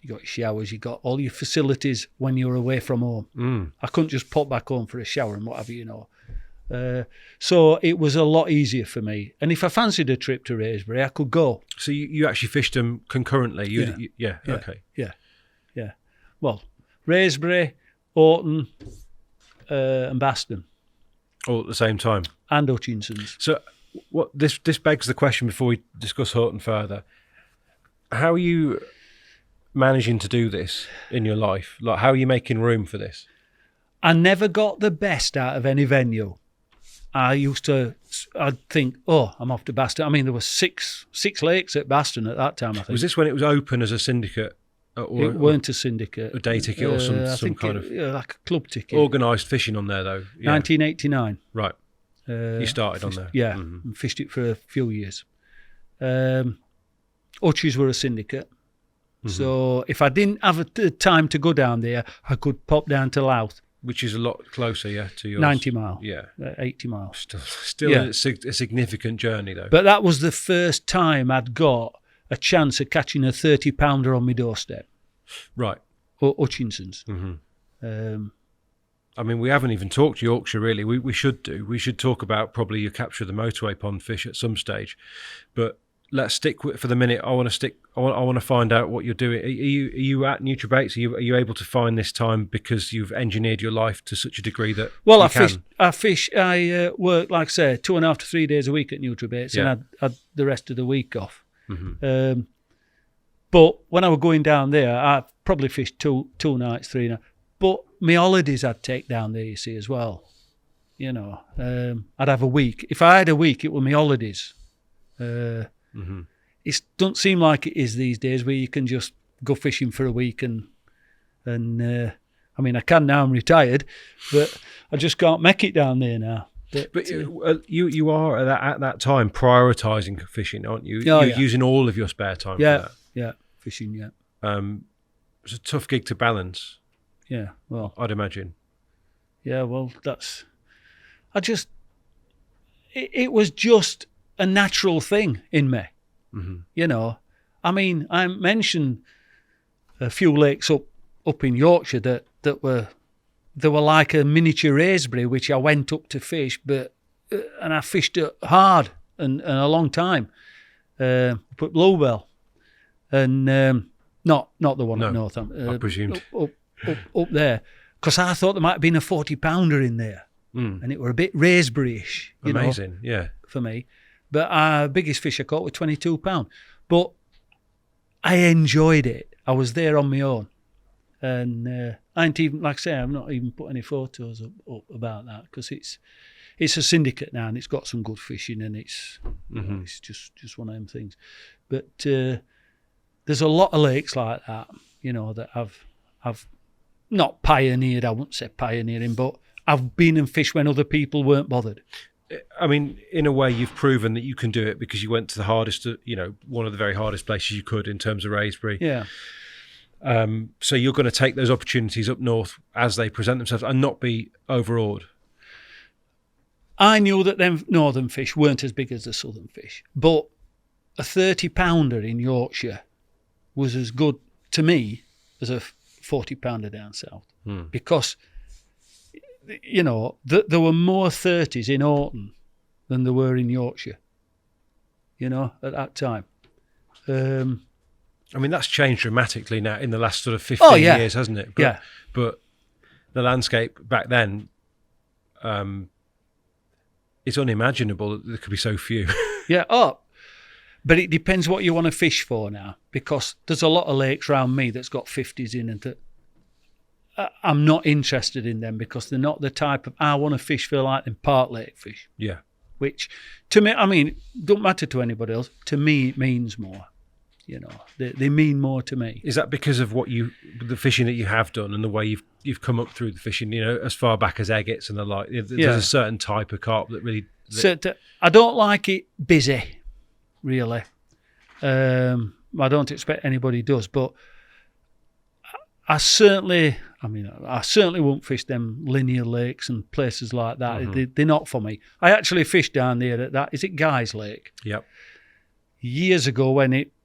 You got showers, you got all your facilities when you're away from home. I couldn't just pop back home for a shower and whatever, So it was a lot easier for me. And if I fancied a trip to Aysbury, I could go. So you actually fished them concurrently? Okay. Yeah. Well, Aysbury, Orton, and Baston. All at the same time? And Hutchinson's. So what this begs the question before we discuss Horton further. How are you managing to do this in your life? Like, how are you making room for this? I never got the best out of any venue. I'd think, I'm off to Baston. I mean, there were six lakes at Baston at that time, I think. Was this when it was open as a syndicate? It weren't a syndicate. A day ticket or some kind of... like a club ticket. Organised fishing on there, though. Yeah. 1989. Right. You started on there. Yeah, and fished it for a few years. Hutchies were a syndicate. So if I didn't have the time to go down there, I could pop down to Louth. Which is a lot closer, to yours. 90 mile. Yeah. 80 miles. Still a significant journey, though. But that was the first time I'd got a chance of catching a 30-pounder on my doorstep. Right. Or Hutchinson's. I mean, we haven't even talked Yorkshire, really. We should do. We should talk about probably your capture of the motorway pond fish at some stage. But let's stick with, for the minute, I want to find out what you're doing. Are you at Nutribaits? Are you able to find this time because you've engineered your life to such a degree that I work, like I say, 2.5 to 3 days a week at Nutribaits, and I had the rest of the week off. But when I was going down there, I probably fished two nights, 3 nights. But my holidays I'd take down there, you see, as well. I'd have a week. If I had a week, it were my holidays. It doesn't seem like it is these days, where you can just go fishing for a week and I mean, I can now, I'm retired, but I just can't make it down there now. But you are at that time prioritising fishing, aren't you? You're using all of your spare time for that. Yeah, fishing, yeah. It's a tough gig to balance. Yeah, well, I'd imagine. Yeah, well, it was just a natural thing in me. I mean, I mentioned a few lakes up in Yorkshire that were like a miniature Aysbury, which I went up to fish, and I fished it hard and a long time. Put Bluebell, and not the one at Northampton. I presumed up there, because I thought there might have been a 40-pounder in there, and it were a bit Raspberry-ish. Amazing, for me. But our biggest fish I caught was 22 pound. But I enjoyed it. I was there on my own, and I ain't even, like I say, I've not even put any photos up about that, because it's a syndicate now, and it's got some good fishing, and it's it's just one of them things. But there's a lot of lakes like that, that I've not pioneered. I wouldn't say pioneering, but I've been and fished when other people weren't bothered. I mean, in a way, you've proven that you can do it, because you went to the hardest, one of the very hardest places you could in terms of Aysbury. Yeah. So you're going to take those opportunities up north as they present themselves and not be overawed. I knew that them northern fish weren't as big as the southern fish, but a 30-pounder in Yorkshire was as good to me as a 40-pounder down south, because there were more 30s in Orton than there were in Yorkshire. At that time. I mean, that's changed dramatically now in the last sort of 15 years, hasn't it? But the landscape back then, it's unimaginable that there could be so few. But it depends what you want to fish for now, because there's a lot of lakes around me that's got 50s in, and I'm not interested in them because they're not the type of, I want to fish for like them Park Lake fish. Yeah. Which, to me, I mean, don't matter to anybody else. To me, it means more. They mean more to me. Is that because of the fishing that you have done and the way you've come up through the fishing? As far back as agates and the like. There's a certain type of carp that really. I don't like it busy, really. I don't expect anybody does, but I certainly won't fish them linear lakes and places like that. Mm-hmm. They're not for me. I actually fished down there at that. Is it Guy's Lake? Yep. Years ago,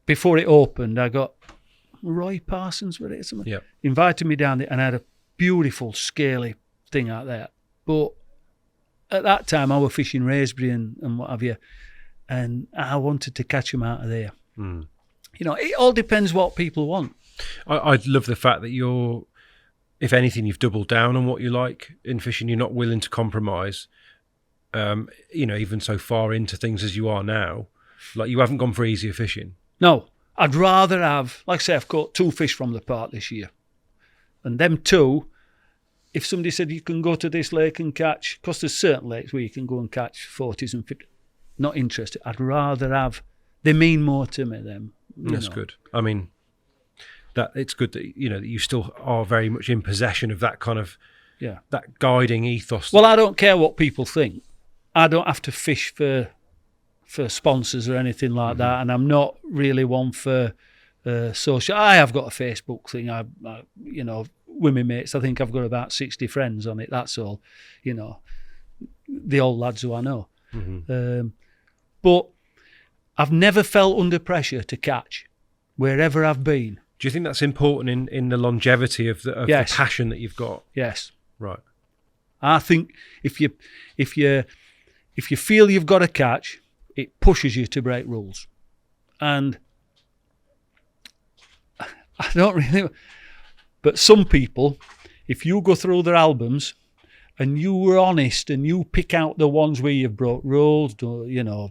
before it opened, I got Roy Parsons with it or something. Yep. Invited me down there, and I had a beautiful scaly thing out there. But at that time, I was fishing raspberry and what have you, and I wanted to catch them out of there. Mm. It all depends what people want. I love the fact that if anything, you've doubled down on what you like in fishing. You're not willing to compromise, even so far into things as you are now. Like, you haven't gone for easier fishing. No, I'd rather have, like I say, I've caught 2 fish from the park this year. And them 2, if somebody said you can go to this lake and catch, because there's certain lakes where you can go and catch 40s and 50s, not interested. I'd rather they mean more to me than. That's good. I mean, that it's good that that you still are very much in possession of that kind of that guiding ethos. Well, I don't care what people think. I don't have to fish for sponsors or anything like that, and I'm not really one for social. I have got a Facebook thing. I with my mates. I think I've got about 60 friends on it. That's all. The old lads who I know. Mm-hmm. But I've never felt under pressure to catch wherever I've been. Do you think that's important in the longevity of the passion that you've got? Yes. Right. I think if you feel you've got a catch, it pushes you to break rules. And I don't really. But some people, if you go through their albums and you were honest and you pick out the ones where you've broke rules,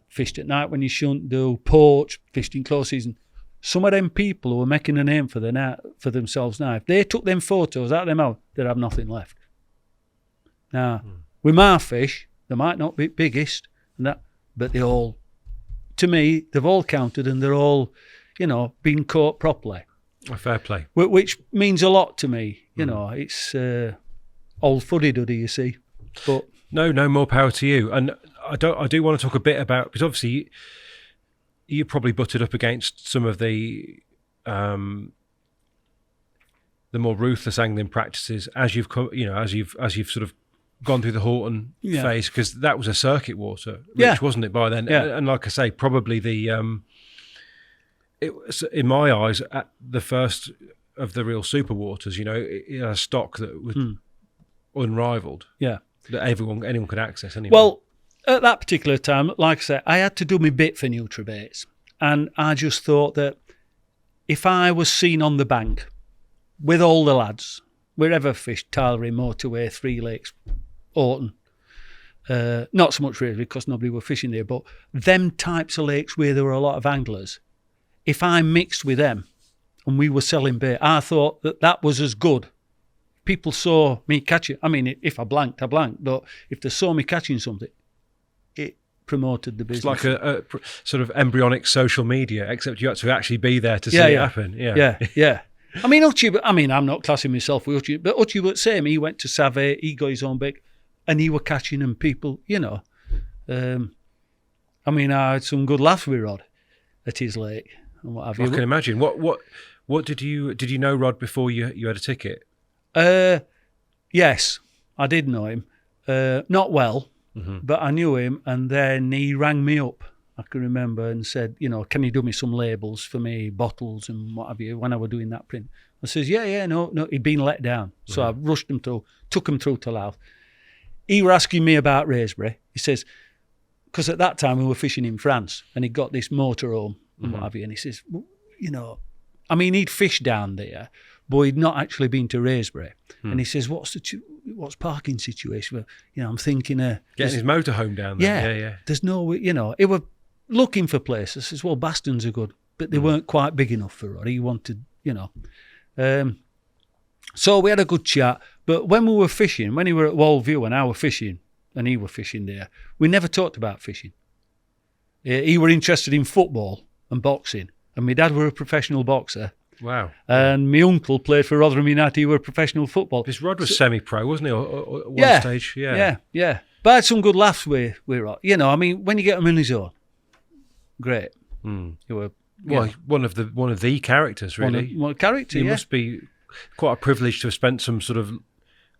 fished at night when you shouldn't do, poached, fished in close season. Some of them people who are making a name for themselves now, if they took them photos out of them out, they'd have nothing left. Now, with my fish, they might not be biggest, but they all, to me, they've all counted and they're all, been caught properly. Fair play. Which means a lot to me. It's old fuddy-duddy, you see. But no, more power to you. And I do want to talk a bit about, because obviously you probably butted up against some of the more ruthless angling practices as you've sort of gone through the Horton phase, because that was a circuit water, wasn't it by then? Yeah. And like I say, probably it was, in my eyes, at the first of the real super waters. A stock that was unrivaled. Yeah, that anyone could access anyway. Well, at that particular time, like I say, I had to do my bit for nutribaits, and I just thought that if I was seen on the bank with all the lads, wherever I fished, Tylery, Motorway, Three Lakes, Orton, not so much really because nobody were fishing there, but them types of lakes where there were a lot of anglers, if I mixed with them and we were selling bait, I thought that was as good. People saw me catching. I mean, if I blanked, I blanked, but if they saw me catching something, it promoted the business. It's like a sort of embryonic social media, except you had to actually be there to see it happen. Yeah. I mean, I'm not classing myself with Uchi, but Uchi was the same. He went to Save, he got his own bait, and he were catching them people, I had some good laughs with Rod at his lake and what have you. I can imagine. What did you know Rod before you had a ticket? Yes, I did know him. Not well, but I knew him, and then he rang me up, I can remember, and said, can you do me some labels for me, bottles and what have you, when I was doing that print. I says, no, he'd been let down. So I rushed him took him through to Louth. He were asking me about Raspberry. He says, because at that time we were fishing in France, and he got this motorhome and what have you, and he says, well, he'd fished down there, but he'd not actually been to Raspberry. And he says, what's parking situation? Well, I'm thinking getting his motorhome down there. Yeah. There's no, he were looking for places. I says, well, Baston's are good, but they weren't quite big enough for Rod. He wanted, so we had a good chat. But when we were fishing, when he were at Wallview and I were fishing, and he were fishing there, we never talked about fishing. He were interested in football and boxing, and my dad were a professional boxer. Wow. And my uncle played for Rotherham United. He were professional football. This Rod was semi-pro, wasn't he? Or at one stage, yeah. But I had some good laughs with Rod. When you get him in his own, great. You were one of the characters, really. One character. It must be quite a privilege to have spent some sort of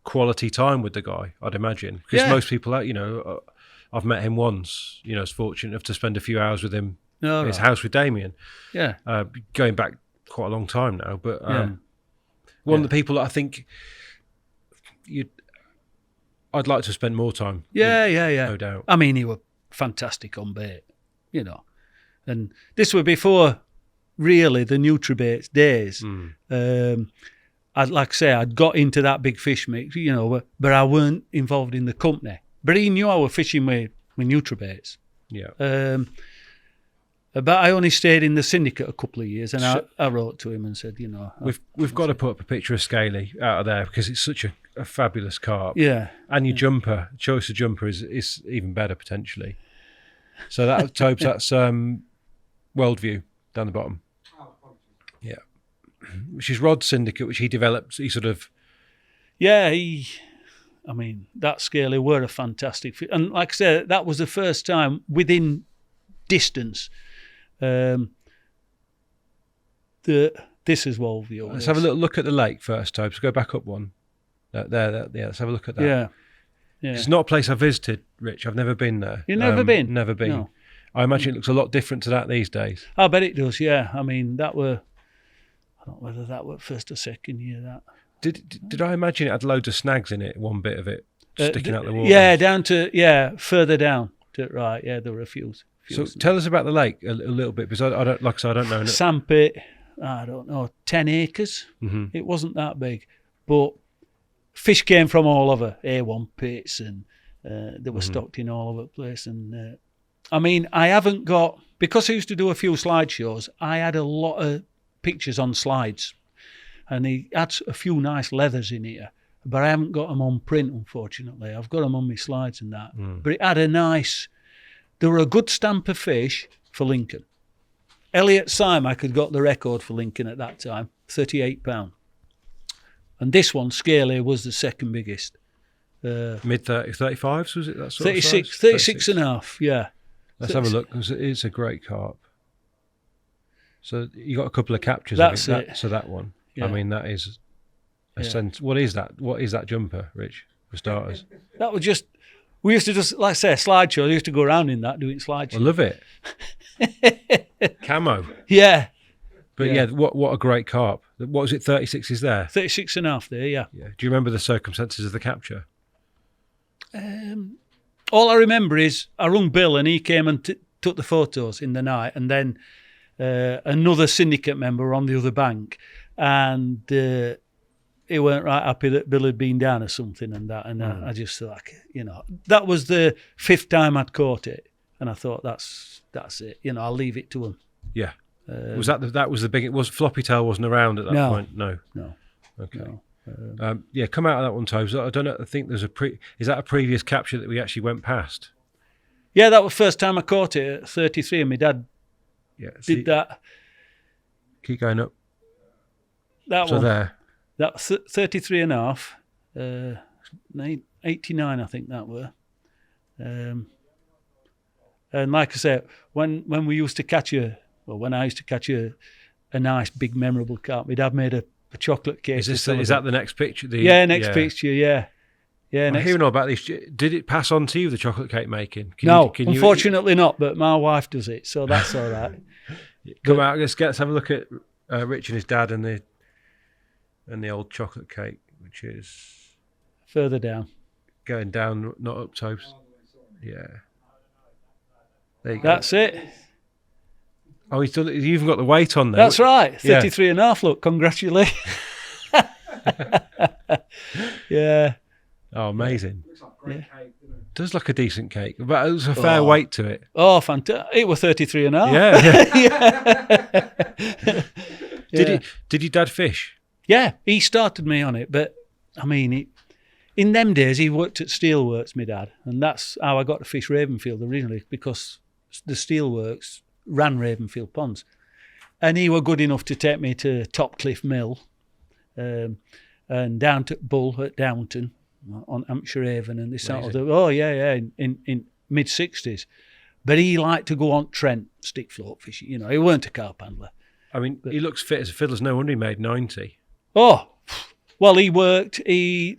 quality time with the guy, I'd imagine, because most people, I've met him once. I was fortunate enough to spend a few hours with him in his house with Damien. Yeah, going back quite a long time now, but one of the people that I think I'd like to spend more time. Yeah, no doubt. He was fantastic on bait, and this was before really the Nutribaits days. I'd got into that big fish mix, but I weren't involved in the company. But he knew I was fishing with Nutribaits. Yeah. But I only stayed in the syndicate a couple of years, and I wrote to him and said, we've got to put up a picture of Scaly out of there because it's such a fabulous carp. Yeah. And your jumper, choice of jumper is even better potentially. So that's Worldview down the bottom. Yeah. Which is Rod's syndicate, which he developed. He sort of... Yeah, that Scaly were a fantastic fish. And like I said, that was the first time within distance... this is Wallview. Let's have a little look at the lake first, Tobes. Go back up one. There. Let's have a look at that. Yeah. It's not a place I've visited, Rich. I've never been there. You've never been? Never been. No. I imagine it looks a lot different to that these days. I bet it does, yeah. That were... I don't know whether that were first or second year, that. Did I imagine it had loads of snags in it, one bit of it, sticking out the water? Yeah, further down. Right, yeah, there were a few. So tell us about the lake a little bit, because I don't know. Sandpit, I don't know, 10 acres. Mm-hmm. It wasn't that big, but fish came from all over, A1 pits, and they were stocked in all over the place. And I haven't got, because I used to do a few slideshows, I had a lot of pictures on slides, and he had a few nice leathers in here, but I haven't got them on print, unfortunately. I've got them on my slides and that. But it had there were a good stamp of fish for Lincoln. Elliot Simac had got the record for Lincoln at that time, 38 pound. And this one, Scaly, was the second biggest. Mid 35s, was it? That sort 36, of size? 36 and a half, yeah. Let's have a look, because it's a great carp. So you got a couple of captures. That's of it. it. So that one. Yeah. That is a sense. What is that? What is that jumper, Rich? For starters, that was just. We used to just, like I say, slideshows. We used to go around in that doing slideshows. I love it. Camo. Yeah. But what a great carp. What was it? 36 is there. 36 and a half there. Yeah. Do you remember the circumstances of the capture? All I remember is I rung Bill and he came and took the photos in the night, and then another syndicate member on the other bank, and he weren't right happy that Bill had been down or something and that, and I just thought, that was the 5th time I'd caught it, and I thought that's it. I'll leave it to him. Yeah. Was that was the big? Was Floppy Tail wasn't around at that point? No. Okay. No. Come out of that one, Tobes. I don't know. I think there's is that a previous capture that we actually went past? Yeah, that was the first time I caught it at 33, and my dad did that. Keep going up. That so one. There. That 33 and a half, 89, I think that were. And like I said, when we used to catch when I used to catch a nice big memorable carp, my dad made a chocolate cake. Is that the next picture? Next picture, yeah. Yeah, I'm hearing all about this. Did it pass on to you, the chocolate cake making? Unfortunately not, but my wife does it, so that's all right. Come out, let's have a look at Rich and his dad and the old chocolate cake, which is Further down. going down, not up toast. Yeah. There you go. That's it. Oh, he's done it. You've even got the weight on there. That's right. 33 and a half, look, congratulations. Yeah. Oh, amazing. Looks like great cake, doesn't it? Does look a decent cake, but there's a fair weight to it. Oh, fantastic. It was 33 and a half. Yeah. Yeah. Did your dad fish? Yeah, he started me on it, but I mean, in them days, he worked at Steelworks, my dad, and that's how I got to fish Ravenfield originally, because the Steelworks ran Ravenfield ponds, and he were good enough to take me to Topcliffe Mill, and down to Bull at Downton on Hampshire Haven, and this sort of in mid 60s. But he liked to go on Trent stick float fishing. You know, he weren't a carp handler. I mean, he looks fit as a fiddler's. No wonder he made 90. Oh, well, he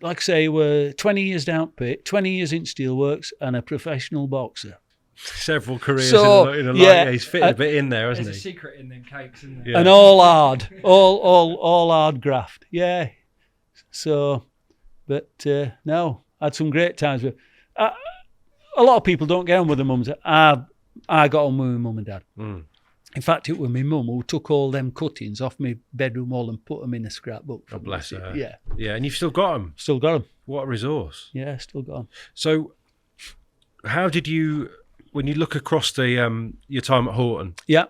like I say, were 20 years down pit, 20 years in Steelworks, and a professional boxer. Several careers So, in a life. yeah, Yeah, he's fitted a bit in there, hasn't There's a he? secret in them cakes, isn't there? Yeah. And all hard, all hard graft. Yeah. So, but no, I had some great times with. A lot of people don't get on with their mums. I got on with my mum and dad. Mm. In fact, it was my mum who took all them cuttings off my bedroom wall and put them in a scrapbook. God bless her. Yeah, Yeah, and you've still got them. still got them. What a resource. Yeah, still got them. So, how did you, when you look across the your time at Horton, Yeah,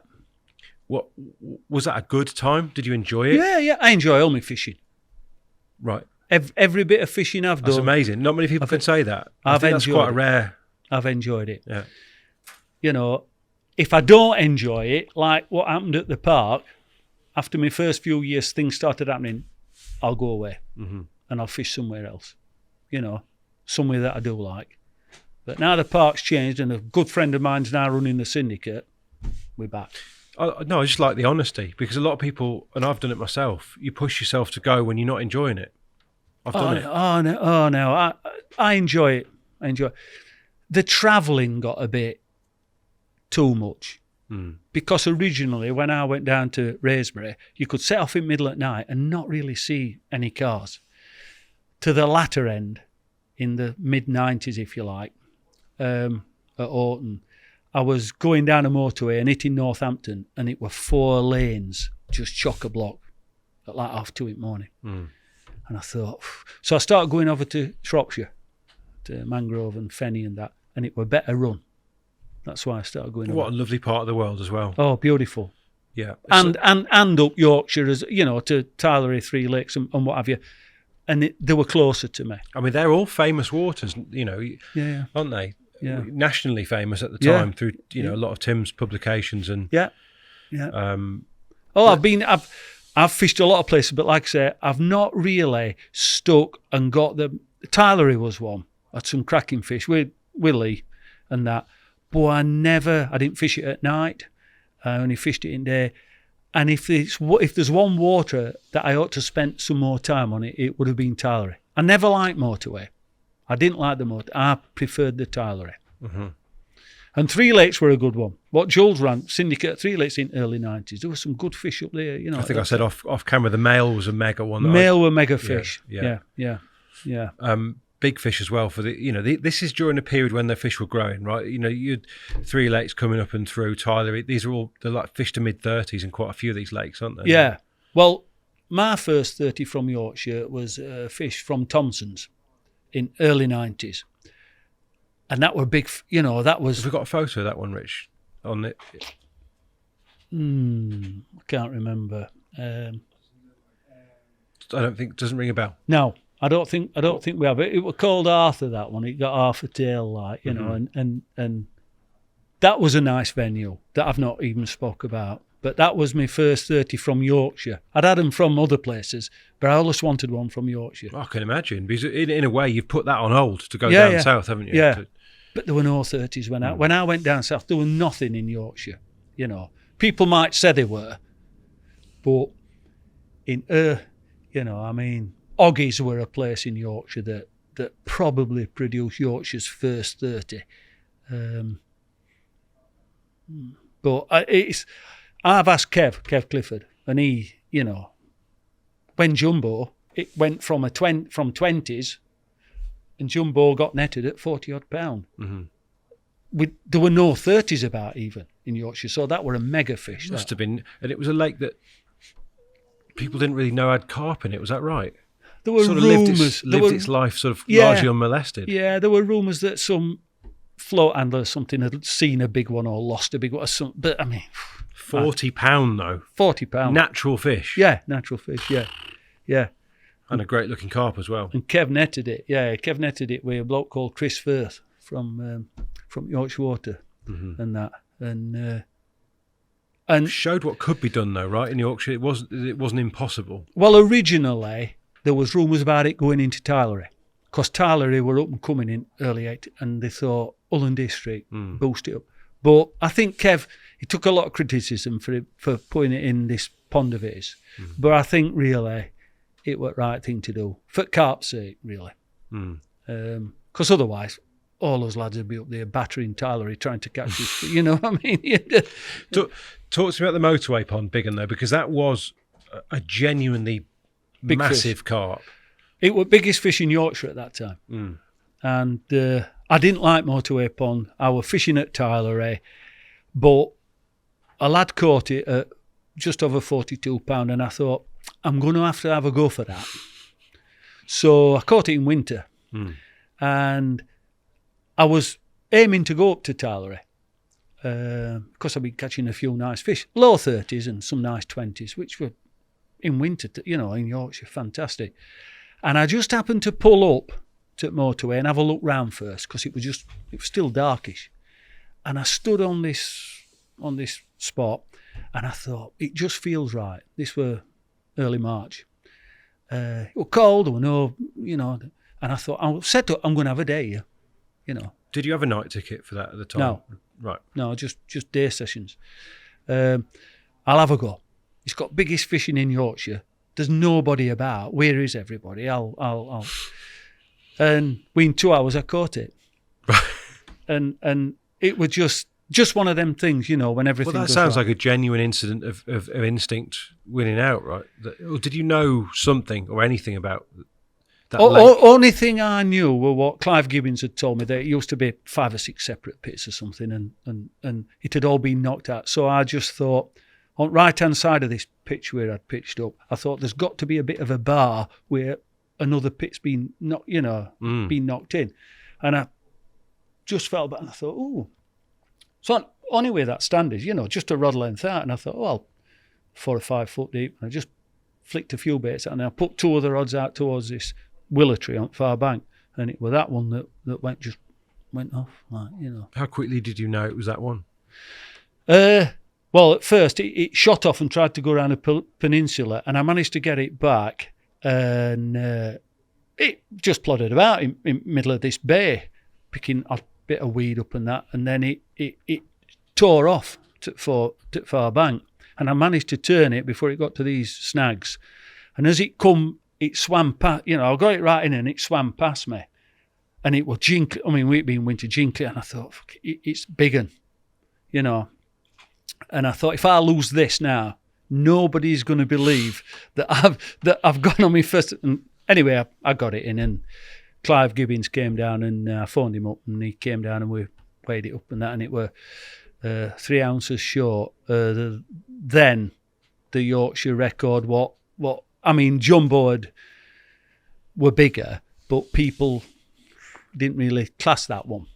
what was that a good time? Did you enjoy it? yeah. I enjoy all my fishing. Right. Every bit of fishing I've That's done, amazing. Not many people can say that. I I've think that's enjoyed quite a it. rare. I've enjoyed it. Yeah. You know, if I don't enjoy it, like what happened at the park, after my first few years, things started happening, I'll go away and I'll fish somewhere else, you know, somewhere that I do like. But now the park's changed and a good friend of mine's now running the syndicate, we're back. No, I just like the honesty, because a lot of people, and I've done it myself, you push yourself to go when you're not enjoying it. I've done it. Oh no, I enjoy it. I enjoy it. The travelling got a bit too much. Because originally, when I went down to Raysbury, you could set off in middle at night and not really see any cars. To the latter end, in the mid-90s, if you like, at Horton, I was going down a motorway and hitting Northampton, and it were 4 lanes, just chock-a-block, at like 2:30 in the morning. And I thought, so I started going over to Shropshire, to Mangrove and Fenny and that, and it were better run. That's why I started going What over. a lovely part of the world as well. Oh, beautiful. Yeah. And up Yorkshire, as you know, to Tylery, Three Lakes and what have you. And they were closer to me. I mean, they're all famous waters, you know, Yeah. aren't they? Yeah. Nationally famous at the Yeah. time through, you know, a lot of Tim's publications and. Yeah. I've fished a lot of places, but like I say, I've not really stuck and got the. Tylery was one. I had some cracking fish with Willie and that. But I didn't fish it at night. I only fished it in day. And if there's one water that I ought to spend some more time on it would have been Tylery. I never liked motorway. I didn't like the motor. I preferred the Tylery. And Three Lakes were a good one. What Jules ran, Syndicate at Three Lakes in early 90s. There was some good fish up there, you know. I think I said off camera, the male was a mega one. Male were mega fish. Yeah. Yeah. Big fish as well for the, you know, this is during a period when the fish were growing, right? You know, you'd Three Lakes coming up and through Tyler. These are all, they're like fish to mid-30s in quite a few of these lakes, aren't they? Yeah. Well, my first 30 from Yorkshire was fish from Thompson's in early 90s. And that were big, you know, that was... Have we got a photo of that one, Rich? On it? I can't remember. I don't think, doesn't ring a bell. No, I don't think we have it. It was called Arthur, that one. It got half a tail, like, you know, and that was a nice venue that I've not even spoke about. But that was my first 30 from Yorkshire. I'd had them from other places, but I always wanted one from Yorkshire. I can imagine, because in a way you've put that on hold to go down south, haven't you? Yeah, but there were no 30s when I went down south. There was nothing in Yorkshire, you know. People might say they were, but in you know, I mean, Oggies were a place in Yorkshire that that probably produced Yorkshire's first 30. But I've asked Kev Clifford, and he, when Jumbo, it went from 20s, and Jumbo got netted at 40 odd pound. There were no 30s about even in Yorkshire, so that were a mega fish. Must have been, and it was a lake that people didn't really know had carp in it. Was that right? There were sort of rumours. lived its life sort of largely unmolested. Yeah, there were rumours that some float handler or something had seen a big one or lost a big one or something. But I mean, £40 though. £40. Natural fish. Yeah, natural fish. Yeah. And a great looking carp as well. And Kev netted it. Yeah, Kev netted it with a bloke called Chris Firth from Yorkshire Water and that. And showed what could be done though, right? In Yorkshire, it wasn't impossible. Well, originally there was rumours about it going into Tylery, because Tylery were up and coming in early 80s, and they thought Ulland District boost it up. But I think Kev, he took a lot of criticism for putting it in this pond of his. But I think really it was the right thing to do for carp's sake, really, because otherwise all those lads would be up there battering Tylery trying to catch this. You know what I mean? Talk to me about the motorway pond, Biggin, though, because that was a genuinely Big massive fish. carp. It was biggest fish in Yorkshire at that time. And I didn't like motorway pond. I was fishing at Tylery, but a lad caught it at just over £42, and I thought, I'm going to have a go for that. So I caught it in winter, and I was aiming to go up to Tylery because I've been catching a few nice fish, low 30s and some nice 20s, which were in winter, in Yorkshire, fantastic. And I just happened to pull up to the motorway and have a look round first, because it was still darkish. And I stood on this spot, and I thought, it just feels right. This were early March. It was cold, there were no, and I thought, I'm going to have a day here, Did you have a night ticket for that at the time? No. Right. No, just day sessions. I'll have a go. It's got biggest fishing in Yorkshire. There's nobody about. Where is everybody? I'll. And within 2 hours, I caught it. and it was just one of them things, when everything. Well, that goes sounds right. like a genuine incident of instinct winning out, right? Or did you know something or anything about that lake? Only thing I knew were what Clive Gibbons had told me, that it used to be 5 or 6 separate pits or something, and it had all been knocked out. So I just thought, on the right-hand side of this pitch where I'd pitched up, I thought there's got to be a bit of a bar where another pit's been knocked, been knocked in. And I just felt back and I thought, ooh. So only way that stand is, just a rod length out. And I thought, well, 4 or 5 foot deep. And I just flicked a few baits out, and I put 2 other rods out towards this willow tree on the far bank. And it was that one that went off, How quickly did you know it was that one? Well, at first it shot off and tried to go around a peninsula, and I managed to get it back, and it just plodded about in middle of this bay, picking a bit of weed up and that, and then it tore off to far bank, and I managed to turn it before it got to these snags, and as it swam past, I got it right in, and it swam past me, and it was jinkly. I mean, we'd been winter jinkly, and I thought, fuck, it's big un, And I thought, if I lose this now, nobody's going to believe that I've gone on my first. And anyway, I got it in, and Clive Gibbons came down, and I phoned him up, and he came down, and we weighed it up and that, and it were 3 ounces short. Then the Yorkshire record, Jumbo were bigger, but people didn't really class that one,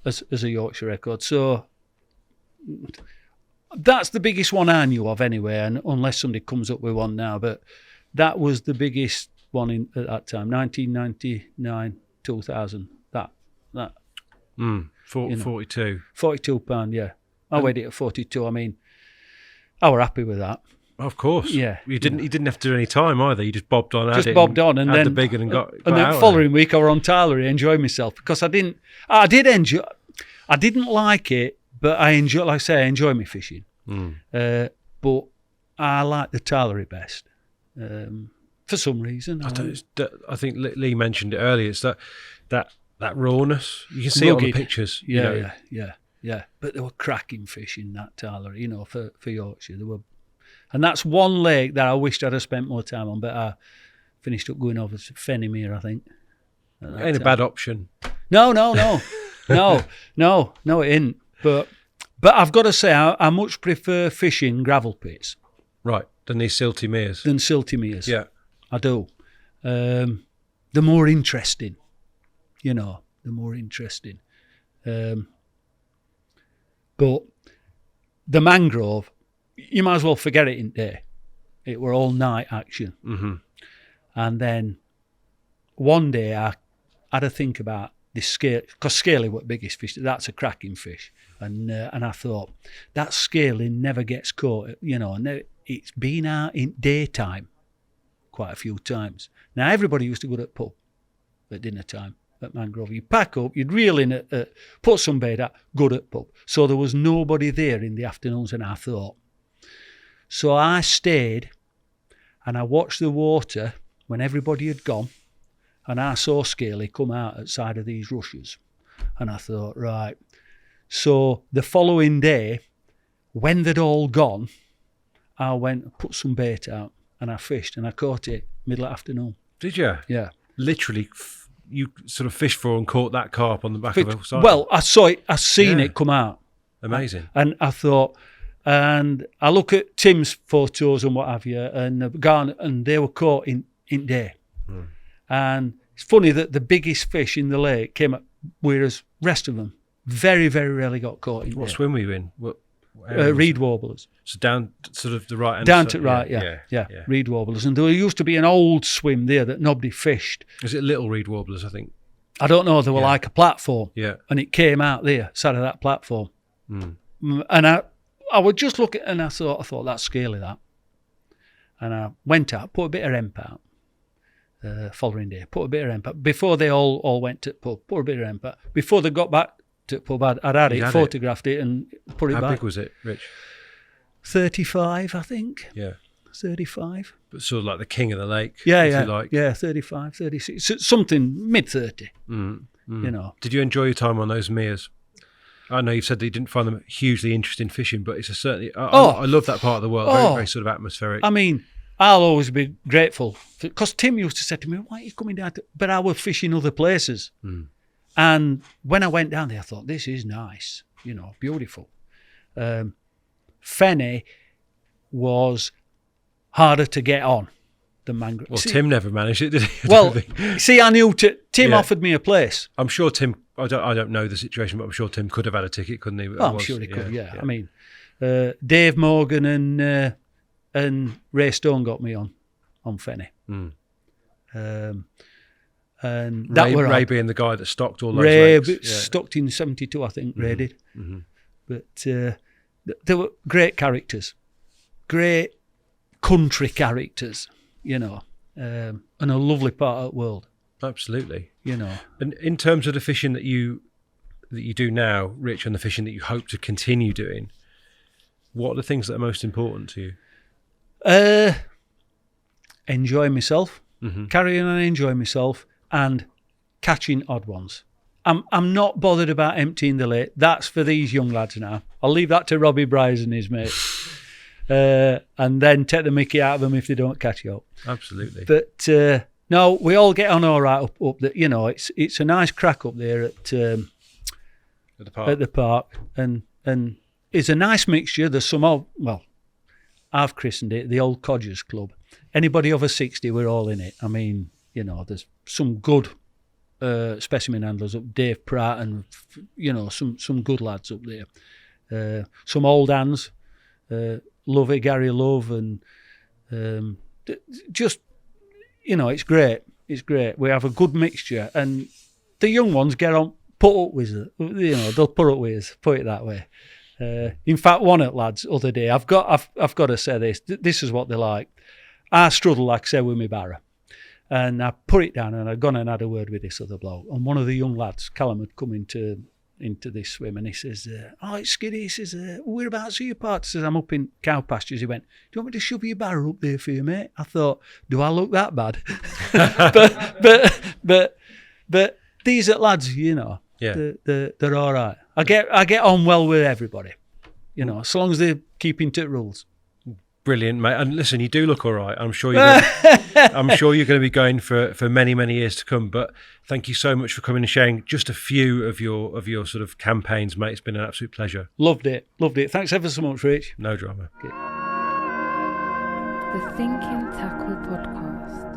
as a Yorkshire record. So that's the biggest one I knew of anyway, and unless somebody comes up with one now, but that was the biggest one at that time, 1999, 2000, that. 42. £42, yeah. I weighed it at 42. I mean, I were happy with that. Of course. Yeah. You didn't have to do any time either. You just bobbed on, and then had the big one and got and then out following week I were on Tylery enjoying myself, because I did enjoy. I didn't like it, but I enjoy my fishing. But I like the Tylery best. for some reason. I think Lee mentioned it earlier. It's that rawness. You can see it on the pictures. Yeah. But there were cracking fish in that, Tyler. For Yorkshire, there were, and that's one lake that I wished I'd have spent more time on. But I finished up going over to Fenimore, I think. Ain't a bad option. No, it isn't. But I've got to say, I much prefer fishing gravel pits. Right, than these silty meres. Yeah. I do. They're more interesting. They're more interesting. But the mangrove, you might as well forget it in day. It were all night action. Mm-hmm. And then one day I had to think about this scale, because scaly was the biggest fish. That's a cracking fish. And I thought, that scaling never gets caught. It's been out in daytime quite a few times. Now, everybody used to go to the pub at dinner time at Mangrove. You'd pack up, you'd reel in, put some bait out, go to the pub. So there was nobody there in the afternoons, and I thought. So I stayed and I watched the water when everybody had gone, and I saw Scaly come out outside of these rushes. And I thought, right. So the following day, when they'd all gone, I went and put some bait out and I fished and I caught it middle of afternoon. Did you? Yeah. Literally, you sort of fished for and caught that carp on the back of a side? Well, I saw it. I seen it come out. Amazing. And I thought, and I look at Tim's photos and what have you, and Garnet, and they were caught in day. Mm. And it's funny that the biggest fish in the lake came up, whereas rest of them very, very rarely got caught in What day. swim were you in? Reed warblers. So down sort of the right hand Down side. to right, yeah. Reed warblers. And there used to be an old swim there that nobody fished. Was it little reed warblers, I think? I don't know, they were like a platform. Yeah. And it came out there, side of that platform. Mm. And I would just look at it and I thought that's scaly, that. And I went out, put a bit of remp out. Following day, put a bit of remp out. Before they all went to the pub, put a bit of remp out. Before they got back to the pub, I'd had it, photographed it and put it back. How big was it, Rich? 35, I think. Yeah. 35. But sort of like the king of the lake. Yeah, if yeah. you like. Yeah, 35, 36. Something mid-30, Did you enjoy your time on those meres? I know you've said that you didn't find them hugely interesting fishing, but it's certainly... I love that part of the world. Very, very sort of atmospheric. I mean, I'll always be grateful. Because Tim used to say to me, why are you coming down to... But I was fishing other places. Mm. And when I went down there, I thought, this is nice. Beautiful. Fenny was harder to get on than Mangrove. Well, Tim never managed it, did he? I knew Tim offered me a place. I'm sure Tim... I don't know the situation, but I'm sure Tim could have had a ticket, couldn't he? I'm sure he could, yeah. I mean, Dave Morgan and Ray Stone got me on Fenny. Mm. And that Ray being the guy that stocked all those Ray lakes. stocked in 72, I think, Ray did. Mm-hmm. But there were great characters, great country characters, and a lovely part of the world. Absolutely. And in terms of the fishing that you do now, Rich, and the fishing that you hope to continue doing, what are the things that are most important to you? Enjoying myself, Mm-hmm. carrying on enjoying myself, and catching odd ones. I'm not bothered about emptying the lake. That's for these young lads now. I'll leave that to Robbie Bryce and his mates. And then take the mickey out of them if they don't catch you up. Absolutely. But no, we all get on all right up there. It's a nice crack up there at the park, and it's a nice mixture. There's some old, I've christened it the Old Codgers Club. Anybody over 60, we're all in it. I mean, there's some good specimen handlers up, Dave Pratt, and some good lads up there. Some old hands, Lovey, Gary Love, and just. It's great. It's great. We have a good mixture, and the young ones get on, put up with it. They'll put up with us. Put it that way. In fact, one of the lads other day, I've got to say this. This is what they like. I struggle, like I say, with my barra, and I put it down, and I'd gone and had a word with this other bloke. And one of the young lads, Callum, had come into into this swim, and he says, "Oh, it's Skiddy." He says, "Whereabouts are you parked?" He says, "I'm up in cow pastures." He went, "Do you want me to shove your barrow up there for you, mate?" I thought, "Do I look that bad?" but these are lads, you know, they're all right. I get on well with everybody, you know, as long as they're keeping to rules. Brilliant, mate. And listen, you do look all right. I'm sure you're going to be going for many, many years to come. But thank you so much for coming and sharing just a few of your sort of campaigns, mate. It's been an absolute pleasure. Loved it. Thanks ever so much, Rich. No drama. The Thinking Tackle Podcast.